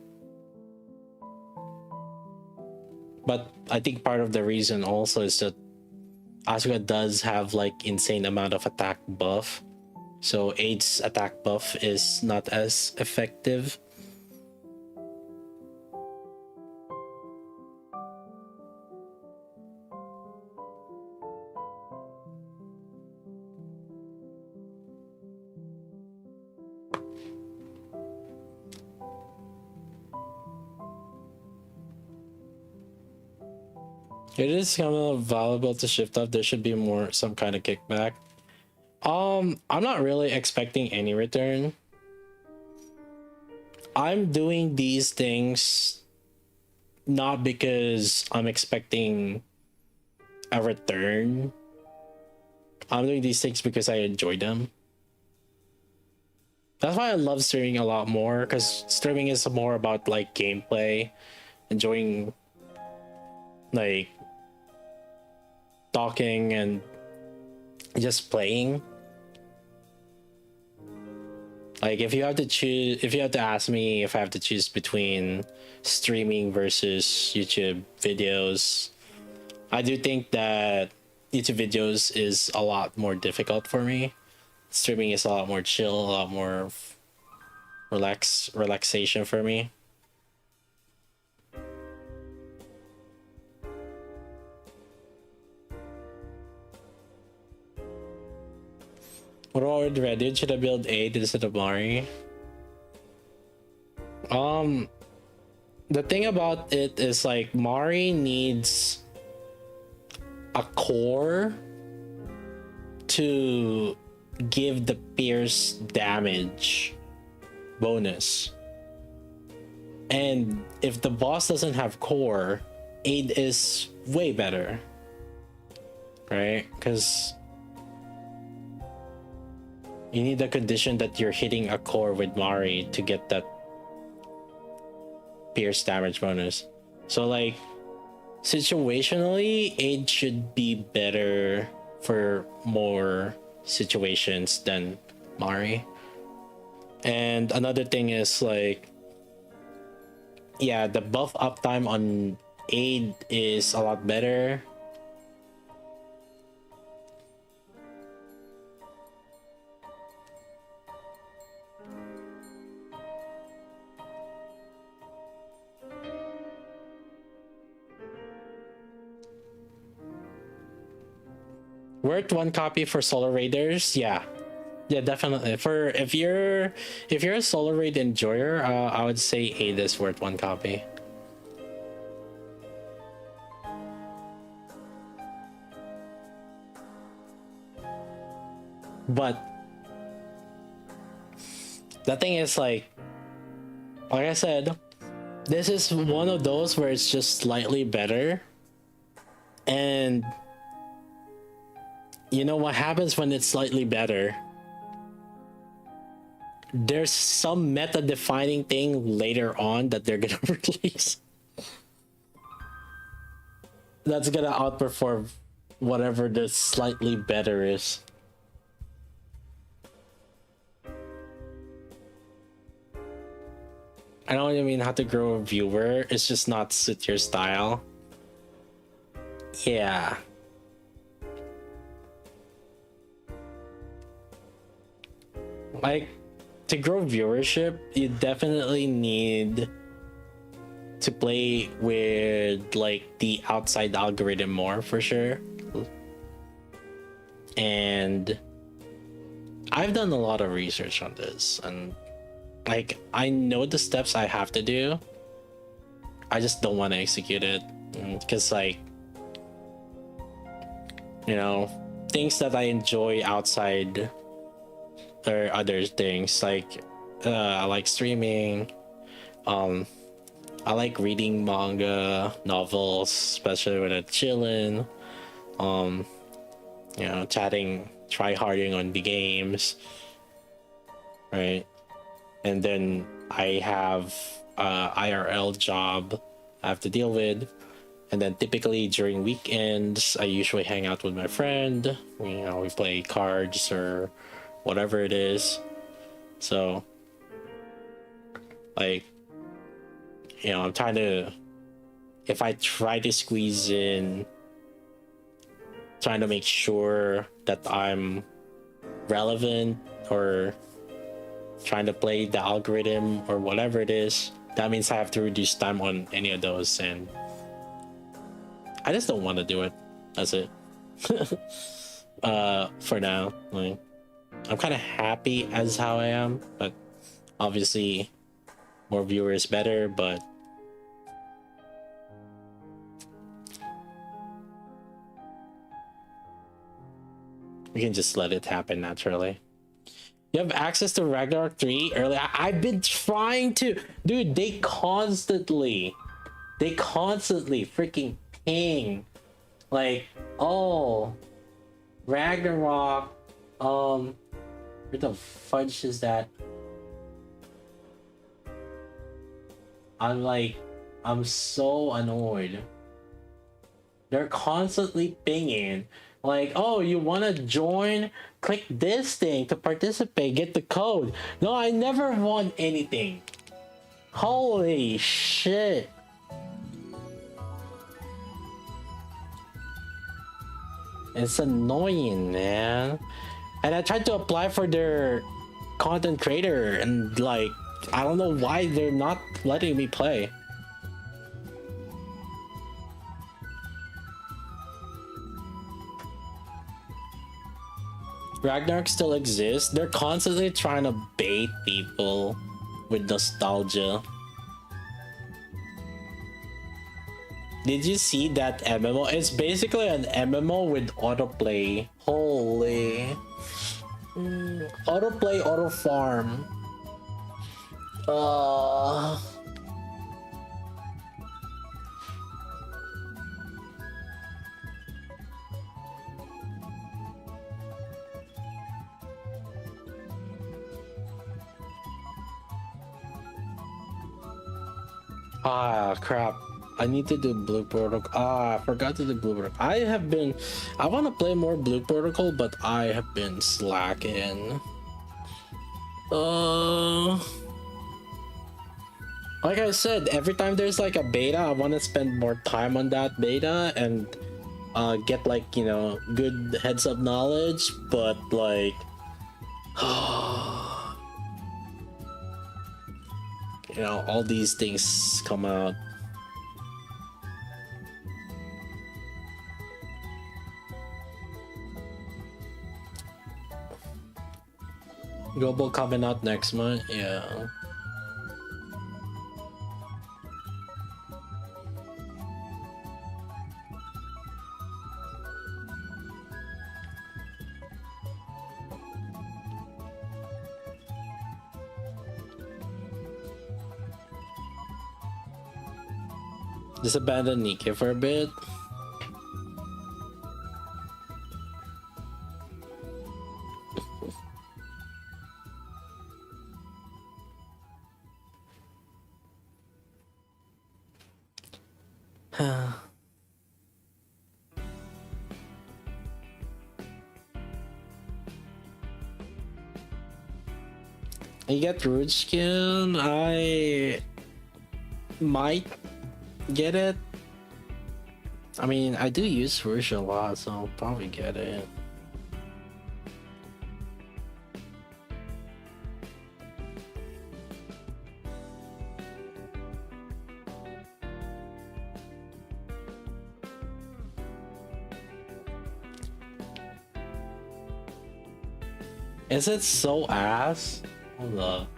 But I think part of the reason also is that Asuka does have, like, insane amount of attack buff, so ADE's attack buff is not as effective. It is kind of valuable to shift up. There should be more some kind of kickback. I'm not really expecting any return. I'm doing these things not because I'm expecting a return. I'm doing these things because I enjoy them. That's why I love streaming a lot more, because streaming is more about like gameplay, enjoying like talking and just playing. Like if you have to choose, if you have to ask me if I have to choose between streaming versus YouTube videos, I do think that YouTube videos is a lot more difficult for me. Streaming is a lot more chill, a lot more relaxation for me. What about Reddit? Should I build ADE instead of Mari? The thing about it is like Mari needs a core to give the pierce damage bonus. And if the boss doesn't have core, ADE is way better. Right? Because you need the condition that you're hitting a core with Mari to get that pierce damage bonus. So like situationally, ADE should be better for more situations than Mari. And another thing is like, yeah, the buff uptime on ADE is a lot better. Worth one copy for Solar Raiders, yeah, definitely. For if you're a Solar Raid enjoyer, I would say ADE is worth one copy. But the thing is, like I said, this is one of those where it's just slightly better. And you know what happens when it's slightly better? There's some meta defining thing later on that they're gonna release that's gonna outperform whatever the slightly better is. I don't even mean how to grow a viewer. It's just not suit your style. Yeah. Like, to grow viewership, you definitely need to play with like the outside algorithm more for sure. And I've done a lot of research on this, and like I know the steps I have to do. I just don't want to execute it because like, you know, things that I enjoy outside or other things like I like streaming, I like reading manga, novels, especially when I'm chilling, you know, chatting, try harding on the games, right? And then I have a IRL job I have to deal with, and then typically during weekends I usually hang out with my friend. You know, we play cards or whatever it is. So like, you know, I'm trying to, if I try to squeeze in, trying to make sure that I'm relevant or trying to play the algorithm or whatever it is, that means I have to reduce time on any of those, and I just don't want to do it. That's it. For now, like, I'm kind of happy as how I am, but obviously more viewers better. But We can just let it happen naturally. You have access to Ragnarok 3 early. I've been trying to, dude. They constantly freaking ping, like, oh, Ragnarok. Where the fudge is that? I'm so annoyed. They're constantly pinging. Like, oh, you want to join? Click this thing to participate. Get the code. No, I never want anything. Holy shit. It's annoying, man. And I tried to apply for their content creator, and like, I don't know why they're not letting me play. Ragnarok still exists. They're constantly trying to bait people with nostalgia. Did you see that MMO? It's basically an MMO with autoplay. Holy. Autoplay, auto farm. Ah, crap. I need to do Blue Protocol. I forgot to do Blue Protocol. I want to play more Blue Protocol, but I have been slacking. Like I said, every time there's like a beta, I want to spend more time on that beta and get like, you know, good heads up knowledge, but like you know, all these things come out. Global coming out next month, yeah. Just abandon Nikke for a bit. You get root skin. I might get it. I mean, I do use Rouge a lot, so I'll probably get it. Is it so ass? Hold up.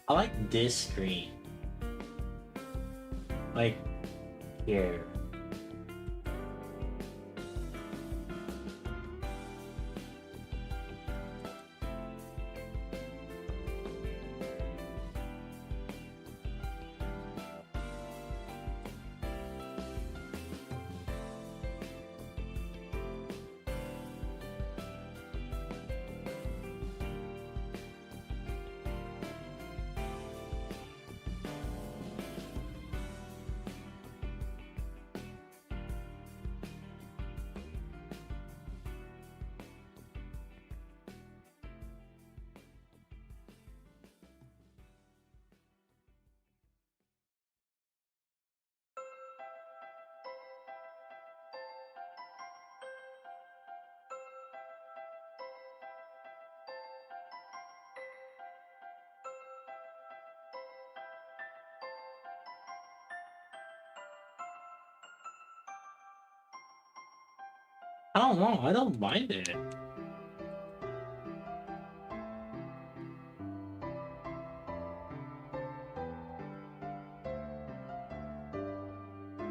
I like this screen. Like here. I don't know. I don't mind it.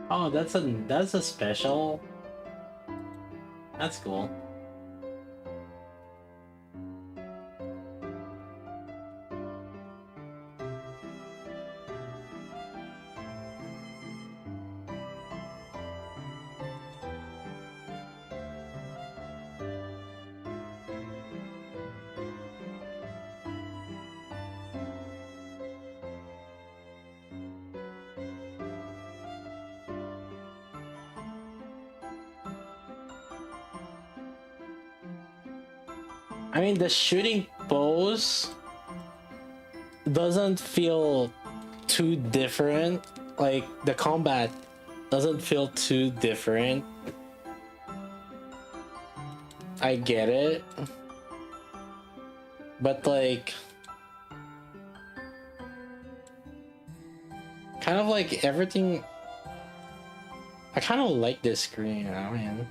Oh, that's a special. That's cool. I mean, the shooting pose doesn't feel too different. Like, the combat doesn't feel too different. I get it. But, like, kind of like everything. I kind of like this screen. I mean,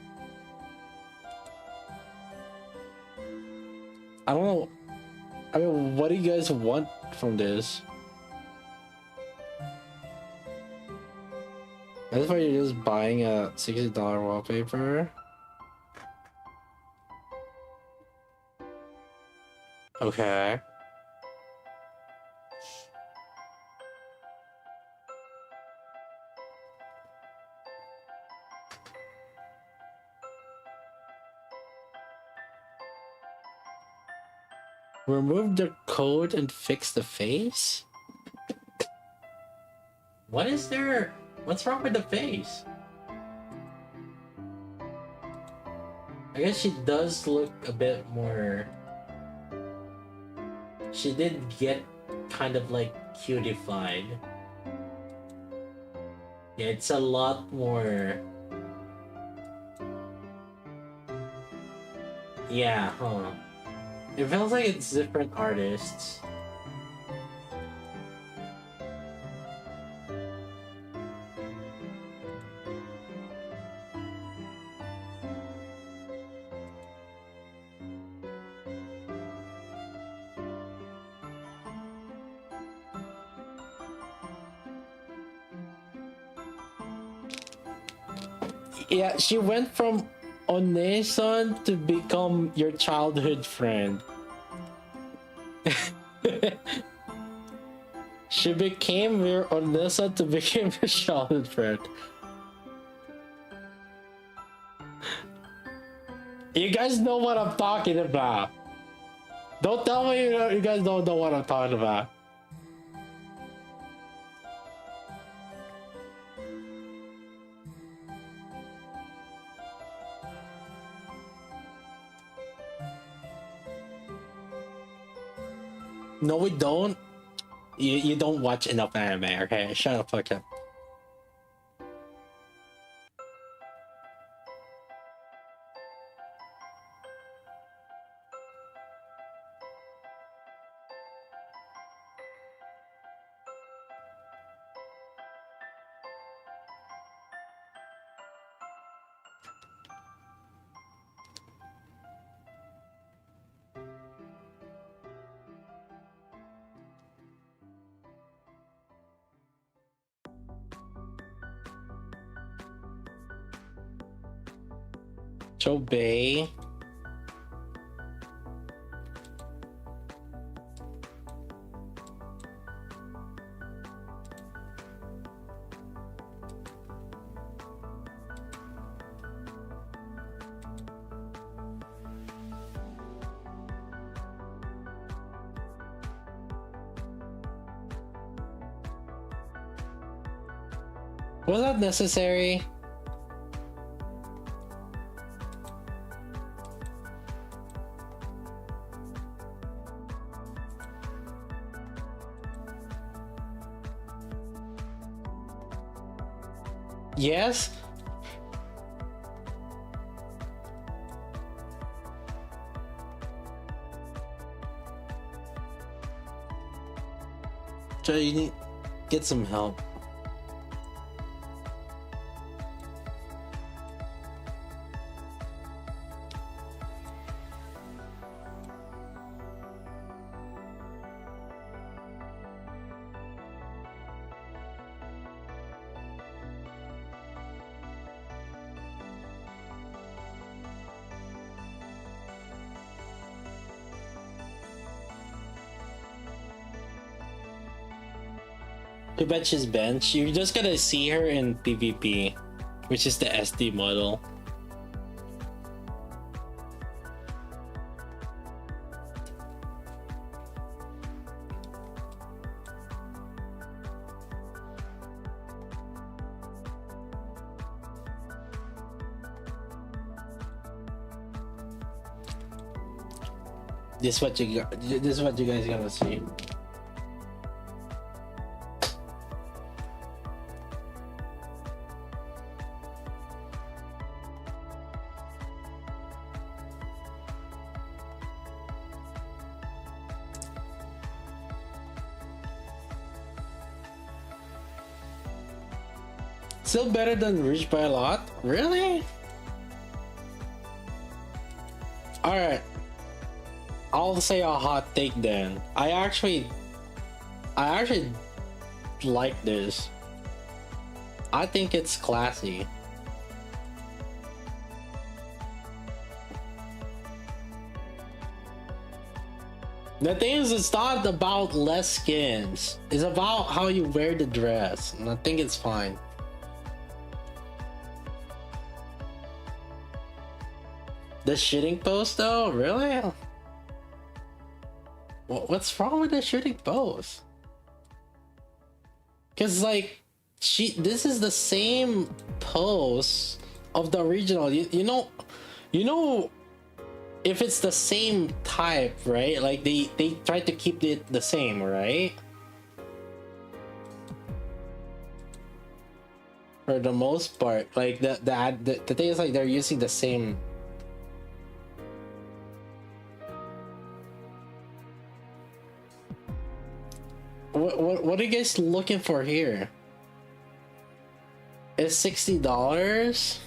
I don't know. I mean, what do you guys want from this? That's why you're just buying a $60 wallpaper. Okay. Remove the code and fix the face? What is there? What's wrong with the face? I guess she does look a bit more... She did get kind of like cutified. Yeah, it's a lot more... Yeah, huh. It feels like it's different artists. Yeah, she went from Onesan to become your childhood friend. She became your Onesan to become your childhood friend. You guys know what I'm talking about. Don't tell me you guys don't know what I'm talking about. No, we don't. You don't watch enough anime, okay? Shut the fuck up. Chobei. Was that necessary? Yes? Joe, you need get some help. Too bad she's bench. You're just gonna see her in PvP, which is the SD model. This is what you guys gonna see. Still better than Rouge by a lot? Really? Alright. I'll say a hot take then. I actually like this. I think it's classy. The thing is, it's not about less skins. It's about how you wear the dress. And I think it's fine. The shitting pose though? Really? What's wrong with the shooting pose? Cause like this is the same pose of the original. You know if it's the same type, right? Like they try to keep it the same, right? For the most part, like the thing is like they're using the same. What are you guys looking for here? It's $60.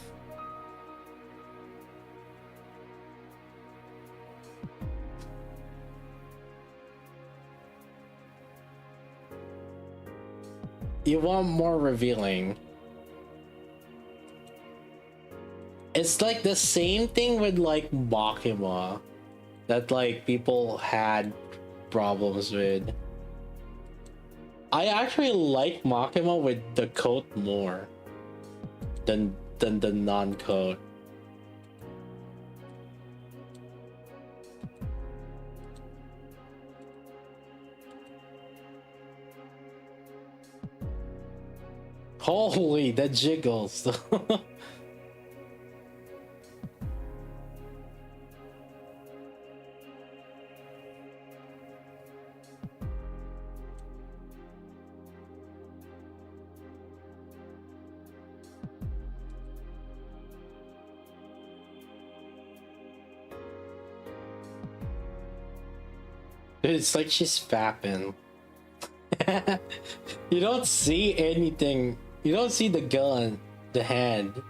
You want more revealing. It's like the same thing with like Makima that like people had problems with. I actually like Makima with the coat more than the non-coat. Holy, that jiggles. It's like she's fapping. You don't see anything. You don't see the gun, the hand.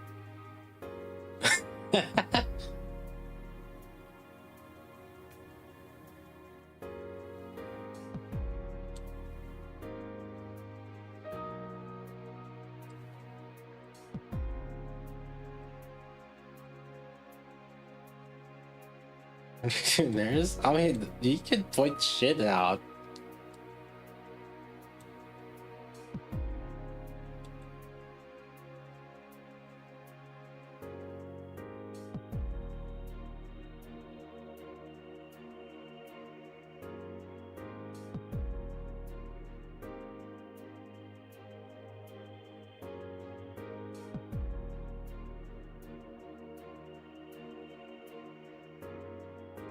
I mean, you can point shit out.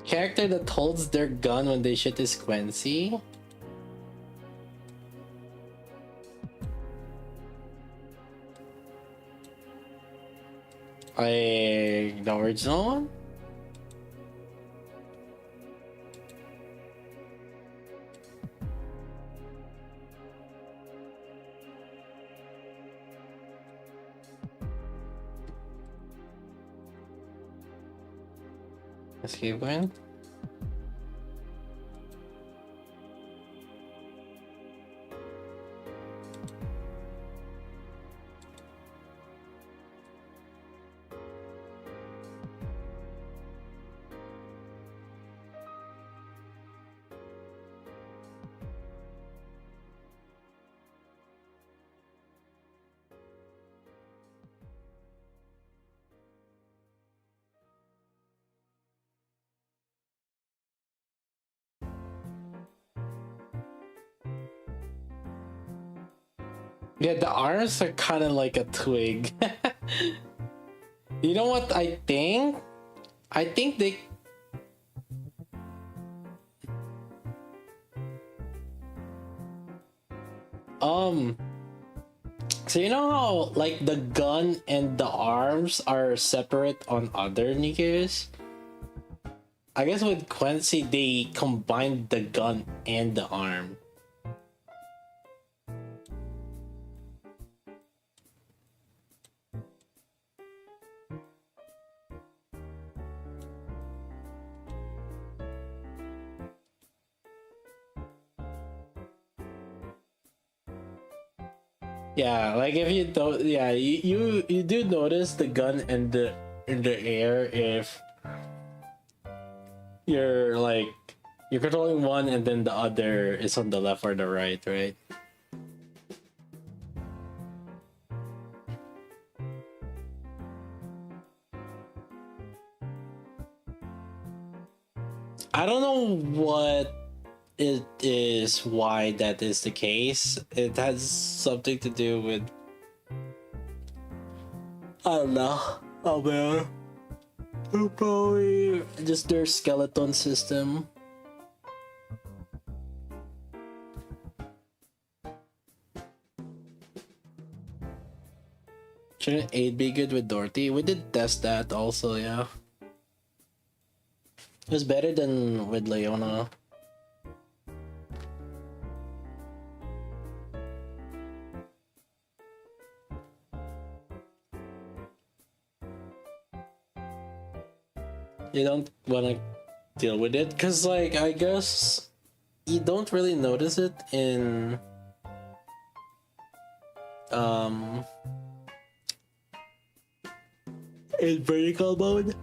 Character that holds their gun when they shoot is Quincy. The original one? Let's keep going. Yeah, the arms are kind of like a twig. You know what I think? I think they. Um. So you know how like the gun and the arms are separate on other Nikkes? I guess with Quincy they combined the gun and the arm. Yeah, like if you don't, yeah, you do notice the gun and the in the air if you're like you're controlling one and then the other is on the left or the right, right? I don't know what it is why that is the case. It has something to do with I don't know. Oh man. Probably just their skeleton system. Shouldn't 8 be good with Dorothy? We did test that also, yeah. It was better than with Leona. You don't want to deal with it because, like, I guess you don't really notice it um in vertical mode.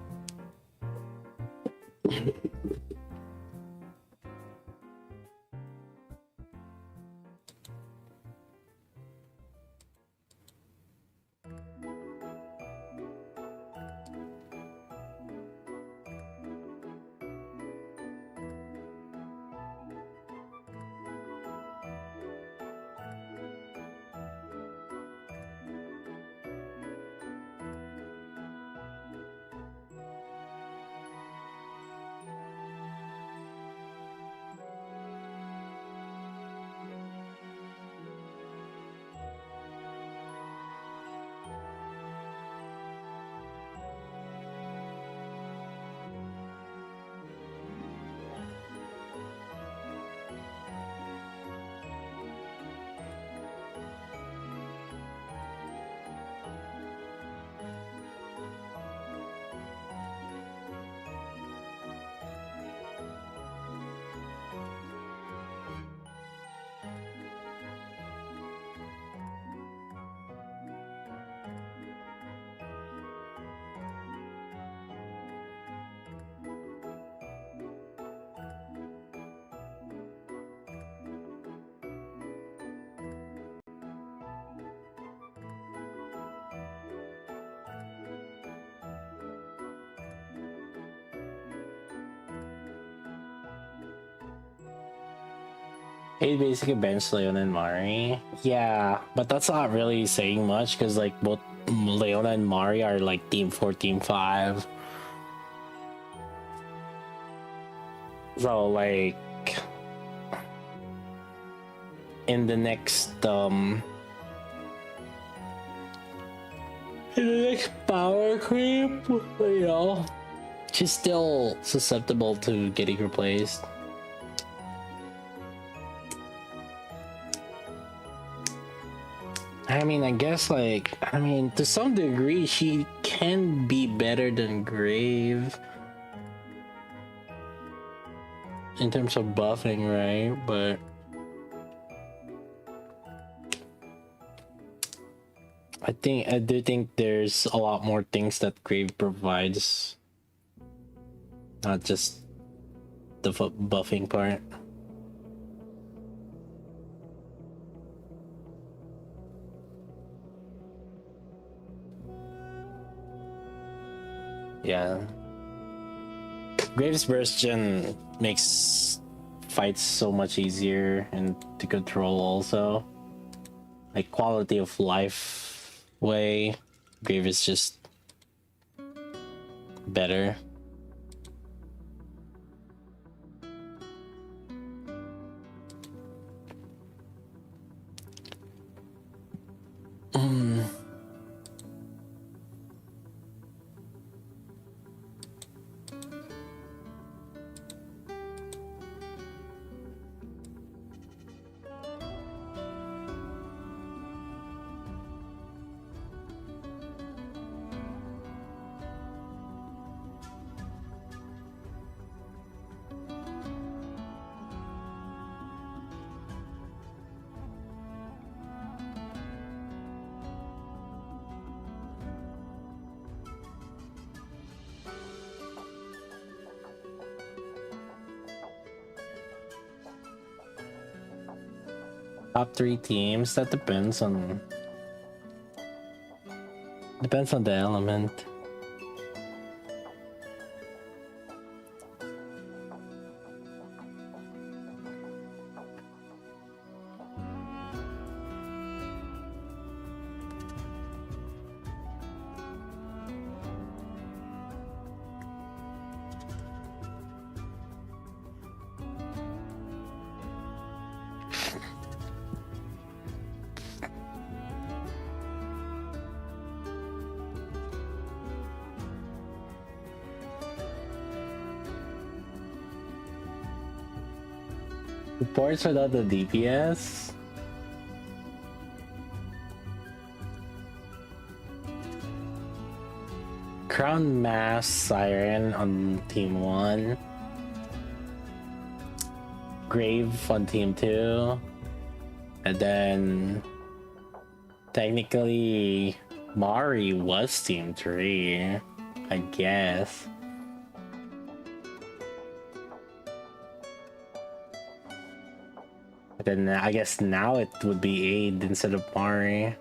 He basically benched Leona and Mari. Yeah, but that's not really saying much because like both Leona and Mari are like team 4, team 5. So like in the next power creep, you know, she's still susceptible to getting replaced. I mean, I guess, like, I mean, to some degree, she can be better than Grave in terms of buffing, right? But I do think there's a lot more things that Grave provides, not just the buffing part. Yeah. Graves Burst Gen makes fights so much easier and to control also. like quality of life way, Grave is just better. Top 3 teams, that depends on the element. Reports without the DPS? Crown Mass Siren on Team 1. Grave on Team 2. And then technically Mari was Team 3, I guess. But then I guess now it would be ADE instead of Mari.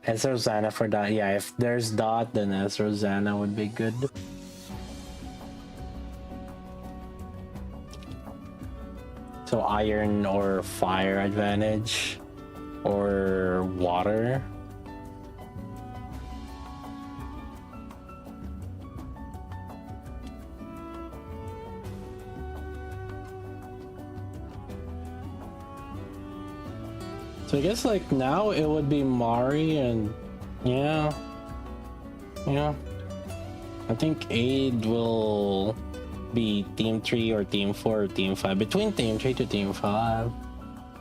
As Rosanna for that. Yeah, if there's Dot, then as Rosanna would be good. So iron or fire advantage or water. So I guess like now it would be Mari and yeah. I think ADE will be Team 3 or Team 4 or Team 5. Between Team 3 to Team 5.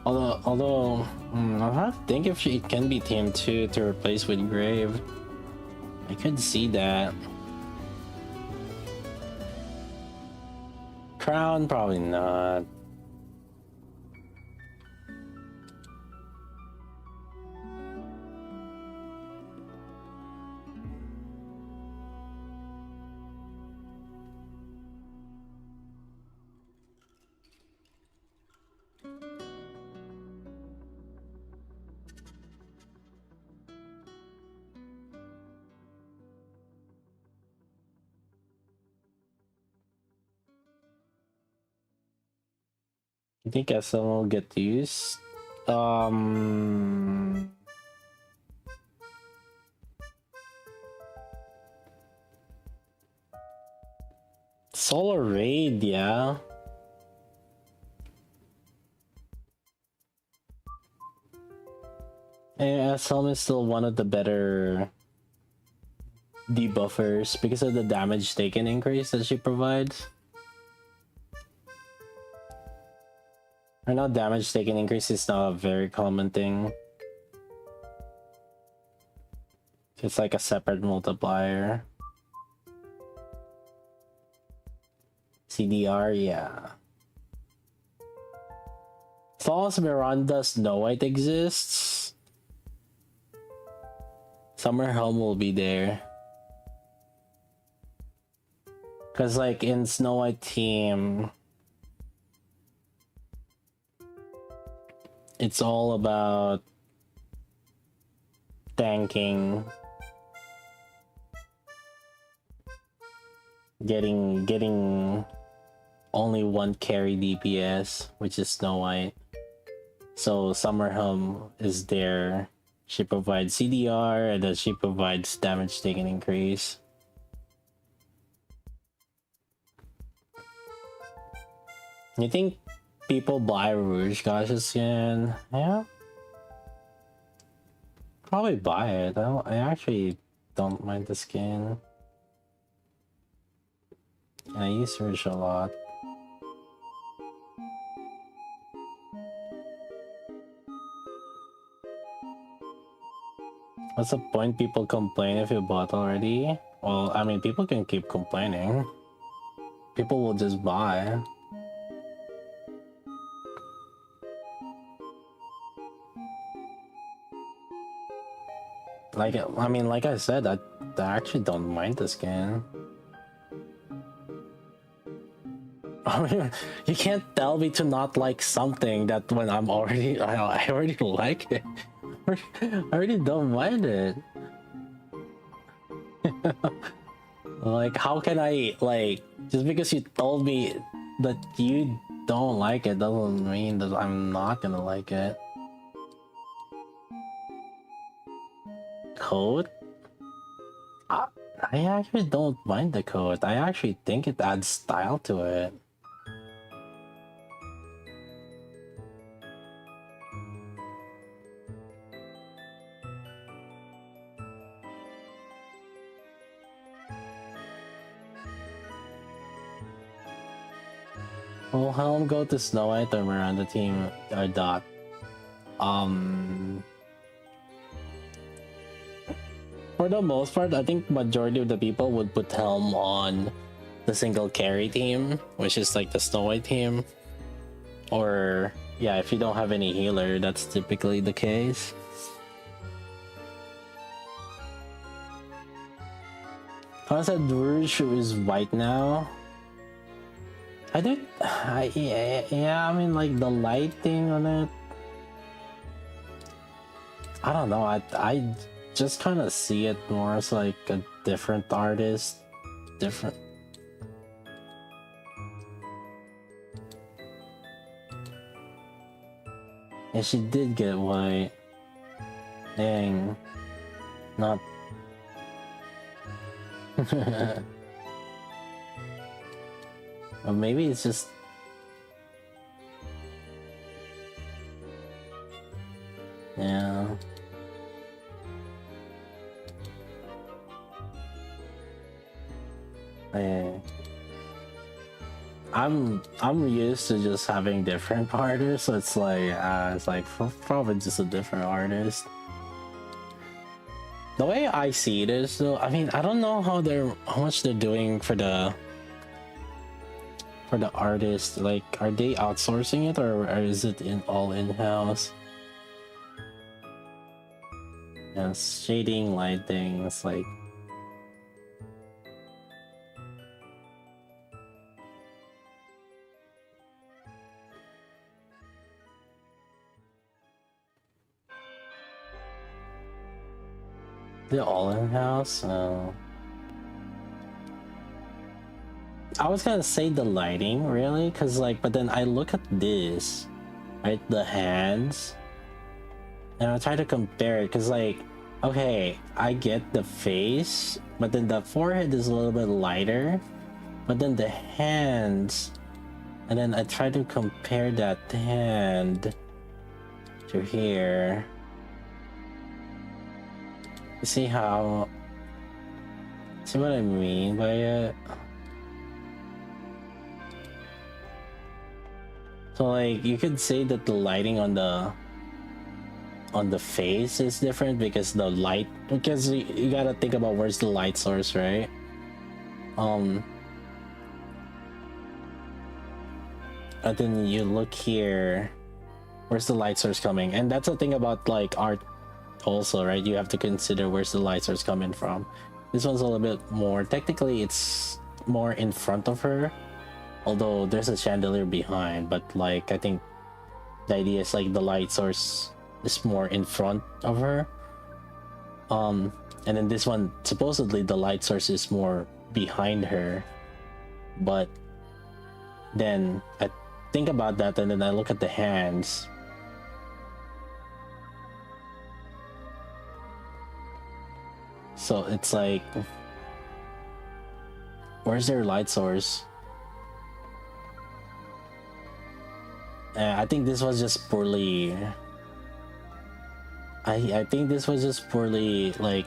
Although I'll have to think if she can be Team 2 to replace with Grave. I could see that. Crown, probably not. I think SM will get used. Solar Raid, yeah. And SM is still one of the better debuffers because of the damage taken increase that she provides. I know damage taken increase is not a very common thing. It's like a separate multiplier. CDR, yeah. As long as Miranda's Snow White exists, Summer Helm will be there. Cause like in Snow White team, it's all about tanking, getting only one carry DPS, which is Snow White. So Summerhelm is there. She provides CDR and then she provides damage taken increase. You think people buy Rouge Gash's skin? Yeah. Probably buy it. I actually don't mind the skin. I use Rouge a lot. What's the point people complain if you bought already? Well, I mean, people can keep complaining. People will just buy. Like, I mean, like I said, I actually don't mind the skin. I mean, you can't tell me to not like something that when I'm already, I already like it. I already don't mind it. Like, how can I, like, just because you told me that you don't like it doesn't mean that I'm not gonna like it. Coat? I actually don't mind the coat. I actually think it adds style to it. Will Helm go to Snow White or Miranda team or Dot? For the most part, I think majority of the people would put Helm on the single carry team, which is like the Snow White team. Or yeah, if you don't have any healer, that's typically the case. I said Rouge is white now. Yeah, I mean, like the lighting on it. I don't know. I just kind of see it more as like a different artist, different. Yeah, she did get white. Dang, not. Or maybe it's just. Yeah. I'm used to just having different artists, so it's like probably just a different artist. The way I see it is though, I mean, I don't know how much they're doing for the artist. Like, are they outsourcing it or is it all in-house? Yes, shading, lighting, it's like. They're all in-house? I was gonna say the lighting, really, because like, but then I look at this, right, the hands, and I try to compare it, because like, okay, I get the face, but then the forehead is a little bit lighter, but then the hands, and then I try to compare that hand to here. You see how? See what I mean by it? So like, you could say that the lighting on the face is different because the light, because you gotta think about where's the light source, right? And then you look here, where's the light source coming? And that's the thing about like art also, right? You have to consider where's the light source coming from. This one's a little bit more, technically it's more in front of her, although there's a chandelier behind, but like I think the idea is like the light source is more in front of her, and then this one supposedly the light source is more behind her. But then I think about that and then I look at the hands, So it's like, where's their light source? I think this was just poorly. I think this was just poorly, like,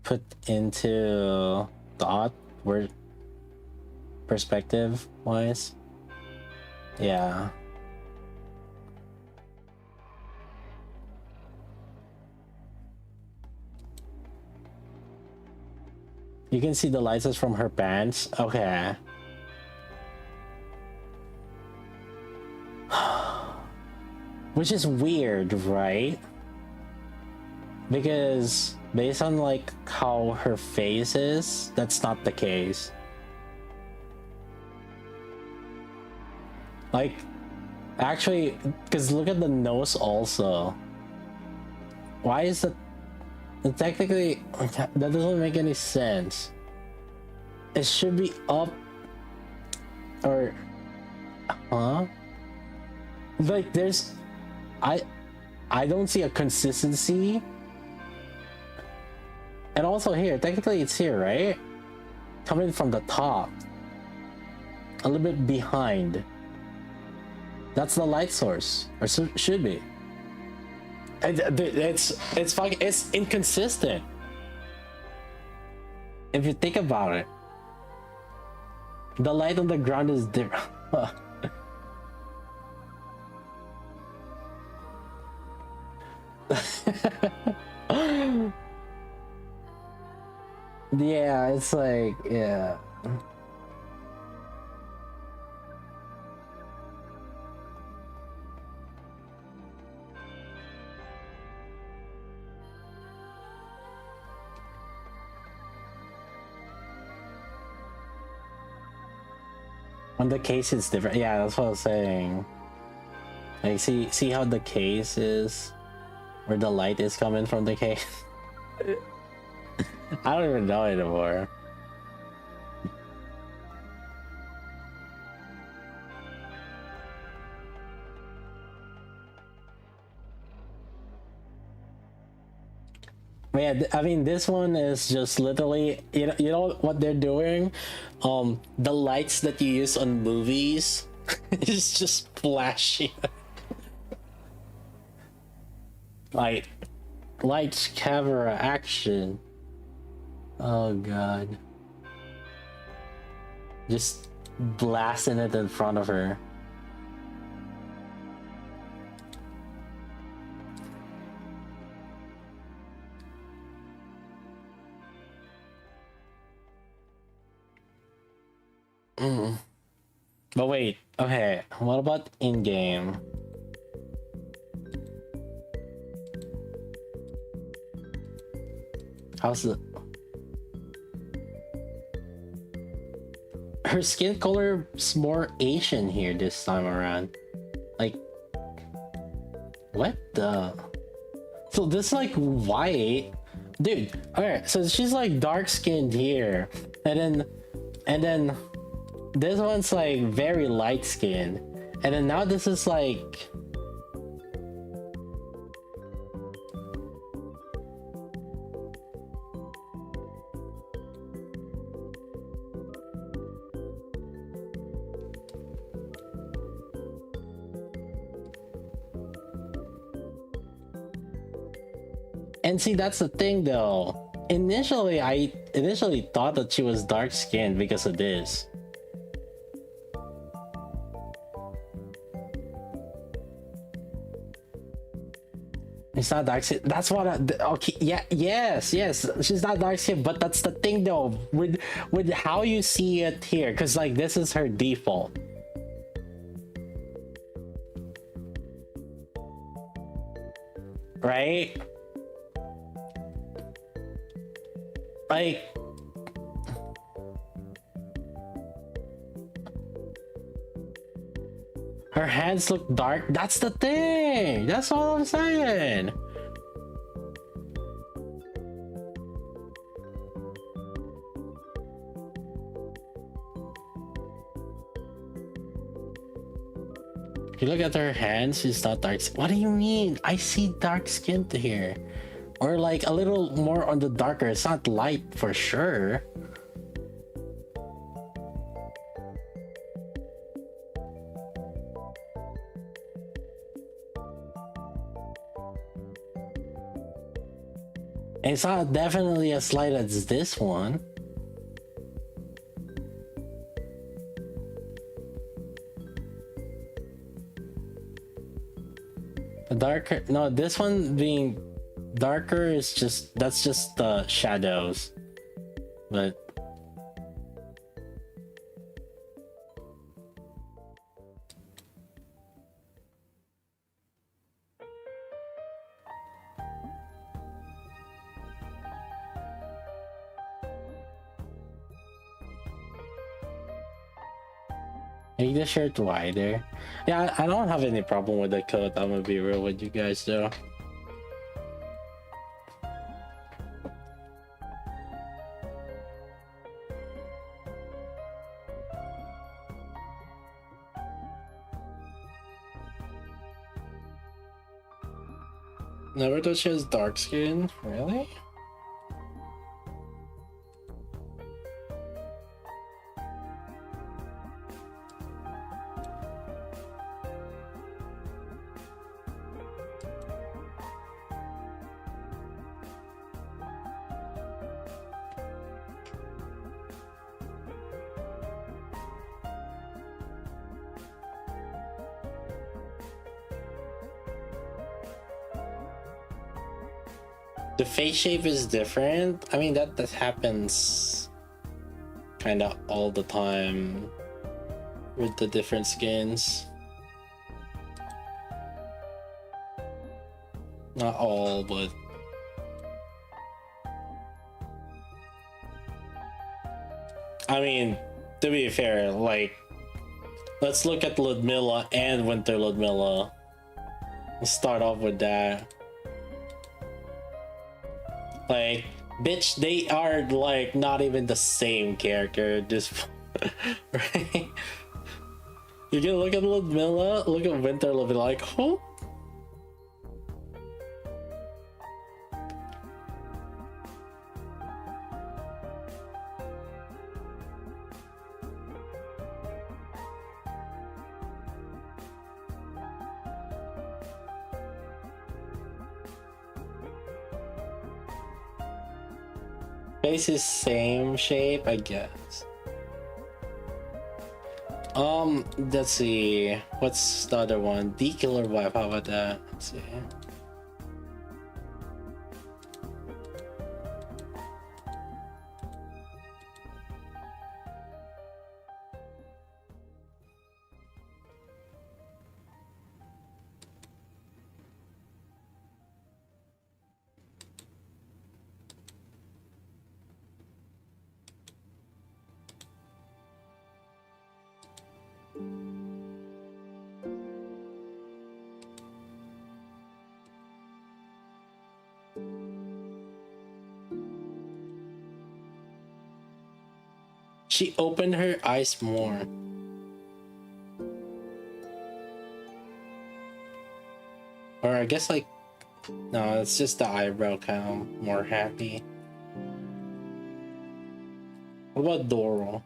put into thought, where perspective wise. Yeah. You can see the lights from her pants. Okay. Which is weird, right? Because based on like how her face is, that's not the case. Like, actually, because look at the nose also. Why is that? Technically, that doesn't make any sense. It should be up, or, huh? Like, there's, I don't see a consistency. And also here, technically it's here, right? Coming from the top, a little bit behind. That's the light source, or should be. It's inconsistent. If you think about it, the light on the ground is different. Yeah, it's like, yeah. On the case it's different. Yeah, that's what I was saying. Like, see how the case is, where the light is coming from the case. I don't even know anymore. But yeah, I mean, this one is just literally, you know what they're doing? The lights that you use on movies is just flashing. Like, lights, camera, action. Oh god. Just blasting it in front of her. But wait, okay, what about in-game? How's the... Her skin color's more Asian here this time around. Like, what the... So this like white... Dude, alright, so she's like dark-skinned here. And then this one's like very light-skinned. And then now this is like... And see, that's the thing though. I initially thought that she was dark-skinned because of this. It's not dark skin. That's what okay, yeah, yes. She's not dark skin, but that's the thing though, with how you see it here, because like this is her default. Right? Like, her hands look dark. That's the thing. That's all I'm saying. If you look at her hands, she's not dark. What do you mean? I see dark skin to here. Or like a little more on the darker. It's not light for sure. It's not definitely as light as this one. The darker, no, this one being darker is just, that's just the shadows. But make the shirt wider. Yeah, I don't have any problem with the coat. I'm gonna be real with you guys though. Never thought she has dark skin? Really? The face shape is different. I mean, that happens kind of all the time with the different skins. Not all, but I mean, to be fair, like, let's look at Ludmilla and Winter Ludmilla. Let's start off with that. Like, bitch, they are like not even the same character. Just right? You can look at Ludmilla, look at Winter Ludmilla, like, who? Face is same shape, I guess. Let's see. What's the other one? D Killer Wife, how about that? Let's see. She opened her eyes more. Or I guess like, no, it's just the eyebrow kind of more happy. What about Doro?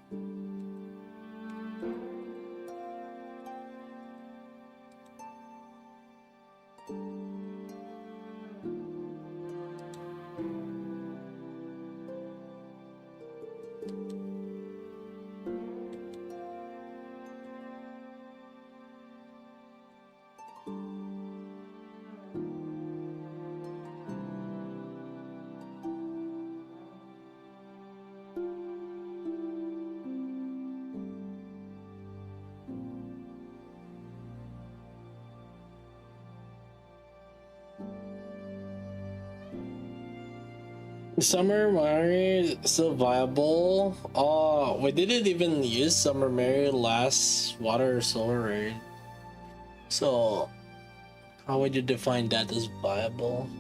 Summer Mary still viable? Oh, we didn't even use Summer Mary last Water Solar Raid. So, how would you define that as viable?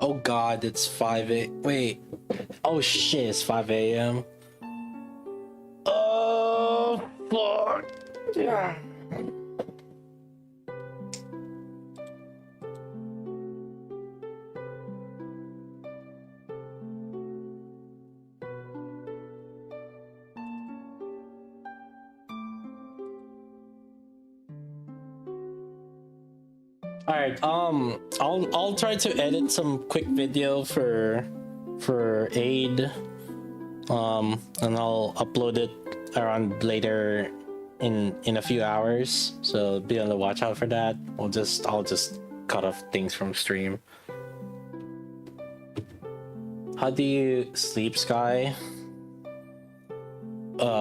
Oh god, it's 5 wait. Oh shit, it's 5 a.m. Oh fuck. Yeah. All right. I'll try to edit some quick video for ADE. And I'll upload it around later in a few hours. So be on the watch out for that. I'll just cut off things from stream. How do you sleep, Sky?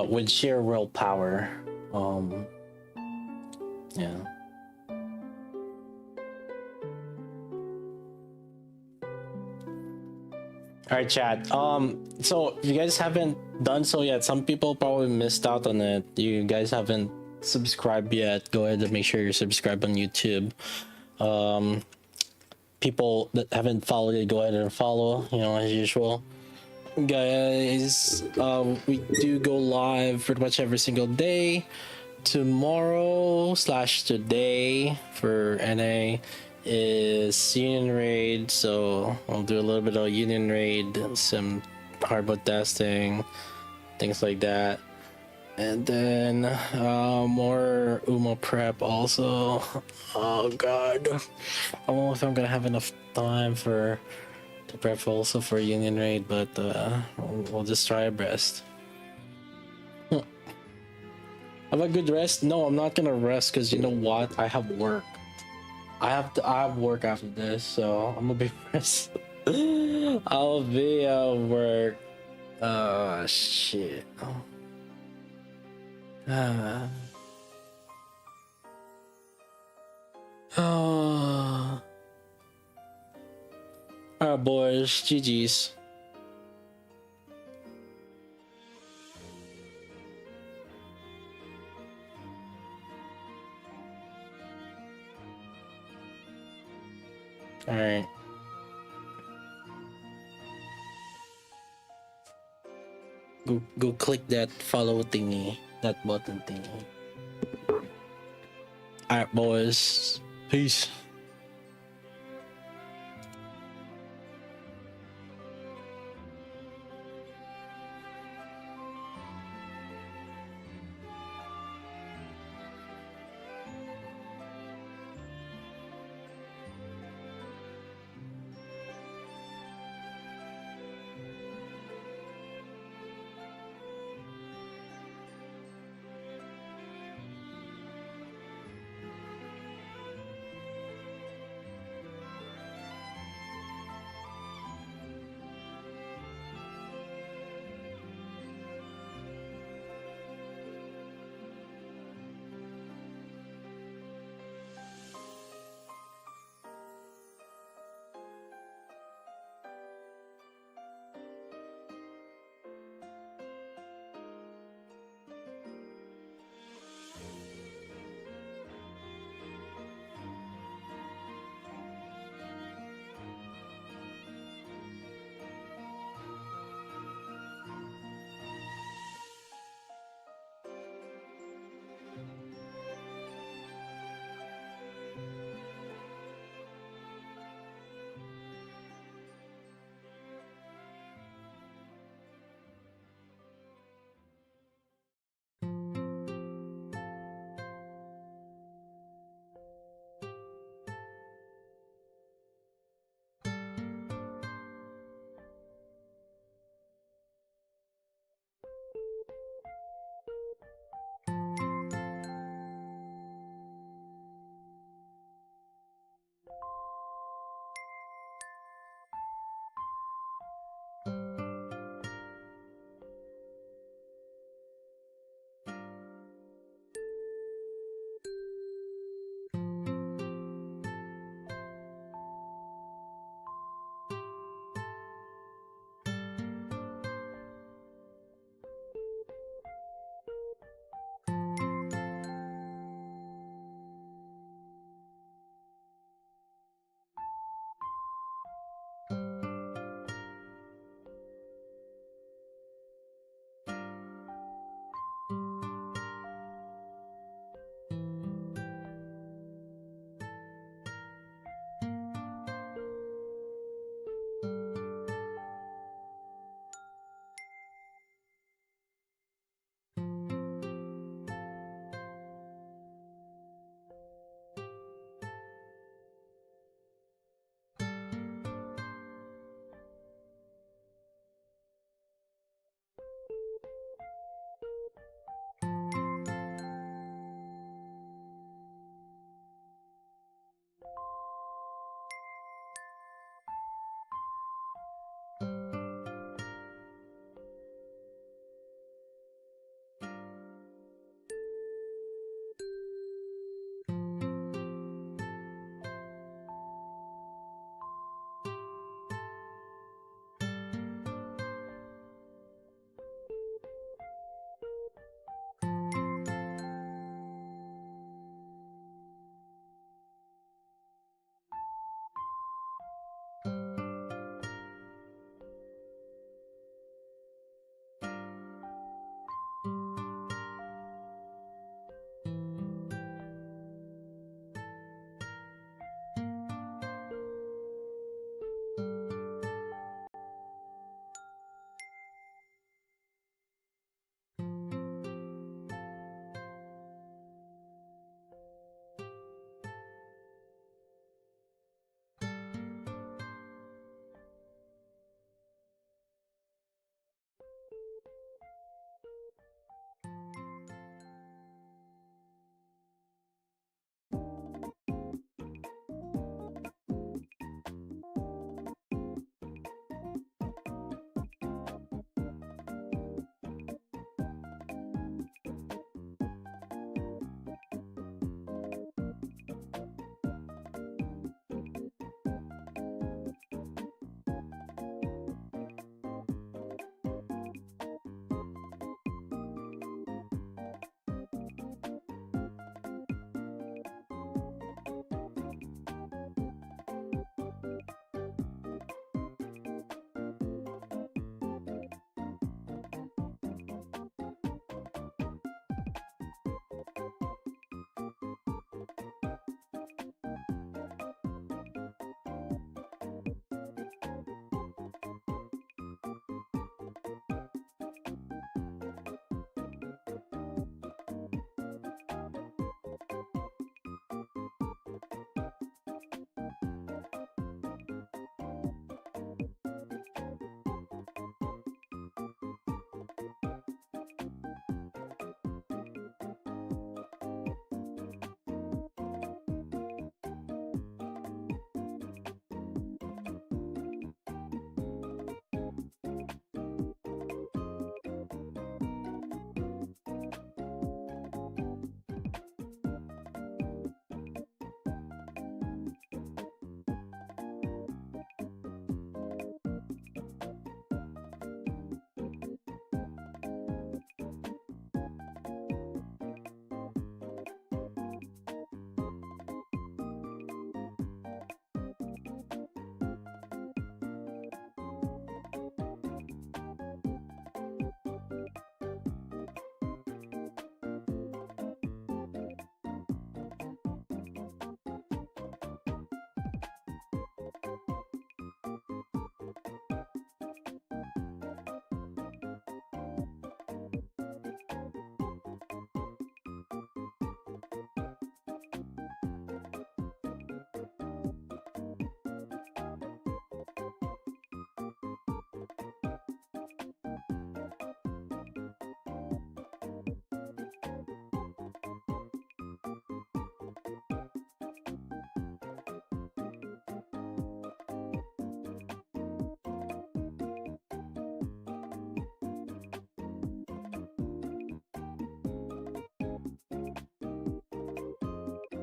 With sheer willpower. Yeah. All right, chat. So if you guys haven't done so yet, some people probably missed out on it. You guys haven't subscribed yet. Go ahead and make sure you're subscribed on YouTube. People that haven't followed it, go ahead and follow. You know, as usual. Guys, we do go live pretty much every single day. Tomorrow/today for NA is Union Raid, so I'll do a little bit of Union Raid, some hardboard testing, things like that, and then more UMA prep also. Oh god, I don't know if I'm gonna have enough time for to prep also for Union Raid, but we'll just try our best. Have a good rest? No, I'm not gonna rest because you know what? I have work. I have work after this, so I'm gonna be rest. I'll be at work. Shit. Alright, boys. GG's. All right. Go click that follow thingy, that button thingy. All right, boys. Peace.